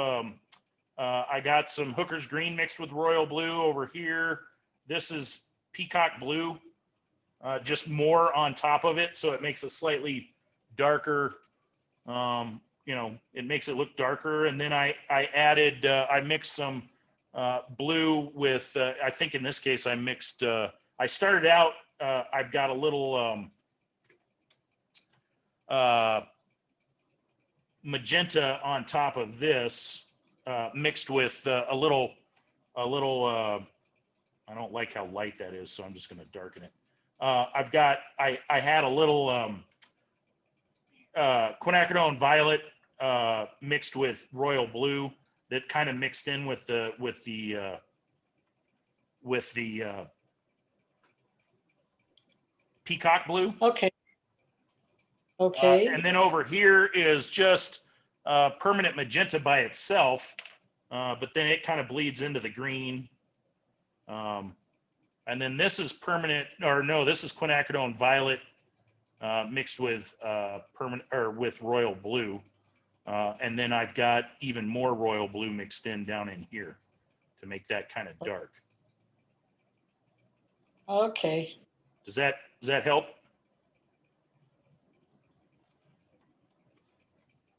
I got some Hooker's green mixed with royal blue over here. This is peacock blue, just more on top of it. So it makes a slightly darker, you know, it makes it look darker. And then I added, I mixed some blue with, I think in this case I mixed, I started out, I've got a little magenta on top of this, mixed with a little, I don't like how light that is, so I'm just going to darken it. I've got, I had a little quinacridone violet mixed with royal blue that kind of mixed in with the peacock blue. Okay. Okay. And then over here is just permanent magenta by itself, but then it kind of bleeds into the green. And then this is permanent, or no, this is quinacridone violet mixed with permanent or with royal blue. And then I've got even more royal blue mixed in down in here to make that kind of dark. Okay. Does that help?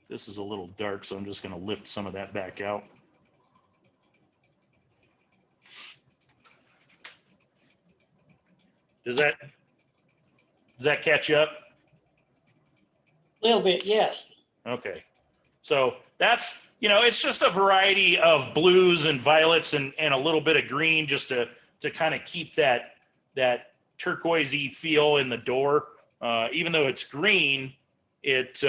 This is a little dark, so I'm just going to lift some of that back out. Does that catch you up? A little bit, yes. Okay. So that's, you know, it's just a variety of blues and violets and a little bit of green just to kind of keep that turquoisey feel in the door. Even though it's green, it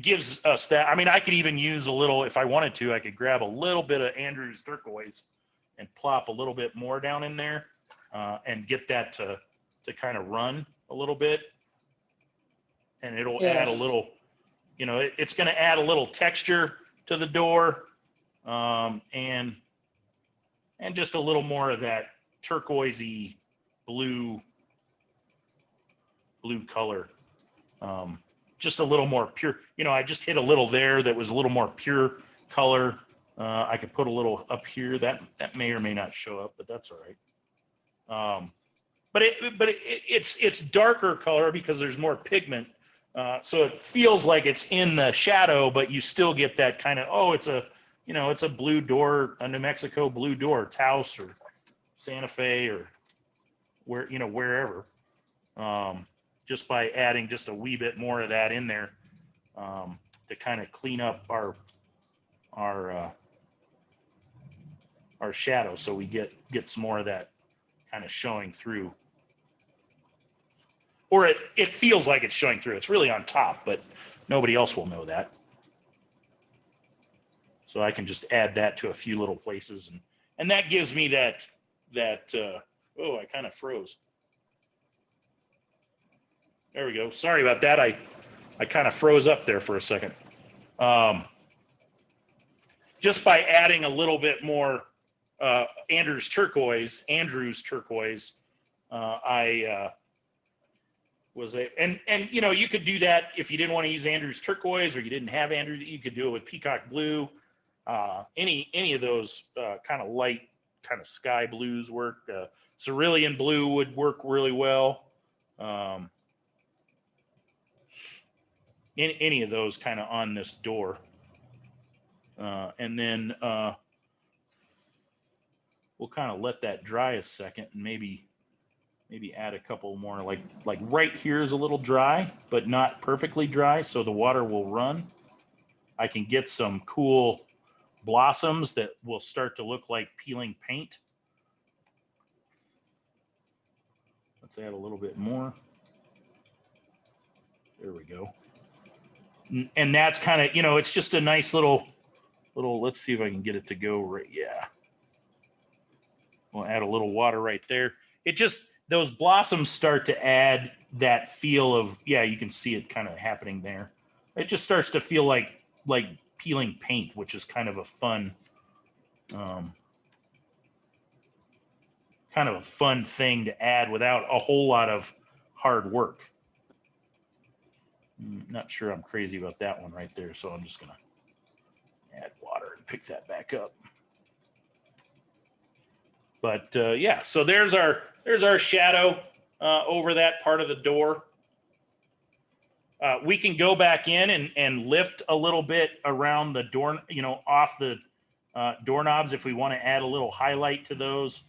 gives us that. I mean, I could even use a little, if I wanted to, I could grab a little bit of Andrew's turquoise and plop a little bit more down in there and get that to kind of run a little bit. And it'll add a little, you know, it's going to add a little texture to the door and just a little more of that turquoisey blue color. Just a little more pure, you know, I just hit a little there that was a little more pure color. I could put a little up here that may or may not show up, but that's all right. But it's darker color because there's more pigment. So it feels like it's in the shadow, but you still get that kind of, oh, it's a, you know, it's a blue door, a New Mexico blue door, Taos or Santa Fe or where, you know, wherever. Just by adding just a wee bit more of that in there to kind of clean up our shadow, so we get some more of that kind of showing through, or it feels like it's showing through. It's really on top, but nobody else will know that. So I can just add that to a few little places, and that gives me that oh, I kind of froze. There we go. Sorry about that. I kind of froze up there for a second. Just by adding a little bit more Andrew's turquoise, I was and you know, you could do that if you didn't want to use Andrew's turquoise or you didn't have Andrew. You could do it with peacock blue. Any of those kind of light, kind of sky blues work. Cerulean blue would work really well. Any of those kind of on this door. And then we'll kind of let that dry a second and maybe add a couple more, like right here is a little dry, but not perfectly dry, so the water will run. I can get some cool blossoms that will start to look like peeling paint. Let's add a little bit more. There we go. And that's kind of, you know, it's just a nice little, let's see if I can get it to go right. Yeah. We'll add a little water right there. It just, those blossoms start to add that feel of, yeah, you can see it kind of happening there. It just starts to feel like peeling paint, which is kind of a fun, thing to add without a whole lot of hard work. Not sure I'm crazy about that one right there, so I'm just gonna Add water and pick that back up. But yeah, so there's our shadow over that part of the door. We can go back in and lift a little bit around the door, you know, off the doorknobs if we want to add a little highlight to those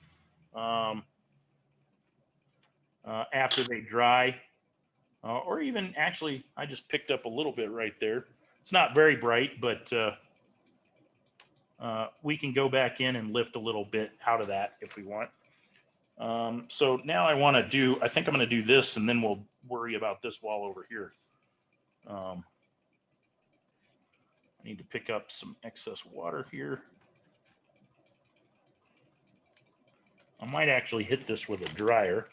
after they dry. Or even actually, I just picked up a little bit right there. It's not very bright, but we can go back in and lift a little bit out of that if we want. So now I think I'm going to do this, and then we'll worry about this wall over here. I need to pick up some excess water here. I might actually hit this with a dryer.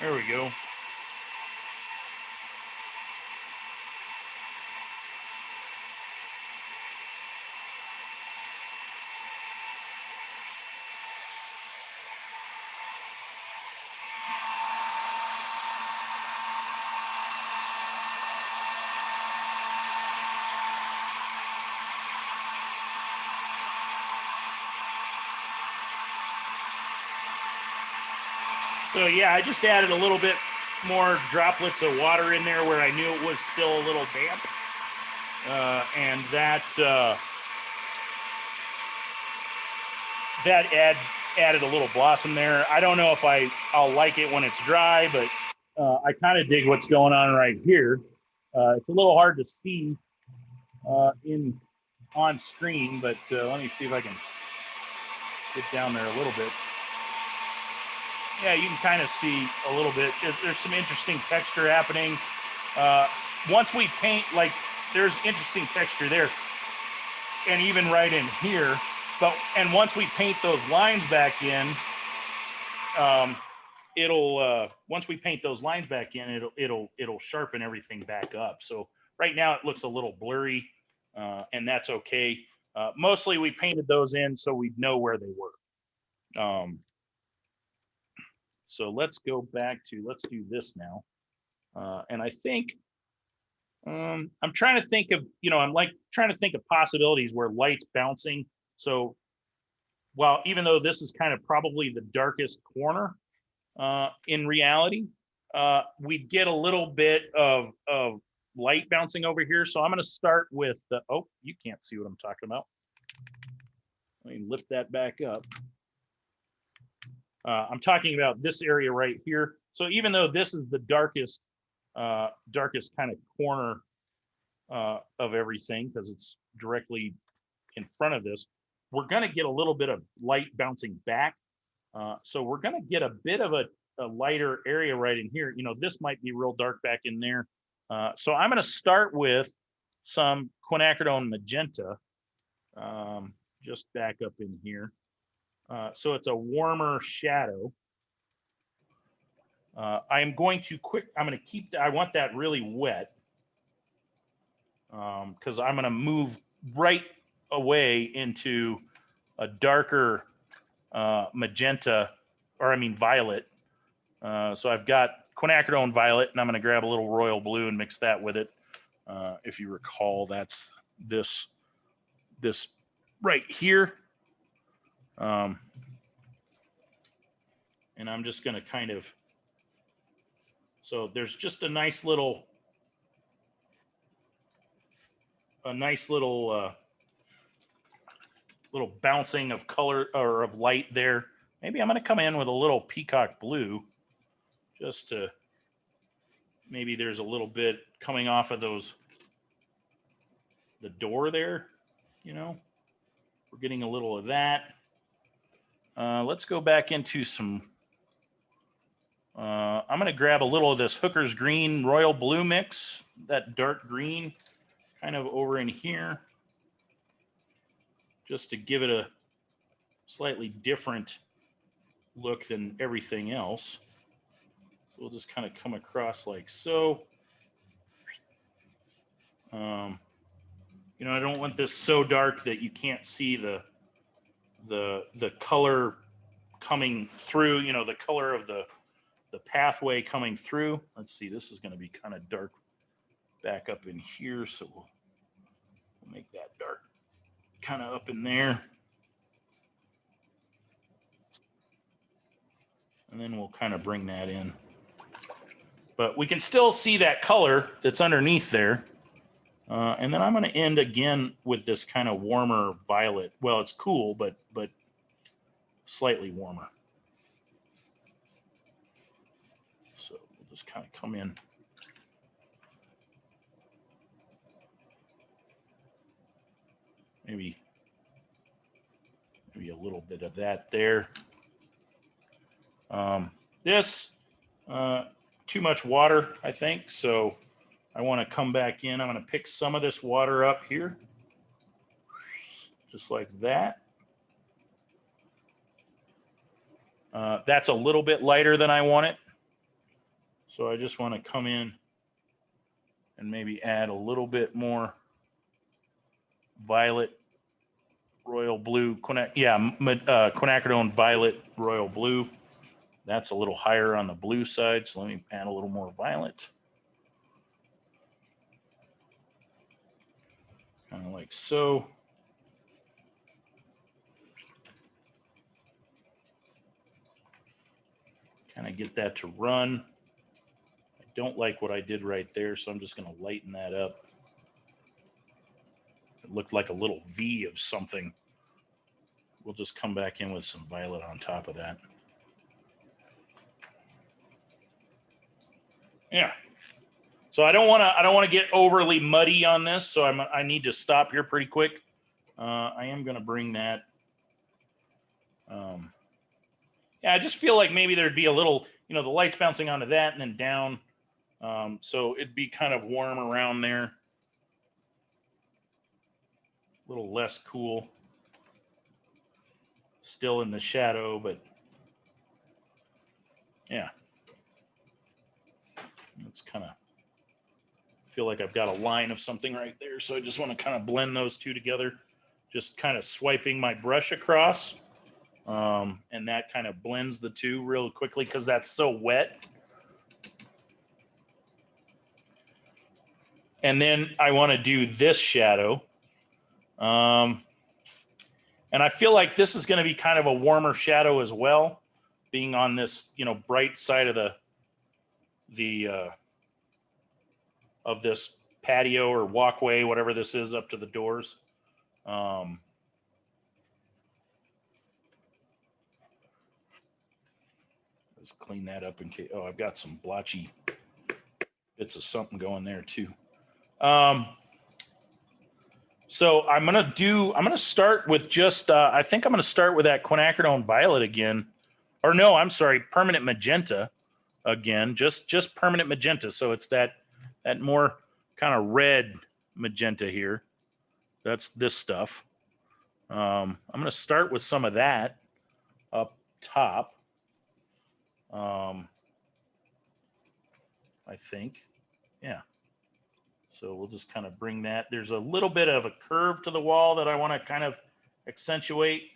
There we go. So yeah, I just added a little bit more droplets of water in there where I knew it was still a little damp. And that added a little blossom there. I don't know if I'll like it when it's dry, but I kind of dig what's going on right here. It's a little hard to see on screen, but let me see if I can get down there a little bit. Yeah, you can kind of see a little bit. There's some interesting texture happening. Once we paint, like, there's interesting texture there, and even right in here. And once we paint those lines back in, once we paint those lines back in, it'll sharpen everything back up. So right now it looks a little blurry, and that's okay. Mostly we painted those in so we'd know where they were. So let's go back to, let's do this now. And I think, I'm trying to think of, I'm like trying to think of possibilities where light's bouncing. So even though this is kind of probably the darkest corner, in reality, we'd get a little bit of light bouncing over here. So I'm going to start with oh, you can't see what I'm talking about. Let me lift that back up. I'm talking about this area right here. So even though this is the darkest kind of corner of everything, because it's directly in front of this, we're going to get a little bit of light bouncing back. So we're going to get a bit of a lighter area right in here. This might be real dark back in there. So I'm going to start with some quinacridone magenta, just back up in here. So it's a warmer shadow. I'm going to keep I want that really wet, because I'm going to move right away into a darker magenta, or violet. So I've got quinacridone violet, and I'm going to grab a little royal blue and mix that with it. If you recall, that's this right here. And I'm just going to kind of, so there's just a nice little little bouncing of color or of light there. Maybe I'm going to come in with a little peacock blue, just to, maybe there's a little bit coming off of the door there, we're getting a little of that. Let's go back into some, I'm going to grab a little of this Hooker's Green Royal Blue mix, that dark green kind of over in here, just to give it a slightly different look than everything else. So we'll just kind of come across like so. You know, I don't want this so dark that you can't see the color coming through, you know, the color of the pathway coming through. Let's see, this is going to be kind of dark back up in here, so we'll make that dark kind of up in there. And then we'll kind of bring that in. But we can still see that color that's underneath there. And then I'm going to end again with this kind of warmer violet. Well, it's cool, but slightly warmer. So we'll just kind of come in. Maybe a little bit of that there. This, too much water, I think. So I want to come back in. I'm going to pick some of this water up here. Just like that. That's a little bit lighter than I want it. So I just want to come in and maybe add a little bit more violet royal blue, quinacridone violet royal blue. That's a little higher on the blue side, so let me add a little more violet. Kind of like so. Kind of get that to run. I don't like what I did right there, so I'm just going to lighten that up. It looked like a little V of something. We'll just come back in with some violet on top of that. Yeah. So I don't want to get overly muddy on this, so I need to stop here pretty quick. I am going to bring that. Yeah, I just feel like maybe there'd be a little, you know, the light's bouncing onto that and then down. So it'd be kind of warm around there. A little less cool. Still in the shadow, but yeah. It's kind of feel like I've got a line of something right there. So I just want to kind of blend those two together. Just kind of swiping my brush across. And that kind of blends the two real quickly because that's so wet. And then I want to do this shadow. And I feel like this is going to be kind of a warmer shadow as well, being on this, you know, bright side of of this patio or walkway, whatever this is, up to the doors. Let's clean that up in case. Oh, I've got some blotchy bits of something going there too. So I'm gonna start with just. I think I'm gonna start with that quinacridone violet again, or no, I'm sorry, permanent magenta again. Just permanent magenta. So it's that more kind of red magenta here. That's this stuff. I'm gonna start with some of that up top. I think, yeah. So we'll just kind of bring that. There's a little bit of a curve to the wall that I want to kind of accentuate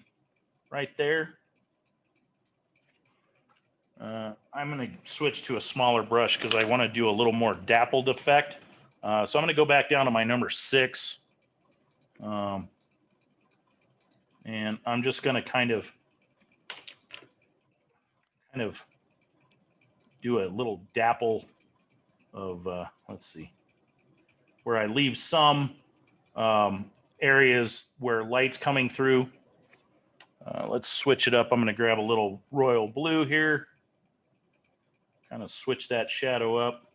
right there. I'm going to switch to a smaller brush because I want to do a little more dappled effect. So I'm going to go back down to my number 6. And I'm just going to kind of do a little dapple of, let's see, where I leave some areas where light's coming through. Let's switch it up. I'm going to grab a little royal blue here. Kind of switch that shadow up.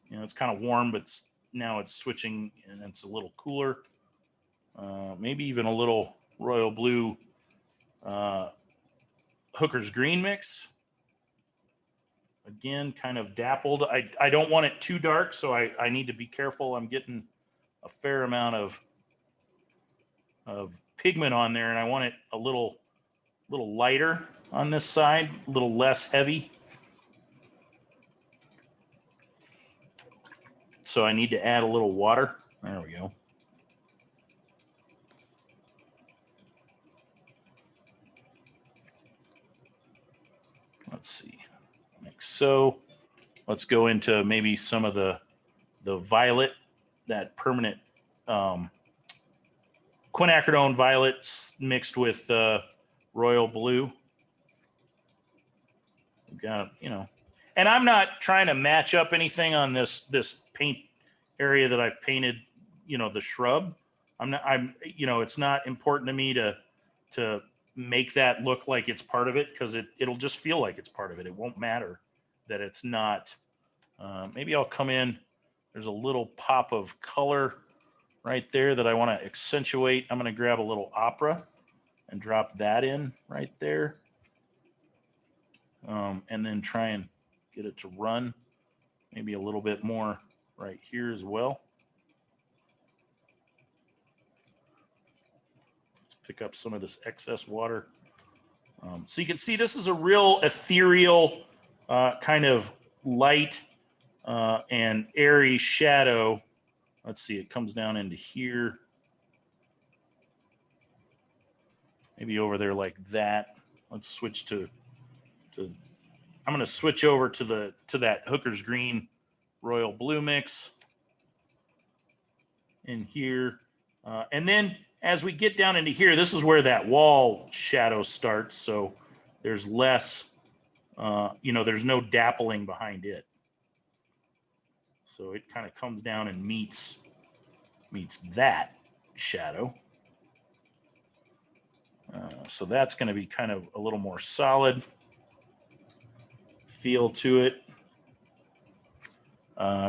You know, it's kind of warm, but now it's switching and it's a little cooler. Maybe even a little royal blue Hooker's green mix. Again, kind of dappled. I don't want it too dark, so I need to be careful. I'm getting a fair amount of pigment on there, and I want it a little little lighter on this side, a little less heavy. So I need to add a little water. There we go. Let's see, like so. Let's go into maybe some of the violet, that permanent quinacridone violet mixed with royal blue. We've got, you know, and I'm not trying to match up anything on this paint area that I've painted, you know, the shrub. You know, it's not important to me to make that look like it's part of it, because it'll just feel like it's part of it. It won't matter that it's not. Maybe I'll come in. There's a little pop of color right there that I want to accentuate. I'm going to grab a little opera and drop that in right there. And then try and get it to run. Maybe a little bit more right here as well. Let's pick up some of this excess water. So you can see this is a real ethereal kind of light and airy shadow. Let's see, it comes down into here. Maybe over there like that. Let's switch to I'm going to switch over to that Hooker's Green Royal Blue mix in here. And then as we get down into here, this is where that wall shadow starts. So there's less, you know, there's no dappling behind it. So it kind of comes down and meets that shadow. So that's going to be kind of a little more solid feel to it.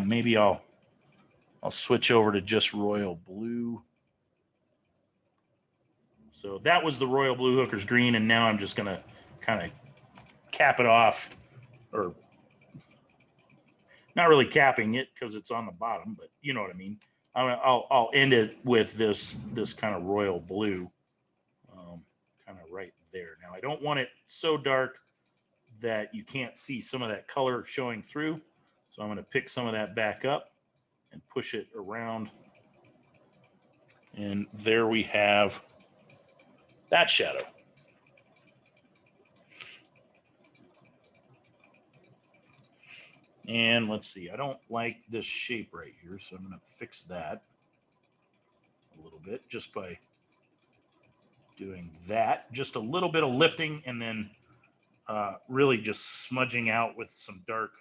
Maybe I'll switch over to just royal blue. So that was the royal blue Hooker's Green, and now I'm just going to kind of cap it off, or not really capping it because it's on the bottom, but you know what I mean. I'll end it with this kind of royal blue, kind of right there. Now I don't want it so dark that you can't see some of that color showing through. So I'm going to pick some of that back up and push it around. And there we have that shadow. And let's see, I don't like this shape right here, so I'm going to fix that a little bit just by doing that. Just a little bit of lifting, and then really just smudging out with some dark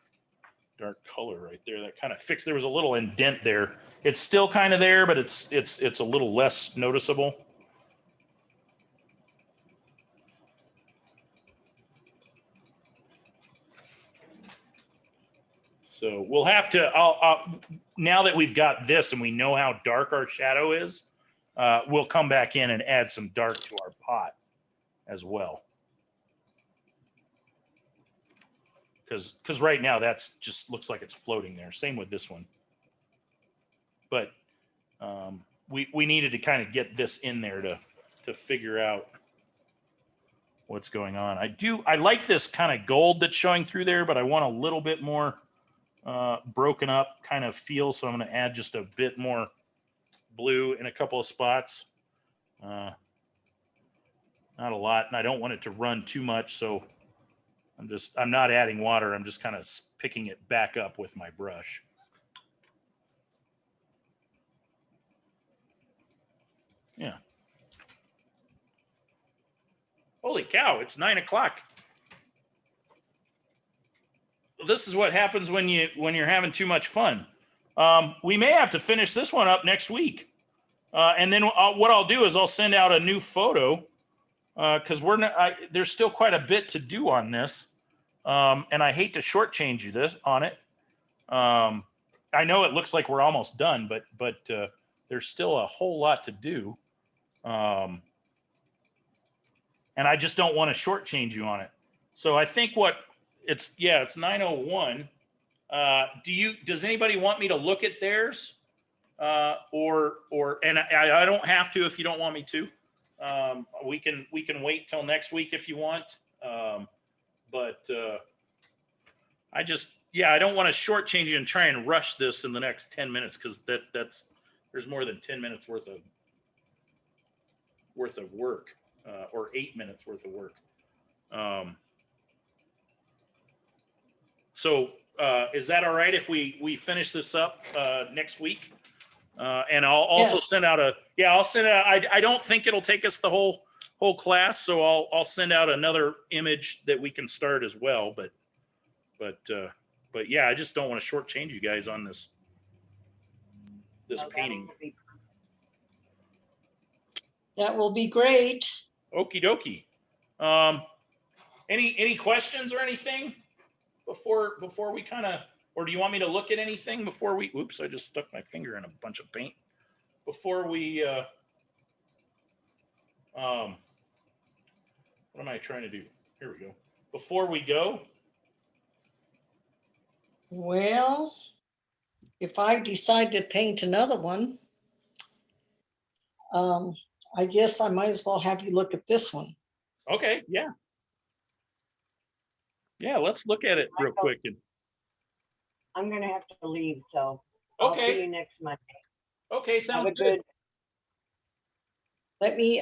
color right there. That kind of fixed. There was a little indent there. It's still kind of there, but it's a little less noticeable. So we'll have to, now that we've got this and we know how dark our shadow is, we'll come back in and add some dark to our pot as well. Because right now that's just looks like it's floating there. Same with this one. But we needed to kind of get this in there to figure out what's going on. I like this kind of gold that's showing through there, but I want a little bit more broken up kind of feel. So I'm going to add just a bit more blue in a couple of spots. Not a lot, and I don't want it to run too much. So I'm not adding water. I'm just kind of picking it back up with my brush. Yeah. Holy cow, it's 9 o'clock. This is what happens when you're having too much fun. We may have to finish this one up next week. And then what I'll do is I'll send out a new photo because there's still quite a bit to do on this. And I hate to shortchange you on it. I know it looks like we're almost done, but there's still a whole lot to do. And I just don't want to shortchange you on it. So I think it's 9:01. Does anybody want me to look at theirs? And I don't have to if you don't want me to. We can wait till next week if you want. But I don't want to shortchange you and try and rush this in the next 10 minutes because there's more than 10 minutes worth of work, or 8 minutes worth of work. So is that all right if we finish this up next week? And I'll also Yes. send out I'll send out, I don't think it'll take us the whole class. So I'll send out another image that we can start as well. But yeah, I just don't want to shortchange you guys on this Oh, painting. that'll be- That will be great. Okie dokie. Any questions or anything before we kind of, or do you want me to look at anything before we, oops, I just stuck my finger in a bunch of paint. Before we, what am I trying to do? Here we go. Before we go, Well, if I decide to paint another one, I guess I might as well have you look at this one. okay, yeah. Yeah, let's look at it real quick. I'm gonna have to leave, so I'll see Okay, you next Monday. okay, Have sounds a good. good, Let me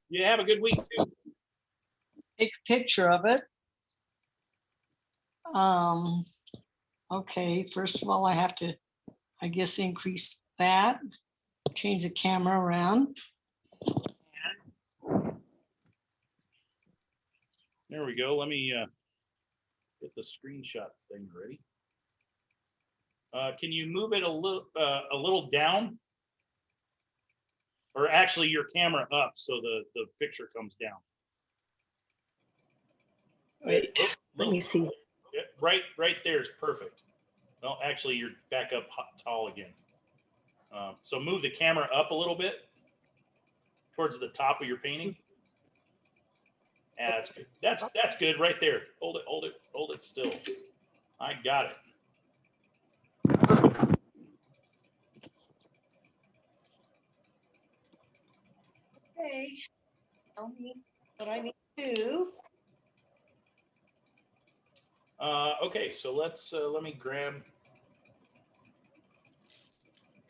Yeah, have a good week too. take a picture of it. Okay, first of all, I have to, I guess, increase that, change the camera around. There we go. Let me get the screenshot thing ready. Can you move it a little down? Or actually your camera up so the picture comes down. Wait, let me see. Yeah, right there is perfect. No, actually you're back up tall again. So move the camera up a little bit towards the top of your painting. Yeah, that's good right there. Hold it still. I got it. Okay, tell me what I need to do. Okay, so let me grab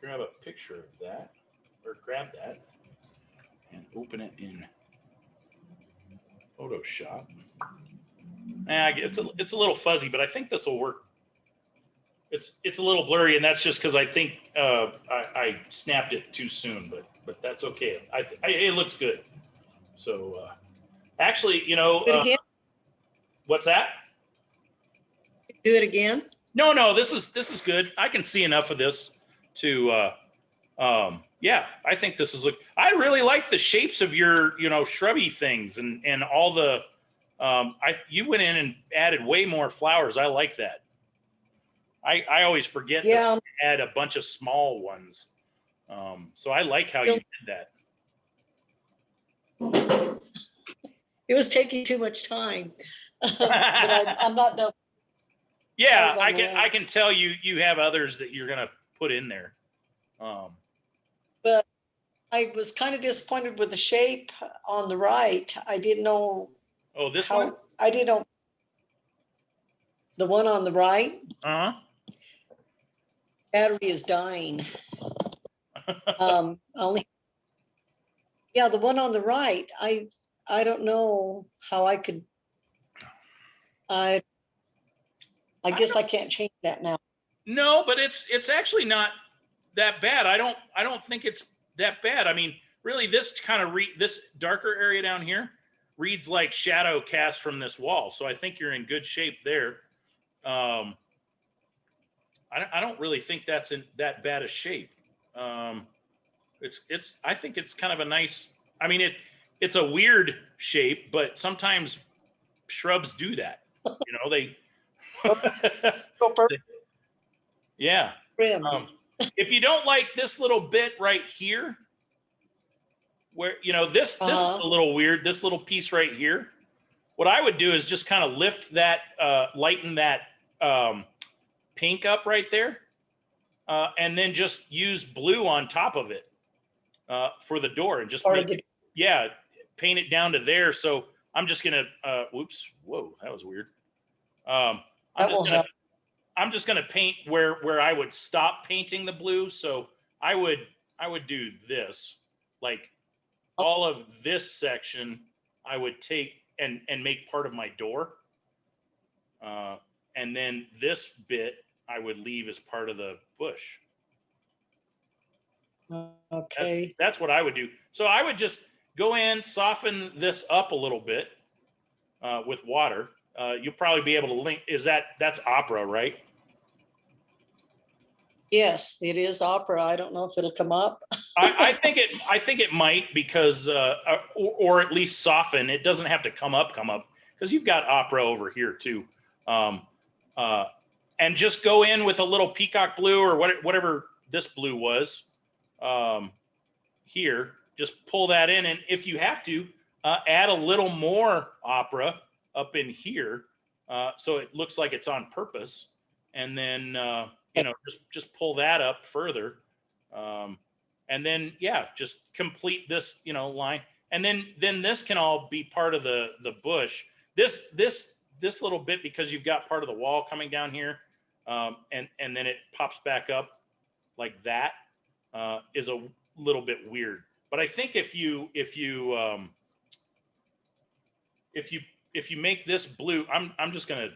a picture of that, or grab that and open it in Photoshop. It's a little fuzzy, but I think this will work. It's a little blurry, and that's just because I think I snapped it too soon, but that's okay. It looks good. So actually, Do it again. what's that? Do it again. No, this is good. I can see enough of this to yeah, I think this is I really like the shapes of your shrubby things and all the you went in and added way more flowers. I like that. I always forget Yeah, to add a bunch of small ones. So I like how you did that. it was taking too much time. But I'm not done. Yeah, I was on I can tell you have others that you're gonna put in there. But I was kind of disappointed with the shape on the right. I didn't know Oh, this how, one? I didn't know. The one on the right, Uh-huh. battery is dying. Yeah, the one on the right, I don't know how I could, I guess I can't change that now. No, but it's actually not that bad. I don't think it's that bad. I mean, really, this kind of this darker area down here reads like shadow cast from this wall. So I think you're in good shape there. I don't really think that's in that bad a shape. It's I think it's kind of a nice. I mean, it's a weird shape, but sometimes shrubs do that. They. Go for Yeah. trimmed. If you don't like this little bit right here, where this is a little weird, this little piece right here, what I would do is just kind of lift that, lighten that pink up right there, and then just use blue on top of it for the door, and just yeah, paint it down to there. So I'm just gonna, whoops, whoa, that was weird. I'm That just will gonna, help. I'm just gonna paint where I would stop painting the blue. So I would do this, like all of this section I would take and make part of my door. And then this bit I would leave as part of the bush. Okay. That's what I would do. So I would just go in, soften this up a little bit with water. You'll probably be able to link. That's opera, right? Yes, it is opera. I don't know if it'll come up. I think it might because or at least soften. It doesn't have to come up because you've got opera over here too. And just go in with a little peacock blue or whatever this blue was. Here, just pull that in, and if you have to, add a little more opera up in here, so it looks like it's on purpose, and then just pull that up further, and then just complete this line, and then this can all be part of the bush. This little bit, because you've got part of the wall coming down here, and then it pops back up like that, is a little bit weird. But I think if you make this blue, I'm just gonna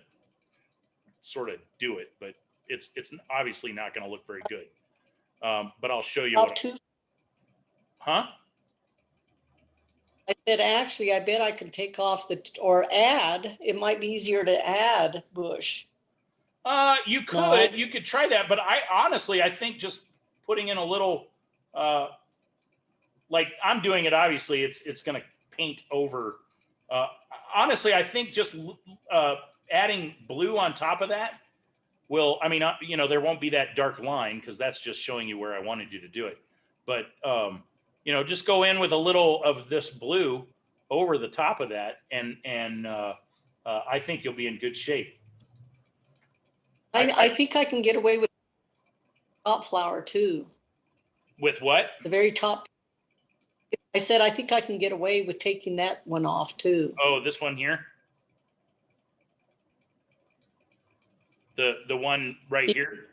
sort of do it, but it's obviously not going to look very good. But I'll show you. Huh? I said, actually, I bet I can take off or add. It might be easier to add bush. You could try that, but I think just putting in a little, like I'm doing it, obviously it's going to paint over. Honestly, I think just adding blue on top of that will, there won't be that dark line because that's just showing you where I wanted you to do it. But, just go in with a little of this blue over the top of that, and I think you'll be in good shape. I think I can get away with top flower too. With what? The very top. I said, I think I can get away with taking that one off too. Oh, this one here? The one right here?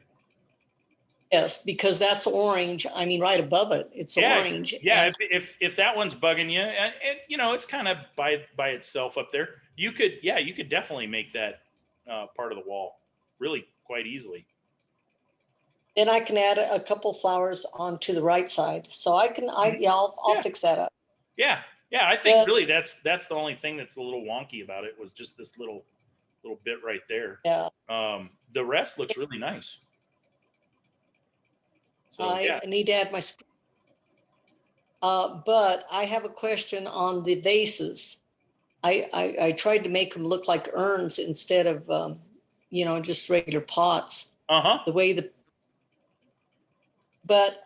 Yes, because that's orange. I mean, right above it, it's orange. Yeah, if that one's bugging you, and it's kind of by itself up there, you could definitely make that part of the wall really quite easily. Then I can add a couple flowers onto the right side, so I can. I'll fix that up. Yeah, I think really that's the only thing that's a little wonky about it was just this little bit right there. Yeah. The rest looks really nice. So, I need to add my. But I have a question on the vases. I tried to make them look like urns instead of just regular pots. The way but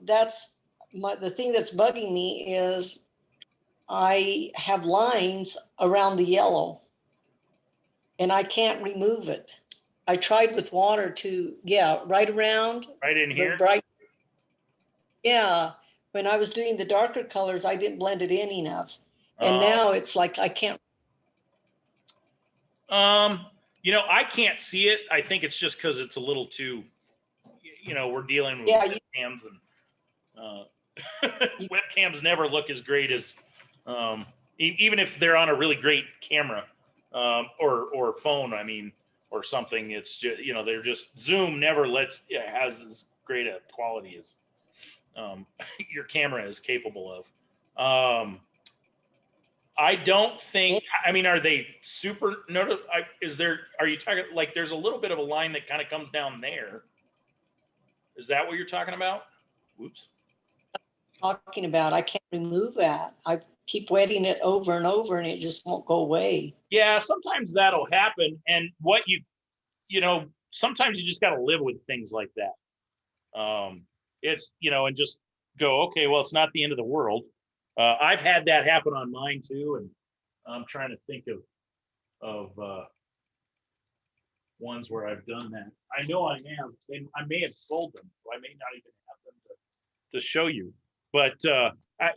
that's the thing that's bugging me is I have lines around the yellow and I can't remove it. I tried with water to, right around. Right in here? When I was doing the darker colors, I didn't blend it in enough. And now it's like I can't. I can't see it. I think it's just because it's a little too, we're dealing with webcams, and webcams never look as great as, even if they're on a really great camera or phone, or something. It's just, they're just, Zoom never has as great a quality as your camera is capable of. I don't think, are they super, are you talking, like there's a little bit of a line that kind of comes down there. Is that what you're talking about? Whoops. Talking about, I can't remove that. I keep wetting it over and over and it just won't go away. Yeah, sometimes that'll happen. And sometimes you just got to live with things like that. It's, and just go, okay, well, it's not the end of the world. I've had that happen on mine too. And I'm trying to think of ones where I've done that. I know I have, and I may have sold them, so I may not even have them to show you. But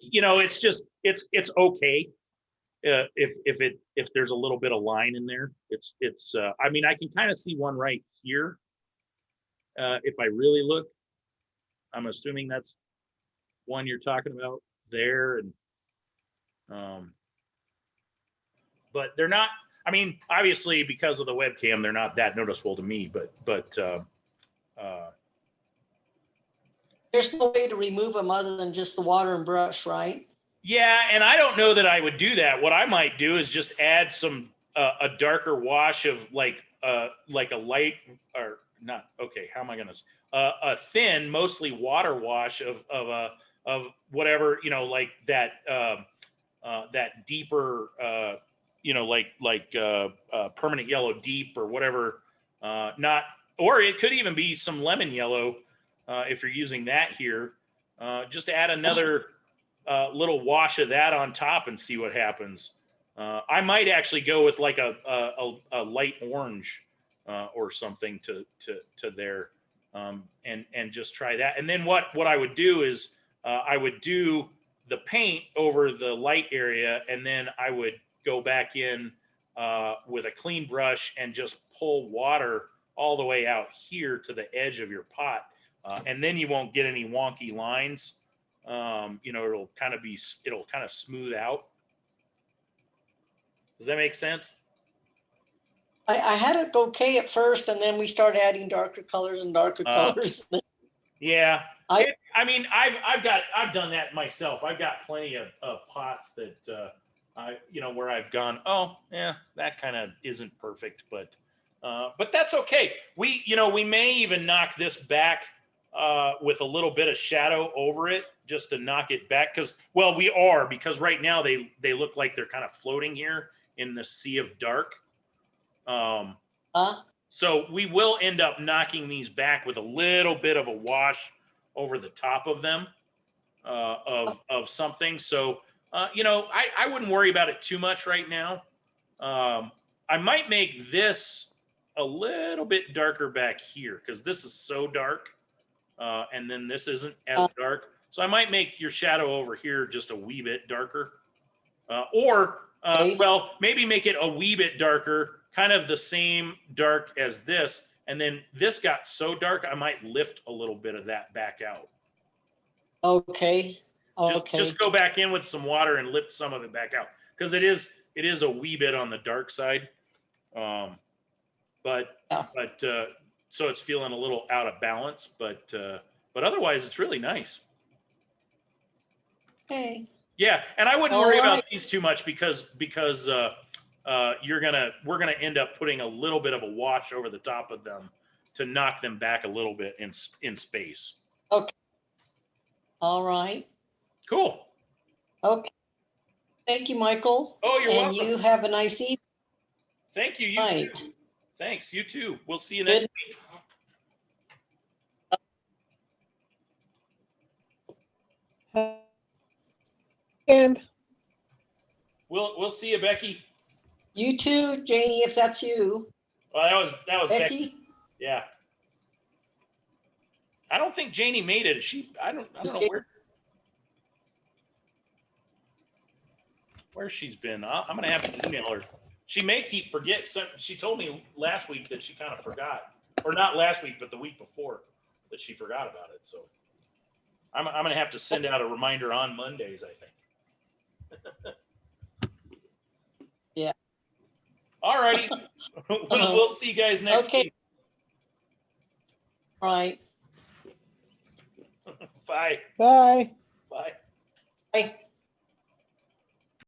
You know, it's just, it's okay. If there's a little bit of line in there, I mean, I can kind of see one right here. If I really look, I'm assuming that's one you're talking about there. And, but they're not, I mean, obviously because of the webcam, they're not that noticeable to me, but There's no way to remove them other than just the water and brush, right? yeah, and I don't know that I would do that. What I might do is just add some a darker wash of like a light or not. Okay, how am I gonna a thin, mostly water wash of whatever, you know, like that that deeper you know, like permanent yellow deep or whatever. Not, or it could even be some lemon yellow if you're using that here. Just add another little wash of that on top and see what happens. I might actually go with like a light orange or something to there, and just try that. And then what I would do is I would do the paint over the light area, and then I would go back in with a clean brush and just pull water all the way out here to the edge of your pot, and then you won't get any wonky lines. You know, it'll kind of smooth out. Does that make sense? I had it okay at first, and then we started adding darker colors and darker colors. Yeah. I mean, I've done that myself. I've got plenty of pots that you know, where I've gone, oh yeah, that kind of isn't perfect, but that's okay. You know, we may even knock this back with a little bit of shadow over it, just to knock it back. Because right now they look like they're kind of floating here in the sea of dark. So we will end up knocking these back with a little bit of a wash over the top of them of something. So you know, I wouldn't worry about it too much right now. I might make this a little bit darker back here because this is so dark. And then this isn't as dark. So I might make your shadow over here just a wee bit darker. Well, maybe make it a wee bit darker, kind of the same dark as this. And then this got so dark, I might lift a little bit of that back out. Okay. Okay. Just go back in with some water and lift some of it back out. Because it is a wee bit on the dark side. So it's feeling a little out of balance, but otherwise it's really nice. Okay. Yeah, and I wouldn't All worry right. about these too much because we're gonna end up putting a little bit of a wash over the top of them to knock them back a little bit in space. Okay. All right. Cool. Okay. Thank you, Michael. Oh, you're welcome. And you have a nice evening. Thank you. You Night. too. Thanks. You too. We'll see you next Good. week. And We'll see you, Becky. You too, Janie, if that's you. Well, that was Becky. Becky? Yeah. I don't think Janie made it. I don't know where she's been. I'm gonna have to email her. She may keep forget. She told me last week that she kind of forgot, or not last week, but the week before that she forgot about it. So I'm gonna have to send out a reminder on Mondays, I think. Yeah. All righty. We'll see you guys next Okay. week. All right. Bye. bye. Bye. Bye.